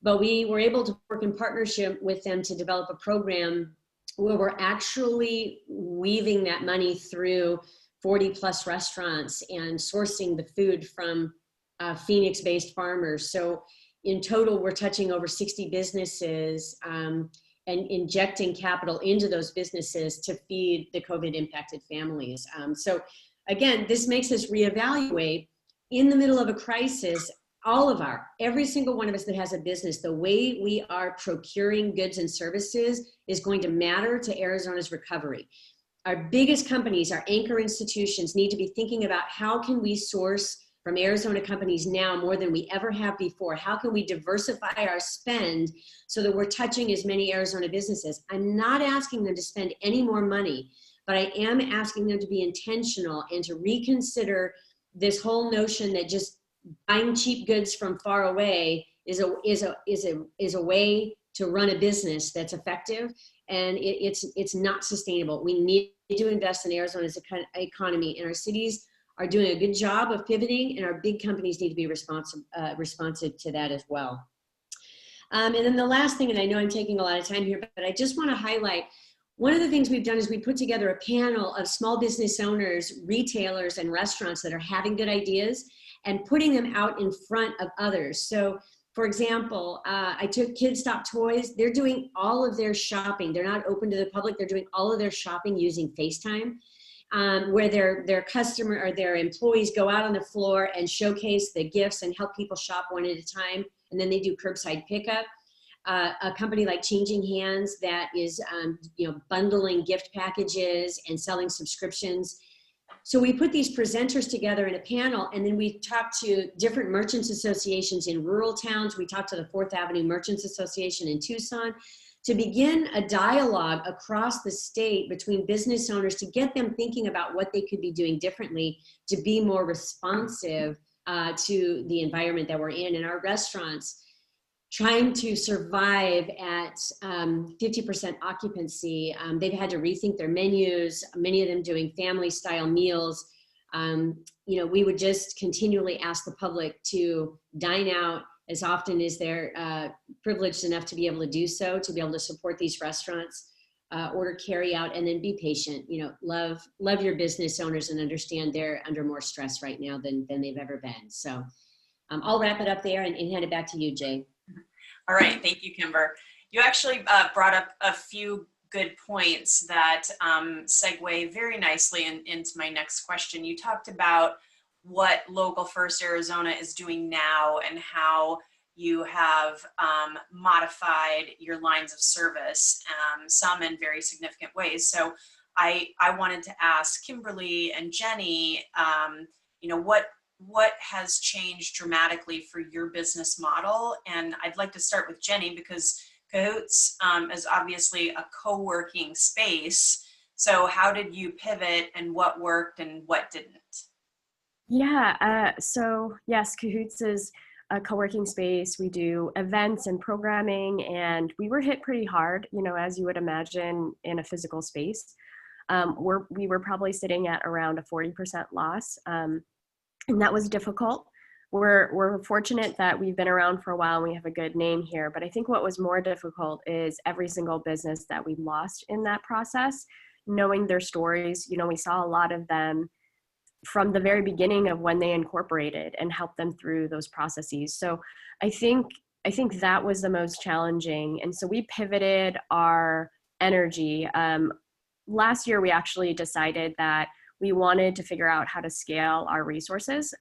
But we were able to work in partnership with them to develop a program where we're actually weaving that money through 40 plus restaurants and sourcing the food from Phoenix-based farmers. So in total, we're touching over 60 businesses and injecting capital into those businesses to feed the COVID impacted families. So again, this makes us reevaluate in the middle of a crisis. Every single one of us that has a business, the way we are procuring goods and services is going to matter to Arizona's recovery. Our biggest companies, our anchor institutions, need to be thinking about how can we source from Arizona companies now more than we ever have before? How can we diversify our spend so that we're touching as many Arizona businesses? I'm not asking them to spend any more money, but I am asking them to be intentional and to reconsider this whole notion that just buying cheap goods from far away is a way to run a business that's effective, and it's not sustainable. We need to invest in Arizona's economy, and our cities are doing a good job of pivoting, and our big companies need to be responsive to that as well. And then the last thing, and I know I'm taking a lot of time here, but I just want to highlight one of the things we've done is we put together a panel of small business owners, retailers, and restaurants that are having good ideas and putting them out in front of others. So for example, I took Kids Stop Toys. They're doing all of their shopping. They're not open to the public. They're doing all of their shopping using FaceTime, where their customer or their employees go out on the floor and showcase the gifts and help people shop one at a time. And then they do curbside pickup. A company like Changing Hands that is bundling gift packages and selling subscriptions. So we put these presenters together in a panel, and then we talked to different merchants associations in rural towns. We talked to the 4th Avenue Merchants Association in Tucson to begin a dialogue across the state between business owners to get them thinking about what they could be doing differently to be more responsive to the environment that we're in our restaurants. Trying to survive at 50% occupancy. They've had to rethink their menus, many of them doing family style meals. We would just continually ask the public to dine out as often as they're privileged enough to be able to do so, to be able to support these restaurants, order carry out, and then be patient. Love your business owners and understand they're under more stress right now than they've ever been. So I'll wrap it up there and hand it back to you, Jay.
All right, thank you, Kimber. You actually brought up a few good points that segue very nicely into my next question. You talked about what Local First Arizona is doing now and how you have modified your lines of service, some in very significant ways. So I wanted to ask Kimberly and Jenny, what has changed dramatically for your business model? And I'd like to start with Jenny because Cahoots is obviously a co-working space. So how did you pivot and what worked and what didn't?
So yes, Cahoots is a co-working space. We do events and programming, and we were hit pretty hard, you know, as you would imagine in a physical space. We were probably sitting at around a 40% loss, and that was difficult. We're fortunate that we've been around for a while and we have a good name here, but I think what was more difficult is every single business that we lost in that process, knowing their stories. You know, we saw a lot of them from the very beginning of when they incorporated and helped them through those processes. So I think that was the most challenging. And so we pivoted our energy. Last year, we actually decided that we wanted to figure out how to scale our resources.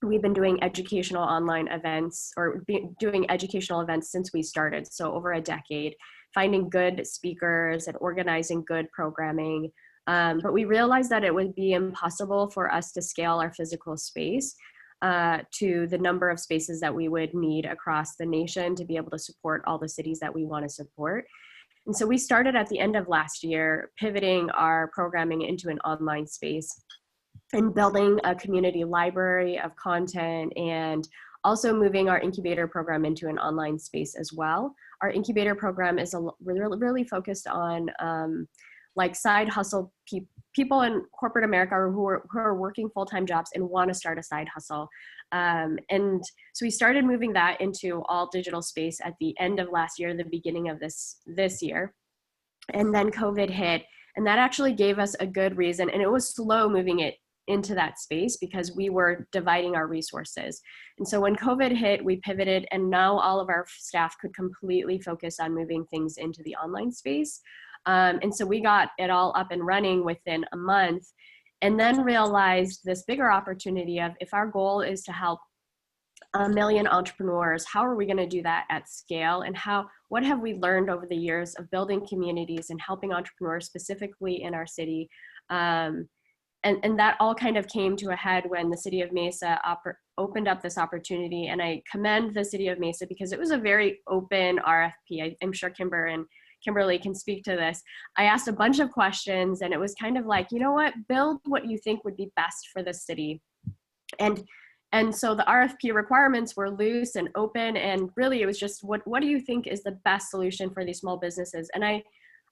We've been doing educational online events, or doing educational events since we started, so over a decade, finding good speakers and organizing good programming. But we realized that it would be impossible for us to scale our physical space to the number of spaces that we would need across the nation to be able to support all the cities that we want to support. And so we started at the end of last year, pivoting our programming into an online space and building a community library of content, and also moving our incubator program into an online space as well. Our incubator program is really focused on like side hustle people in corporate America who are working full-time jobs and want to start a side hustle. And so we started moving that into all digital space at the end of last year, the beginning of this year. And then COVID hit, and that actually gave us a good reason. And it was slow moving it into that space because we were dividing our resources. And so when COVID hit, we pivoted, and now all of our staff could completely focus on moving things into the online space. And so we got it all up and running within a month, and then realized this bigger opportunity of, if our goal is to help 1 million entrepreneurs, how are we going to do that at scale? And what have we learned over the years of building communities and helping entrepreneurs specifically in our city? And that all kind of came to a head when the city of Mesa opened up this opportunity. And I commend the city of Mesa because it was a very open RFP. I'm sure Kimber and Kimberly can speak to this. I asked a bunch of questions, and it was kind of like, you know what, build what you think would be best for the city. And so the RFP requirements were loose and open, and really it was just, what do you think is the best solution for these small businesses? And I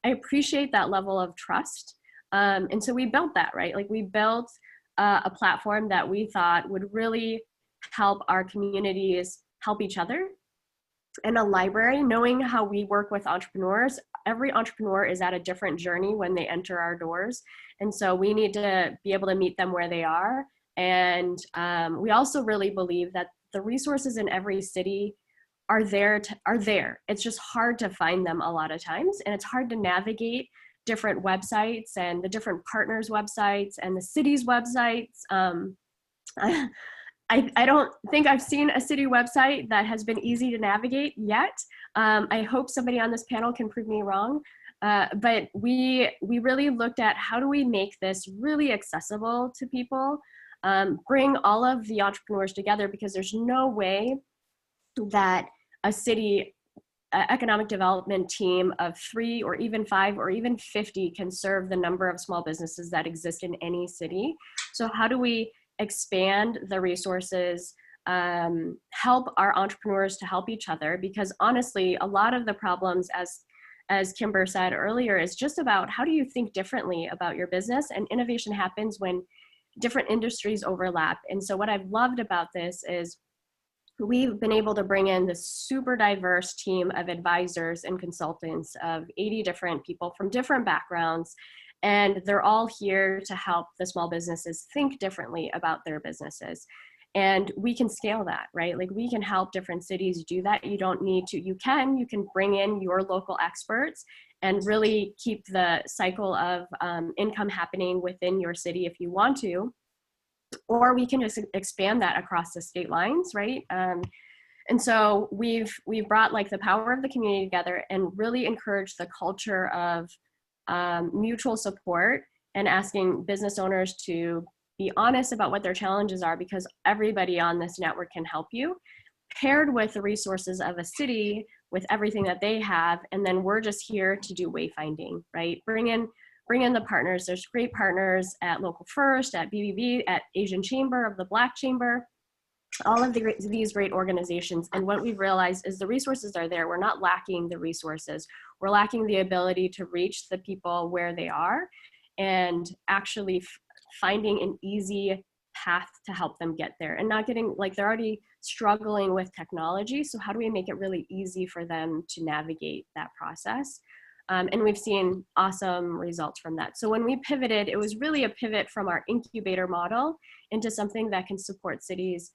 appreciate that level of trust. And so we built that, right? Like, we built a platform that we thought would really help our communities help each other. And a library, knowing how we work with entrepreneurs, every entrepreneur is at a different journey when they enter our doors. And so we need to be able to meet them where they are. And we also really believe that the resources in every city are there. It's just hard to find them a lot of times. And it's hard to navigate different websites and the different partners' websites and the city's websites. I don't think I've seen a city website that has been easy to navigate yet. I hope somebody on this panel can prove me wrong. But we really looked at, how do we make this really accessible to people, bring all of the entrepreneurs together, because there's no way that a city economic development team of 3 or even 5 or even 50 can serve the number of small businesses that exist in any city. So how do we expand the resources, help our entrepreneurs to help each other? Because honestly, a lot of the problems, as Kimber said earlier, is just about, how do you think differently about your business? And innovation happens when different industries overlap. And so what I've loved about this is we've been able to bring in this super diverse team of advisors and consultants of 80 different people from different backgrounds. And they're all here to help the small businesses think differently about their businesses. And we can scale that, right? Like, we can help different cities do that. You don't need to, you can bring in your local experts and really keep the cycle of income happening within your city if you want to, or we can just expand that across the state lines, right? And so we've brought like the power of the community together and really encouraged the culture of mutual support, and asking business owners to be honest about what their challenges are, because everybody on this network can help you, paired with the resources of a city with everything that they have. And then we're just here to do wayfinding, right? Bring bring in the partners. There's great partners at Local First, at BBB, at Asian Chamber, of the Black Chamber, all of these great organizations. And what we've realized is the resources are there. We're not lacking the resources. We're lacking the ability to reach the people where they are and actually finding an easy path to help them get there, and not getting, like, they're already struggling with technology. So how do we make it really easy for them to navigate that process? And we've seen awesome results from that. So when we pivoted, it was really a pivot from our incubator model into something that can support cities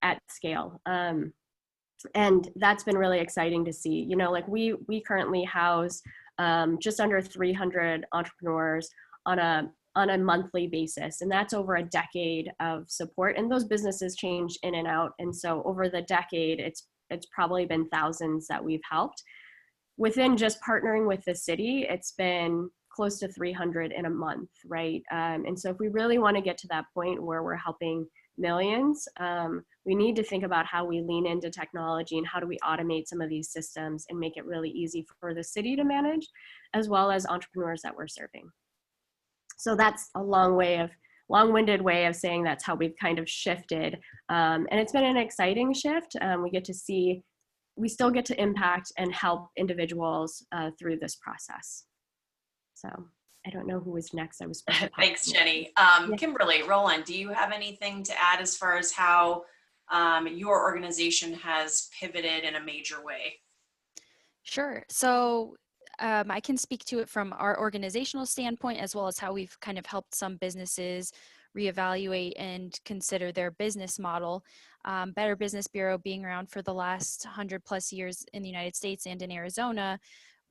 at scale. And that's been really exciting to see. You know, like we currently house just under 300 entrepreneurs on a monthly basis, and that's over a decade of support. And those businesses change in and out, and so over the decade, it's probably been thousands that we've helped. Within just partnering with the city, it's been close to 300 in a month, right? And so if we really want to get to that point where we're helping millions, we need to think about how we lean into technology and how do we automate some of these systems and make it really easy for the city to manage, as well as entrepreneurs that we're serving. So that's a long-winded way of saying that's how we've kind of shifted. And it's been an exciting shift. We still get to impact and help individuals through this process. So I don't know who was next. I was supposed to
Thanks, Jenny. Kimberly Rowland, do you have anything to add as far as how your organization has pivoted in a major way?
Sure. So I can speak to it from our organizational standpoint, as well as how we've kind of helped some businesses reevaluate and consider their business model. Better Business Bureau being around for the last 100+ years in the United States and in Arizona,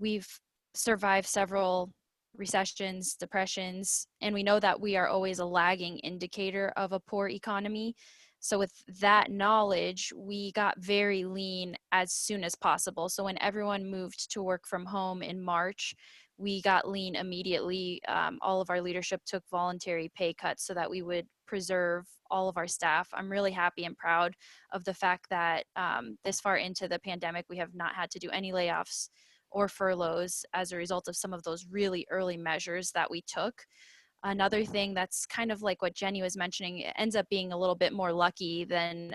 we've survived several recessions, depressions, and we know that we are always a lagging indicator of a poor economy. So with that knowledge, we got very lean as soon as possible. So when everyone moved to work from home in March, we got lean immediately. All of our leadership took voluntary pay cuts so that we would preserve all of our staff. I'm really happy and proud of the fact that this far into the pandemic, we have not had to do any layoffs or furloughs as a result of some of those really early measures that we took. Another thing that's kind of like what Jenny was mentioning, it ends up being a little bit more lucky than,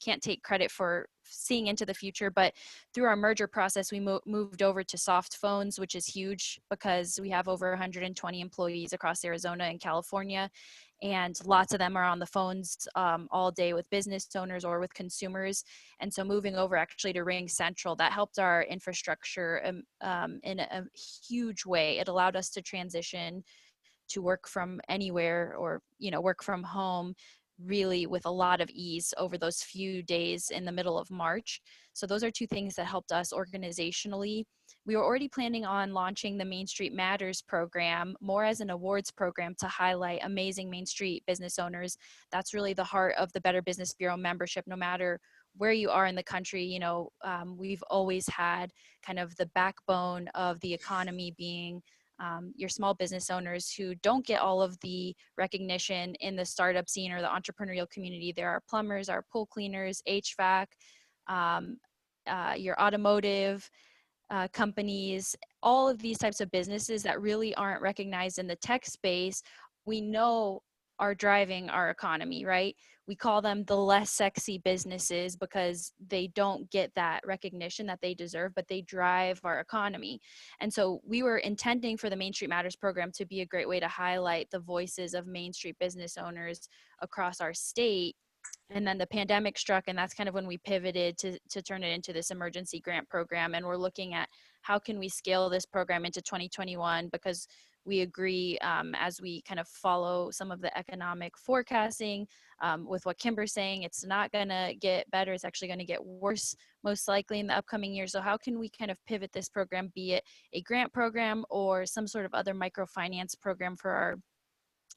can't take credit for seeing into the future, but through our merger process, we moved over to soft phones, which is huge because we have over 120 employees across Arizona and California, and lots of them are on the phones all day with business owners or with consumers. And so moving over actually to Ring Central, that helped our infrastructure in a huge way. It allowed us to transition to work from anywhere or, work from home really with a lot of ease over those few days in the middle of March. So those are two things that helped us organizationally. We were already planning on launching the Main Street Matters program more as an awards program to highlight amazing Main Street business owners. That's really the heart of the Better Business Bureau membership, no matter where you are in the country. We've always had kind of the backbone of the economy being your small business owners who don't get all of the recognition in the startup scene or the entrepreneurial community. There are plumbers, our pool cleaners, HVAC, your automotive companies, all of these types of businesses that really aren't recognized in the tech space, we know are driving our economy, right? We call them the less sexy businesses because they don't get that recognition that they deserve, but they drive our economy. And so we were intending for the Main Street Matters program to be a great way to highlight the voices of Main Street business owners across our state. And then the pandemic struck, and that's kind of when we pivoted to turn it into this emergency grant program. And we're looking at how can we scale this program into 2021, because we agree as we kind of follow some of the economic forecasting with what Kimber's saying, it's not going to get better. It's actually going to get worse, most likely in the upcoming year. So how can we kind of pivot this program, be it a grant program or some sort of other microfinance program for our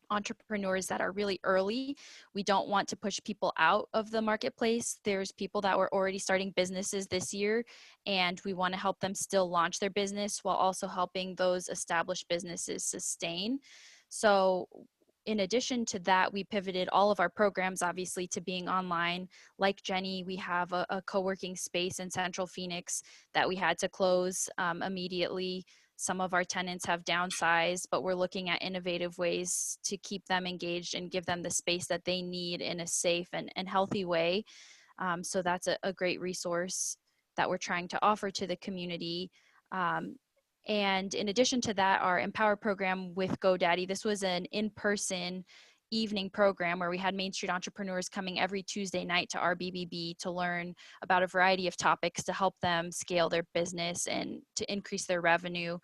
entrepreneurs that are really early? We don't want to push people out of the marketplace. There's people that were already starting businesses this year, and we want to help them still launch their business while also helping those established businesses sustain. So in addition to that, we pivoted all of our programs obviously to being online. Like Jenny, we have a co-working space in Central Phoenix that we had to close immediately. Some of our tenants have downsized, but we're looking at innovative ways to keep them engaged and give them the space that they need in a safe and healthy way. So that's a great resource that we're trying to offer to the community. And in addition to that, our Empower program with Godaddy, this was an in-person evening program where we had Main Street entrepreneurs coming every Tuesday night to our BBB to learn about a variety of topics to help them scale their business and to increase their revenue.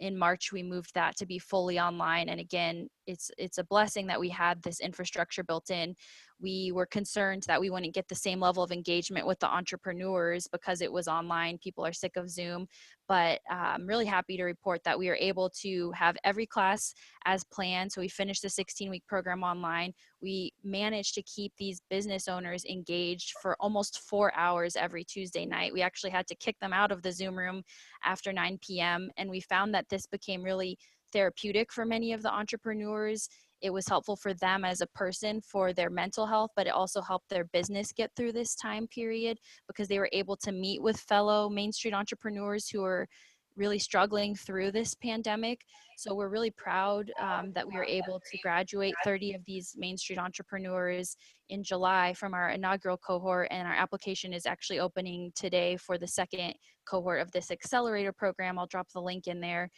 In March, we moved that to be fully online. And again, it's a blessing that we had this infrastructure built in. We were concerned that we wouldn't get the same level of engagement with the entrepreneurs because it was online. People are sick of Zoom, but I'm really happy to report that we are able to have every class as planned. So we finished the 16-week program online. We managed to keep these business owners engaged for almost 4 hours every Tuesday night. We actually had to kick them out of the Zoom room after 9 p.m. And we found that this became really therapeutic for many of the entrepreneurs. It was helpful for them as a person for their mental health, but it also helped their business get through this time period because they were able to meet with fellow Main Street entrepreneurs who are really struggling through this pandemic. So we're really proud that we were able to graduate 30 of these Main Street entrepreneurs in July from our inaugural cohort, and our application is actually opening today for the second cohort of this Accelerator program. I'll drop the link in there.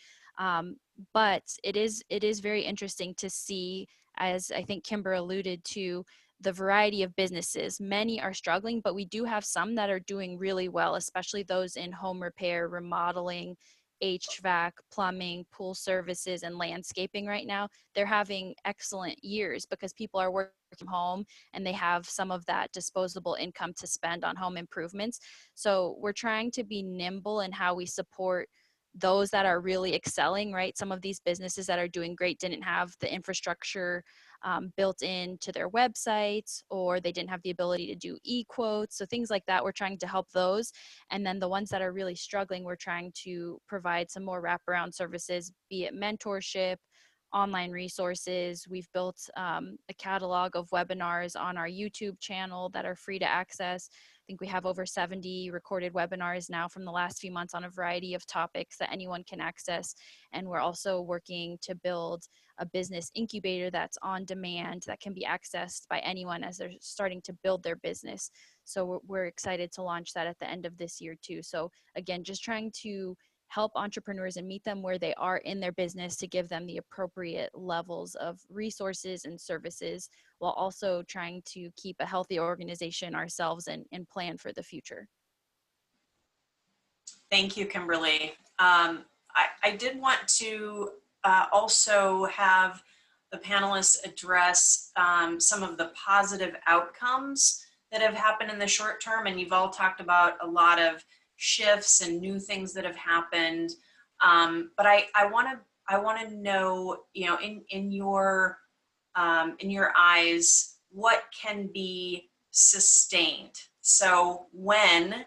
But it is very interesting to see, as I think Kimber alluded to, the variety of businesses. Many are struggling, but we do have some that are doing really well, especially those in home repair, remodeling, HVAC, plumbing, pool services, and landscaping right now. They're having excellent years because people are working from home and they have some of that disposable income to spend on home improvements. So we're trying to be nimble in how we support those that are really excelling, right? Some of these businesses that are doing great didn't have the infrastructure built into their websites, or they didn't have the ability to do e-quotes. So things like that, we're trying to help those. And then the ones that are really struggling, we're trying to provide some more wraparound services, be it mentorship, online resources. We've built a catalog of webinars on our YouTube channel that are free to access. I think we have over 70 recorded webinars now from the last few months on a variety of topics that anyone can access. And we're also working to build a business incubator that's on demand that can be accessed by anyone as they're starting to build their business. So we're excited to launch that at the end of this year too. So again, just trying to help entrepreneurs and meet them where they are in their business to give them the appropriate levels of resources and services, while also trying to keep a healthy organization ourselves and plan for the future.
Thank you, Kimberly. I did want to also have the panelists address some of the positive outcomes that have happened in the short term, and you've all talked about a lot of shifts and new things that have happened. But I want to know, you know, in your eyes, what can be sustained? So when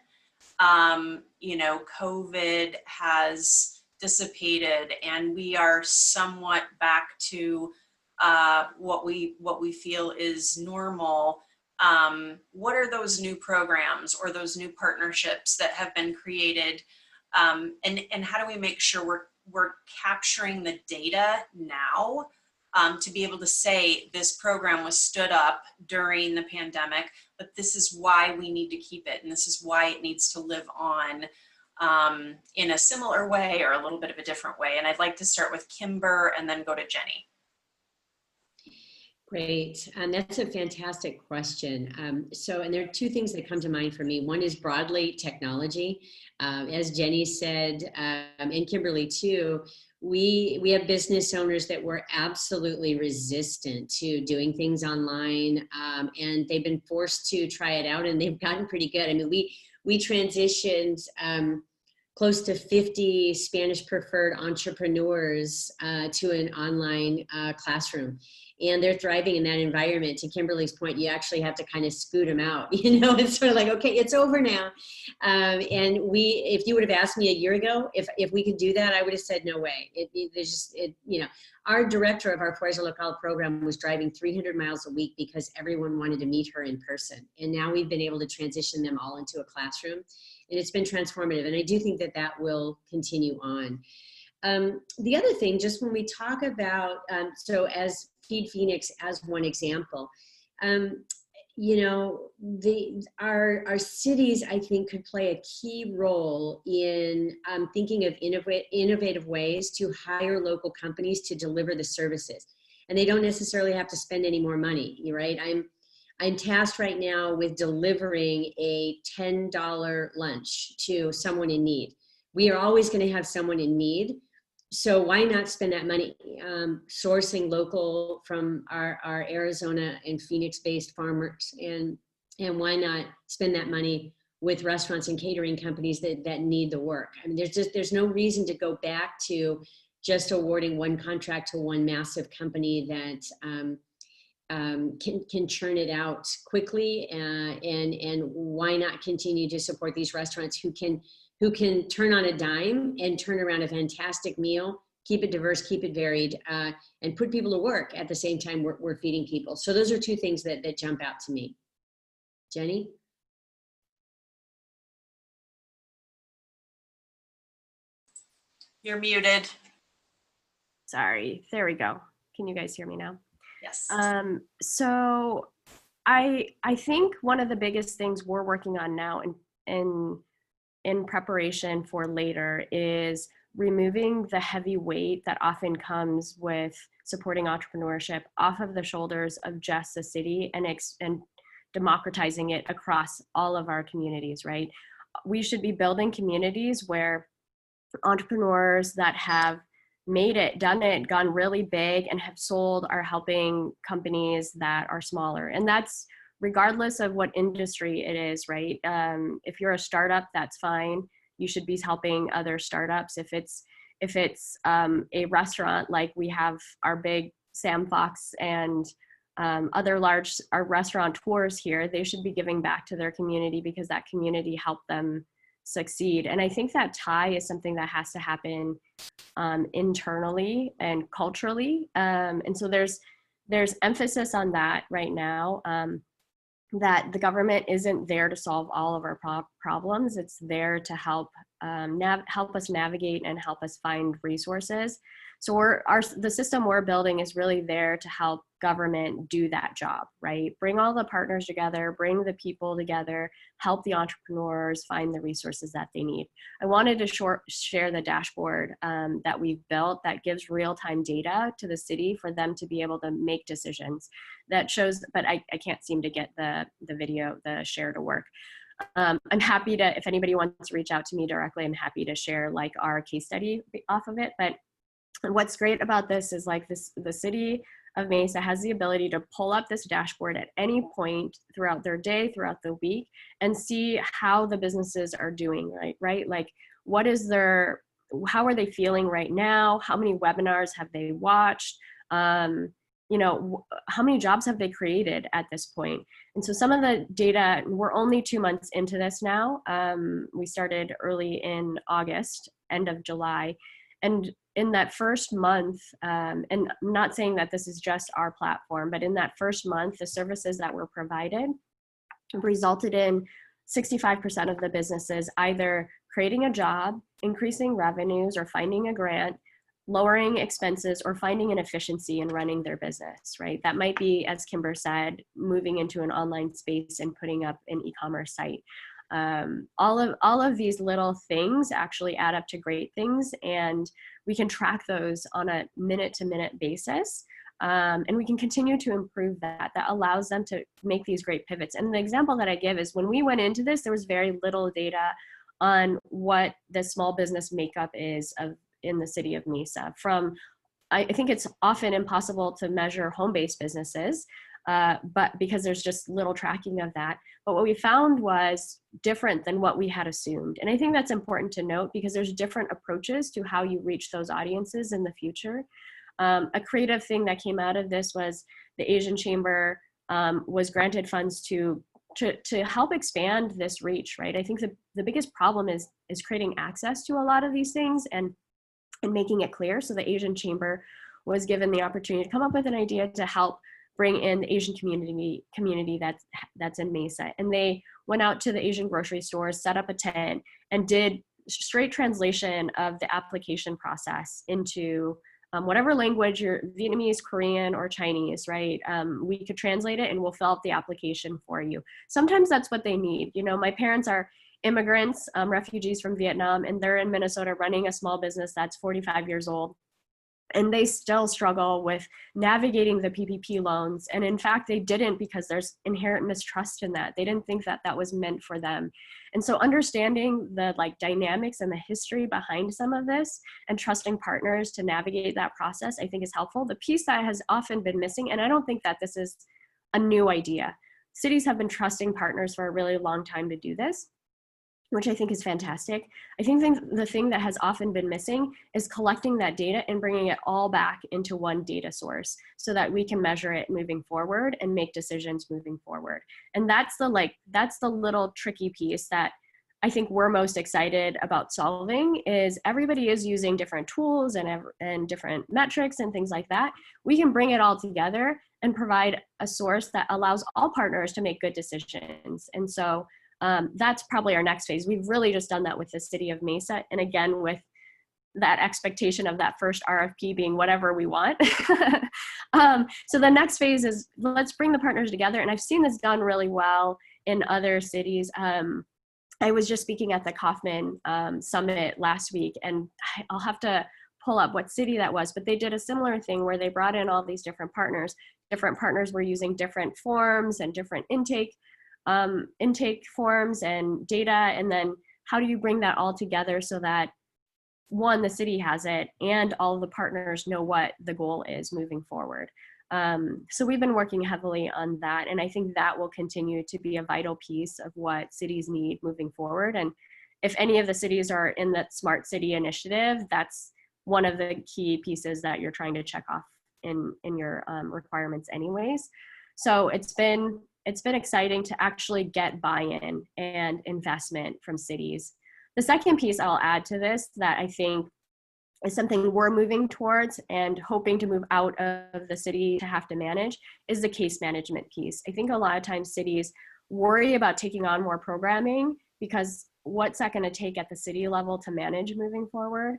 you know, COVID has dissipated and we are somewhat back to what we feel is normal. What are those new programs or those new partnerships that have been created, and how do we make sure we're capturing the data now to be able to say this program was stood up during the pandemic, but this is why we need to keep it, and this is why it needs to live on in a similar way or a little bit of a different way. And I'd like to start with Kimber and then go to Jenny.
Great, and that's a fantastic question. And there are two things that come to mind for me. One is broadly technology. As Jenny said, and Kimberly too, we have business owners that were absolutely resistant to doing things online, and they've been forced to try it out, and they've gotten pretty good. I mean, we transitioned close to 50 Spanish preferred entrepreneurs to an online classroom. And they're thriving in that environment. To Kimberly's point, you actually have to kind of scoot them out. You know, it's sort of like, okay, it's over now. And if you would have asked me a year ago if we could do that, I would have said no way. You know, our director of our Fuerza Local program was driving 300 miles a week because everyone wanted to meet her in person. And now we've been able to transition them all into a classroom, and it's been transformative. And I do think that will continue on. The other thing, just when we talk about, so as Feed Phoenix as one example, you know, our cities, I think, could play a key role in thinking of innovative ways to hire local companies to deliver the services. And they don't necessarily have to spend any more money, right? I'm tasked right now with delivering a $10 lunch to someone in need. We are always going to have someone in need. So why not spend that money sourcing local from our Arizona and Phoenix-based farmers, and why not spend that money with restaurants and catering companies that need the work? I mean, there's no reason to go back to just awarding one contract to one massive company that can churn it out quickly, and why not continue to support these restaurants who can turn on a dime and turn around a fantastic meal, keep it diverse, keep it varied, and put people to work at the same time we're feeding people. So those are two things that jump out to me. Jenny?
You're muted.
Sorry, there we go. Can you guys hear me now?
Yes.
So I think one of the biggest things we're working on now in preparation for later is removing the heavy weight that often comes with supporting entrepreneurship off of the shoulders of just the city and democratizing it across all of our communities, right? We should be building communities where entrepreneurs that have made it, done it, gone really big, and have sold are helping companies that are smaller. And that's regardless of what industry it is, right? If you're a startup, that's fine. You should be helping other startups. If it's a restaurant, like we have our big Sam Fox and other large restaurateurs here, they should be giving back to their community because that community helped them succeed. And I think that tie is something that has to happen internally and culturally. And so there's emphasis on that right now, that the government isn't there to solve all of our problems. It's there to help help us navigate and help us find resources. So the system we're building is really there to help government do that job, right? Bring all the partners together, bring the people together, help the entrepreneurs find the resources that they need. I wanted to share the dashboard that we've built that gives real-time data to the city for them to be able to make decisions. That shows, but I can't seem to get the video, the share to work. I'm happy to, if anybody wants to reach out to me directly, I'm happy to share like our case study off of it. But what's great about this is like the city of Mesa has the ability to pull up this dashboard at any point throughout their day, throughout the week, and see how the businesses are doing, right? Like how are they feeling right now? How many webinars have they watched? You know, how many jobs have they created at this point? And so some of the data, we're only 2 months into this now. We started early in August, end of July. And in that first month, and I'm not saying that this is just our platform, but in that first month, the services that were provided resulted in 65% of the businesses either creating a job, increasing revenues, or finding a grant, lowering expenses, or finding an efficiency in running their business, right? That might be, as Kimber said, moving into an online space and putting up an e-commerce site. All of these little things actually add up to great things, and we can track those on a minute-to-minute basis, and we can continue to improve that. That allows them to make these great pivots. And the example that I give is when we went into this, there was very little data on what the small business makeup is in the city of Mesa. I think it's often impossible to measure home-based businesses, but because there's just little tracking of that. But what we found was different than what we had assumed. And I think that's important to note because there's different approaches to how you reach those audiences in the future. A creative thing that came out of this was the Asian Chamber was granted funds to help expand this reach, right? I think the biggest problem is creating access to a lot of these things and making it clear. So the Asian Chamber was given the opportunity to come up with an idea to help bring in the Asian community that's in Mesa. And they went out to the Asian grocery stores, set up a tent, and did straight translation of the application process into whatever language, you're Vietnamese, Korean, or Chinese, right? We could translate it and we'll fill out the application for you. Sometimes that's what they need. You know, my parents are immigrants, refugees from Vietnam, and they're in Minnesota running a small business that's 45 years old. And they still struggle with navigating the PPP loans. And in fact, they didn't, because there's inherent mistrust in that. They didn't think that that was meant for them. And so understanding the dynamics and the history behind some of this and trusting partners to navigate that process, I think is helpful. The piece that has often been missing, and I don't think that this is a new idea. Cities have been trusting partners for a really long time to do this, which I think is fantastic. I think the thing that has often been missing is collecting that data and bringing it all back into one data source so that we can measure it moving forward and make decisions moving forward. And that's the little tricky piece that I think we're most excited about solving. Is everybody is using different tools and different metrics and things like that. We can bring it all together and provide a source that allows all partners to make good decisions. And so that's probably our next phase. We've really just done that with the city of Mesa. And again, with that expectation of that first RFP being whatever we want. So the next phase is, let's bring the partners together. And I've seen this done really well in other cities. I was just speaking at the Kauffman Summit last week, and I'll have to pull up what city that was, but they did a similar thing where they brought in all these different partners. Different partners were using different forms and different intake forms and data, and then how do you bring that all together so that, one, the city has it and all of the partners know what the goal is moving forward. So we've been working heavily on that, and I think that will continue to be a vital piece of what cities need moving forward. And if any of the cities are in that Smart City initiative, that's one of the key pieces that you're trying to check off in your requirements anyways. So it's been exciting to actually get buy-in and investment from cities. The second piece I'll add to this that I think is something we're moving towards and hoping to move out of the city to have to manage is the case management piece. I think a lot of times cities worry about taking on more programming because what's that going to take at the city level to manage moving forward?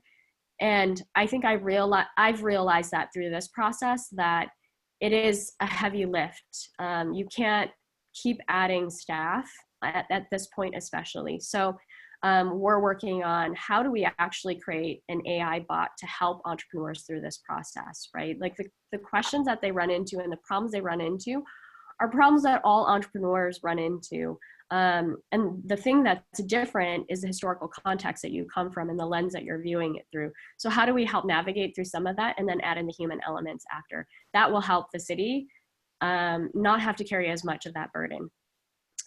And I think I've realized that through this process that it is a heavy lift. You can't keep adding staff at this point, especially. So we're working on how do we actually create an AI bot to help entrepreneurs through this process, right? Like the questions that they run into and the problems they run into are problems that all entrepreneurs run into. And the thing that's different is the historical context that you come from and the lens that you're viewing it through. So how do we help navigate through some of that and then add in the human elements after? That will help the city not have to carry as much of that burden.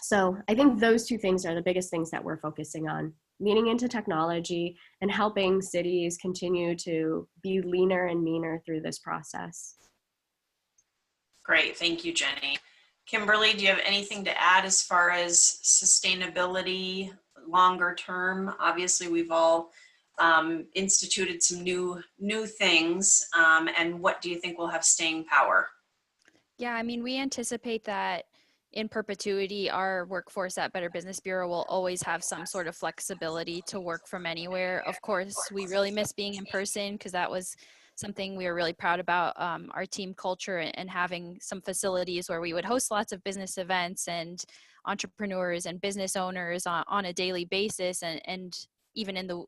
So I think those two things are the biggest things that we're focusing on, leaning into technology and helping cities continue to be leaner and meaner through this process.
Great, thank you, Jenny. Kimberly, do you have anything to add as far as sustainability longer term? Obviously, we've all instituted some new things, and what do you think will have staying power?
Yeah, I mean, we anticipate that in perpetuity, our workforce at Better Business Bureau will always have some sort of flexibility to work from anywhere. Of course, we really miss being in person because that was something we were really proud about, our team culture and having some facilities where we would host lots of business events and entrepreneurs and business owners on a daily basis and even in the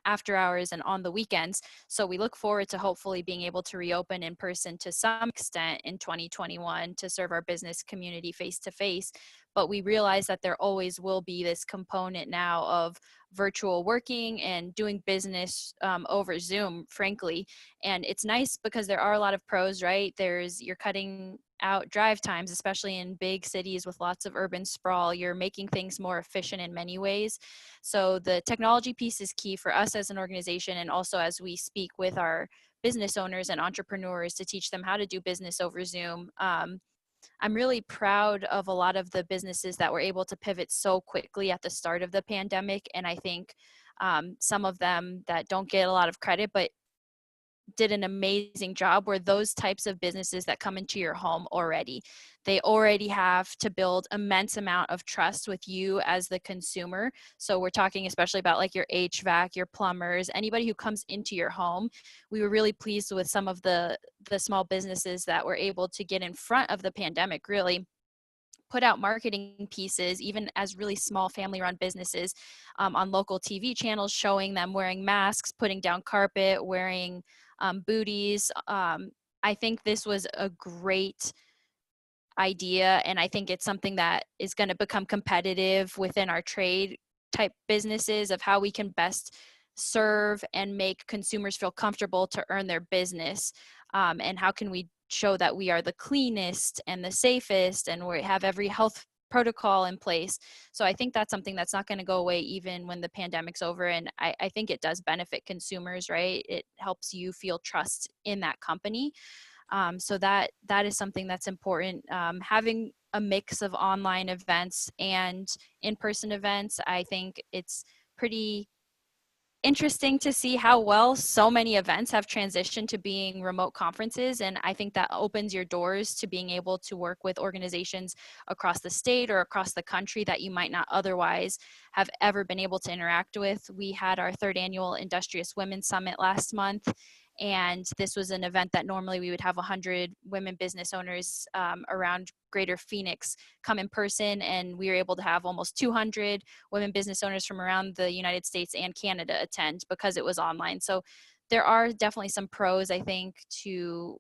after hours and on the weekends. So we look forward to hopefully being able to reopen in person to some extent in 2021 to serve our business community face to face. But we realize that there always will be this component now of virtual working and doing business over Zoom, frankly. And it's nice because there are a lot of pros, right? You're cutting out drive times, especially in big cities with lots of urban sprawl. You're making things more efficient in many ways. So the technology piece is key for us as an organization, and also as we speak with our business owners and entrepreneurs to teach them how to do business over Zoom. I'm really proud of a lot of the businesses that were able to pivot so quickly at the start of the pandemic. And I think some of them that don't get a lot of credit, but did an amazing job were those types of businesses that come into your home already. They already have to build immense amount of trust with you as the consumer. So we're talking especially about like your HVAC, your plumbers, anybody who comes into your home. We were really pleased with some of the small businesses that were able to get in front of the pandemic, really put out marketing pieces, even as really small family-run businesses, on local TV channels, showing them wearing masks, putting down carpet, wearing booties. I think this was a great idea, and I think it's something that is going to become competitive within our trade type businesses of how we can best serve and make consumers feel comfortable to earn their business, and how can we show that we are the cleanest and the safest and we have every health protocol in place. So I think that's something that's not going to go away even when the pandemic's over. And I think it does benefit consumers, right? It helps you feel trust in that company. So that is something that's important. Having a mix of online events and in-person events, I think it's pretty interesting to see how well so many events have transitioned to being remote conferences. And I think that opens your doors to being able to work with organizations across the state or across the country that you might not otherwise have ever been able to interact with. We had our 3rd annual Industrious Women Summit last month. And this was an event that normally we would have 100 women business owners around Greater Phoenix come in person, and we were able to have almost 200 women business owners from around the United States and Canada attend because it was online. So there are definitely some pros, I think, to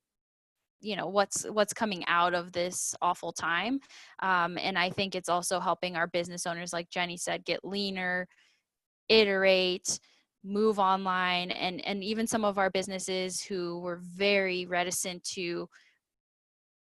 what's coming out of this awful time. And I think it's also helping our business owners, like Jenny said, get leaner, iterate, move online, and even some of our businesses who were very reticent to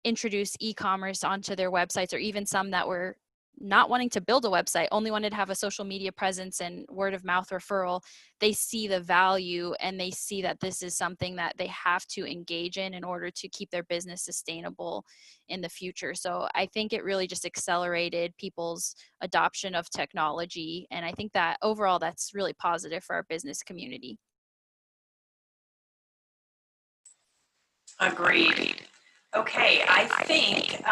introduce e-commerce onto their websites, or even some that were not wanting to build a website, only wanted to have a social media presence and word of mouth referral. They see the value and they see that this is something that they have to engage in order to keep their business sustainable in the future. So I think it really just accelerated people's adoption of technology. And I think that overall that's really positive for our business community.
Agreed. Okay, I think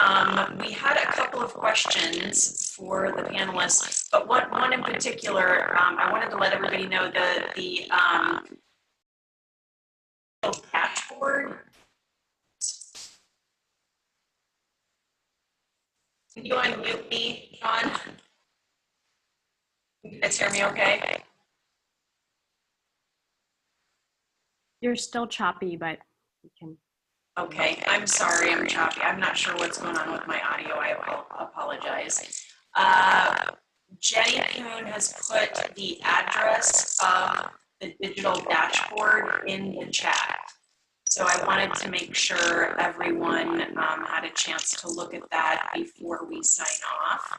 we had a couple of questions for the panelists, but one in particular, I wanted to let everybody know the dashboard. Can you unmute me, John? Can you guys hear me okay?
You're still choppy, but you can.
Okay, I'm sorry, I'm choppy. I'm not sure what's going on with my audio. I apologize. Jenny Kuhn has put the address of the digital dashboard in the chat. So I wanted to make sure everyone had a chance to look at that before we sign off.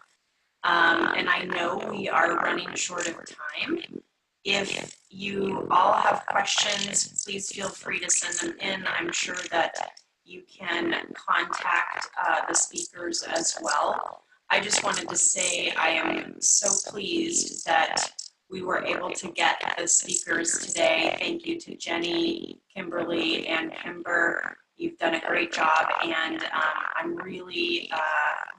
And I know we are running short of time. If you all have questions, please feel free to send them in. I'm sure that you can contact the speakers as well. I just wanted to say I am so pleased that we were able to get the speakers today. Thank you to Jenny, Kimberly, and Kimber. You've done a great job, and I'm really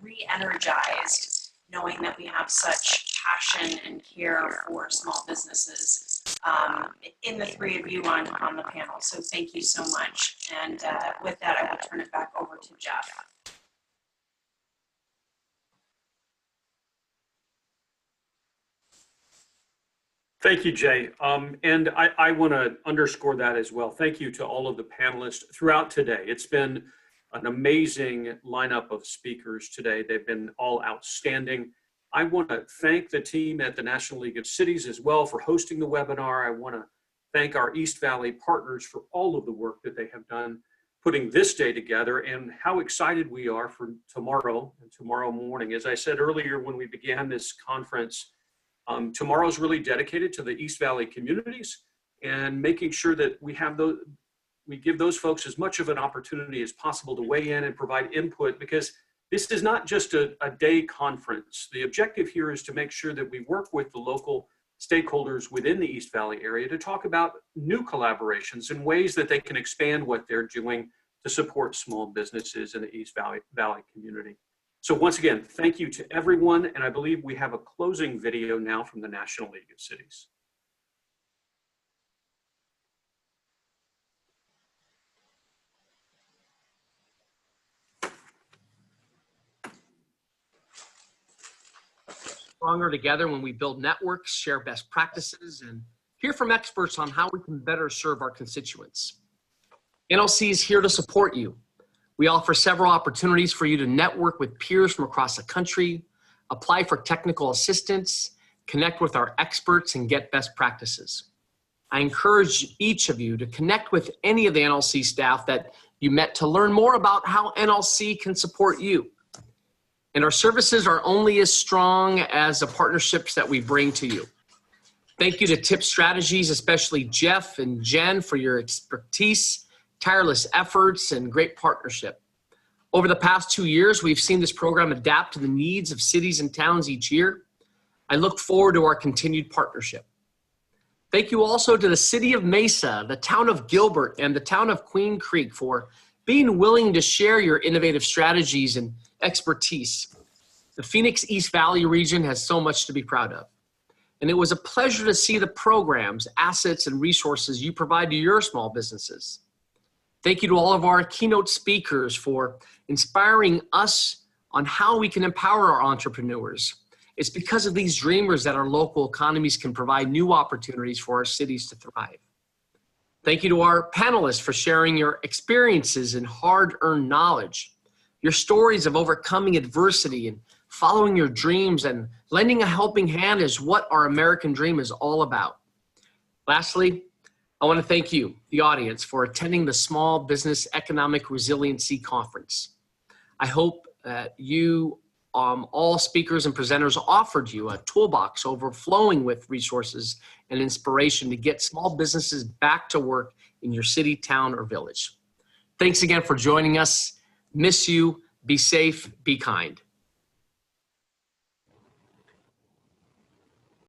re-energized knowing that we have such passion and care for small businesses in the 3 of you on the panel. So thank you so much. And with that, I will turn it back over to Jeff.
Thank you, Jay. And I want to underscore that as well. Thank you to all of the panelists throughout today. It's been an amazing lineup of speakers today. They've been all outstanding. I want to thank the team at the National League of Cities as well for hosting the webinar. I want to thank our East Valley partners for all of the work that they have done putting this day together, and how excited we are for tomorrow and tomorrow morning. As I said earlier when we began this conference, tomorrow is really dedicated to the East Valley communities and making sure that we give those folks as much of an opportunity as possible to weigh in and provide input, because this is not just a day conference. The objective here is to make sure that we work with the local stakeholders within the East Valley area to talk about new collaborations and ways that they can expand what they're doing to support small businesses in the East Valley community. So once again, thank you to everyone, and I believe we have a closing video now from the National League of Cities.
Stronger together when we build networks, share best practices, and hear from experts on how we can better serve our constituents. NLC is here to support you. We offer several opportunities for you to network with peers from across the country, apply for technical assistance, connect with our experts, and get best practices. I encourage each of you to connect with any of the NLC staff that you met to learn more about how NLC can support you. And our services are only as strong as the partnerships that we bring to you. Thank you to TIP Strategies, especially Jeff and Jen, for your expertise, tireless efforts, and great partnership. Over the past 2 years, we've seen this program adapt to the needs of cities and towns each year. I look forward to our continued partnership. Thank you also to the City of Mesa, the Town of Gilbert, and the Town of Queen Creek for being willing to share your innovative strategies and expertise. The Phoenix East Valley region has so much to be proud of. And it was a pleasure to see the programs, assets, and resources you provide to your small businesses. Thank you to all of our keynote speakers for inspiring us on how we can empower our entrepreneurs. It's because of these dreamers that our local economies can provide new opportunities for our cities to thrive. Thank you to our panelists for sharing your experiences and hard-earned knowledge. Your stories of overcoming adversity and following your dreams and lending a helping hand is what our American dream is all about. Lastly, I want to thank you, the audience, for attending the Small Business Economic Resiliency Conference. I hope that all speakers and presenters offered you a toolbox overflowing with resources and inspiration to get small businesses back to work in your city, town, or village. Thanks again for joining us. Miss you. Be safe. Be kind.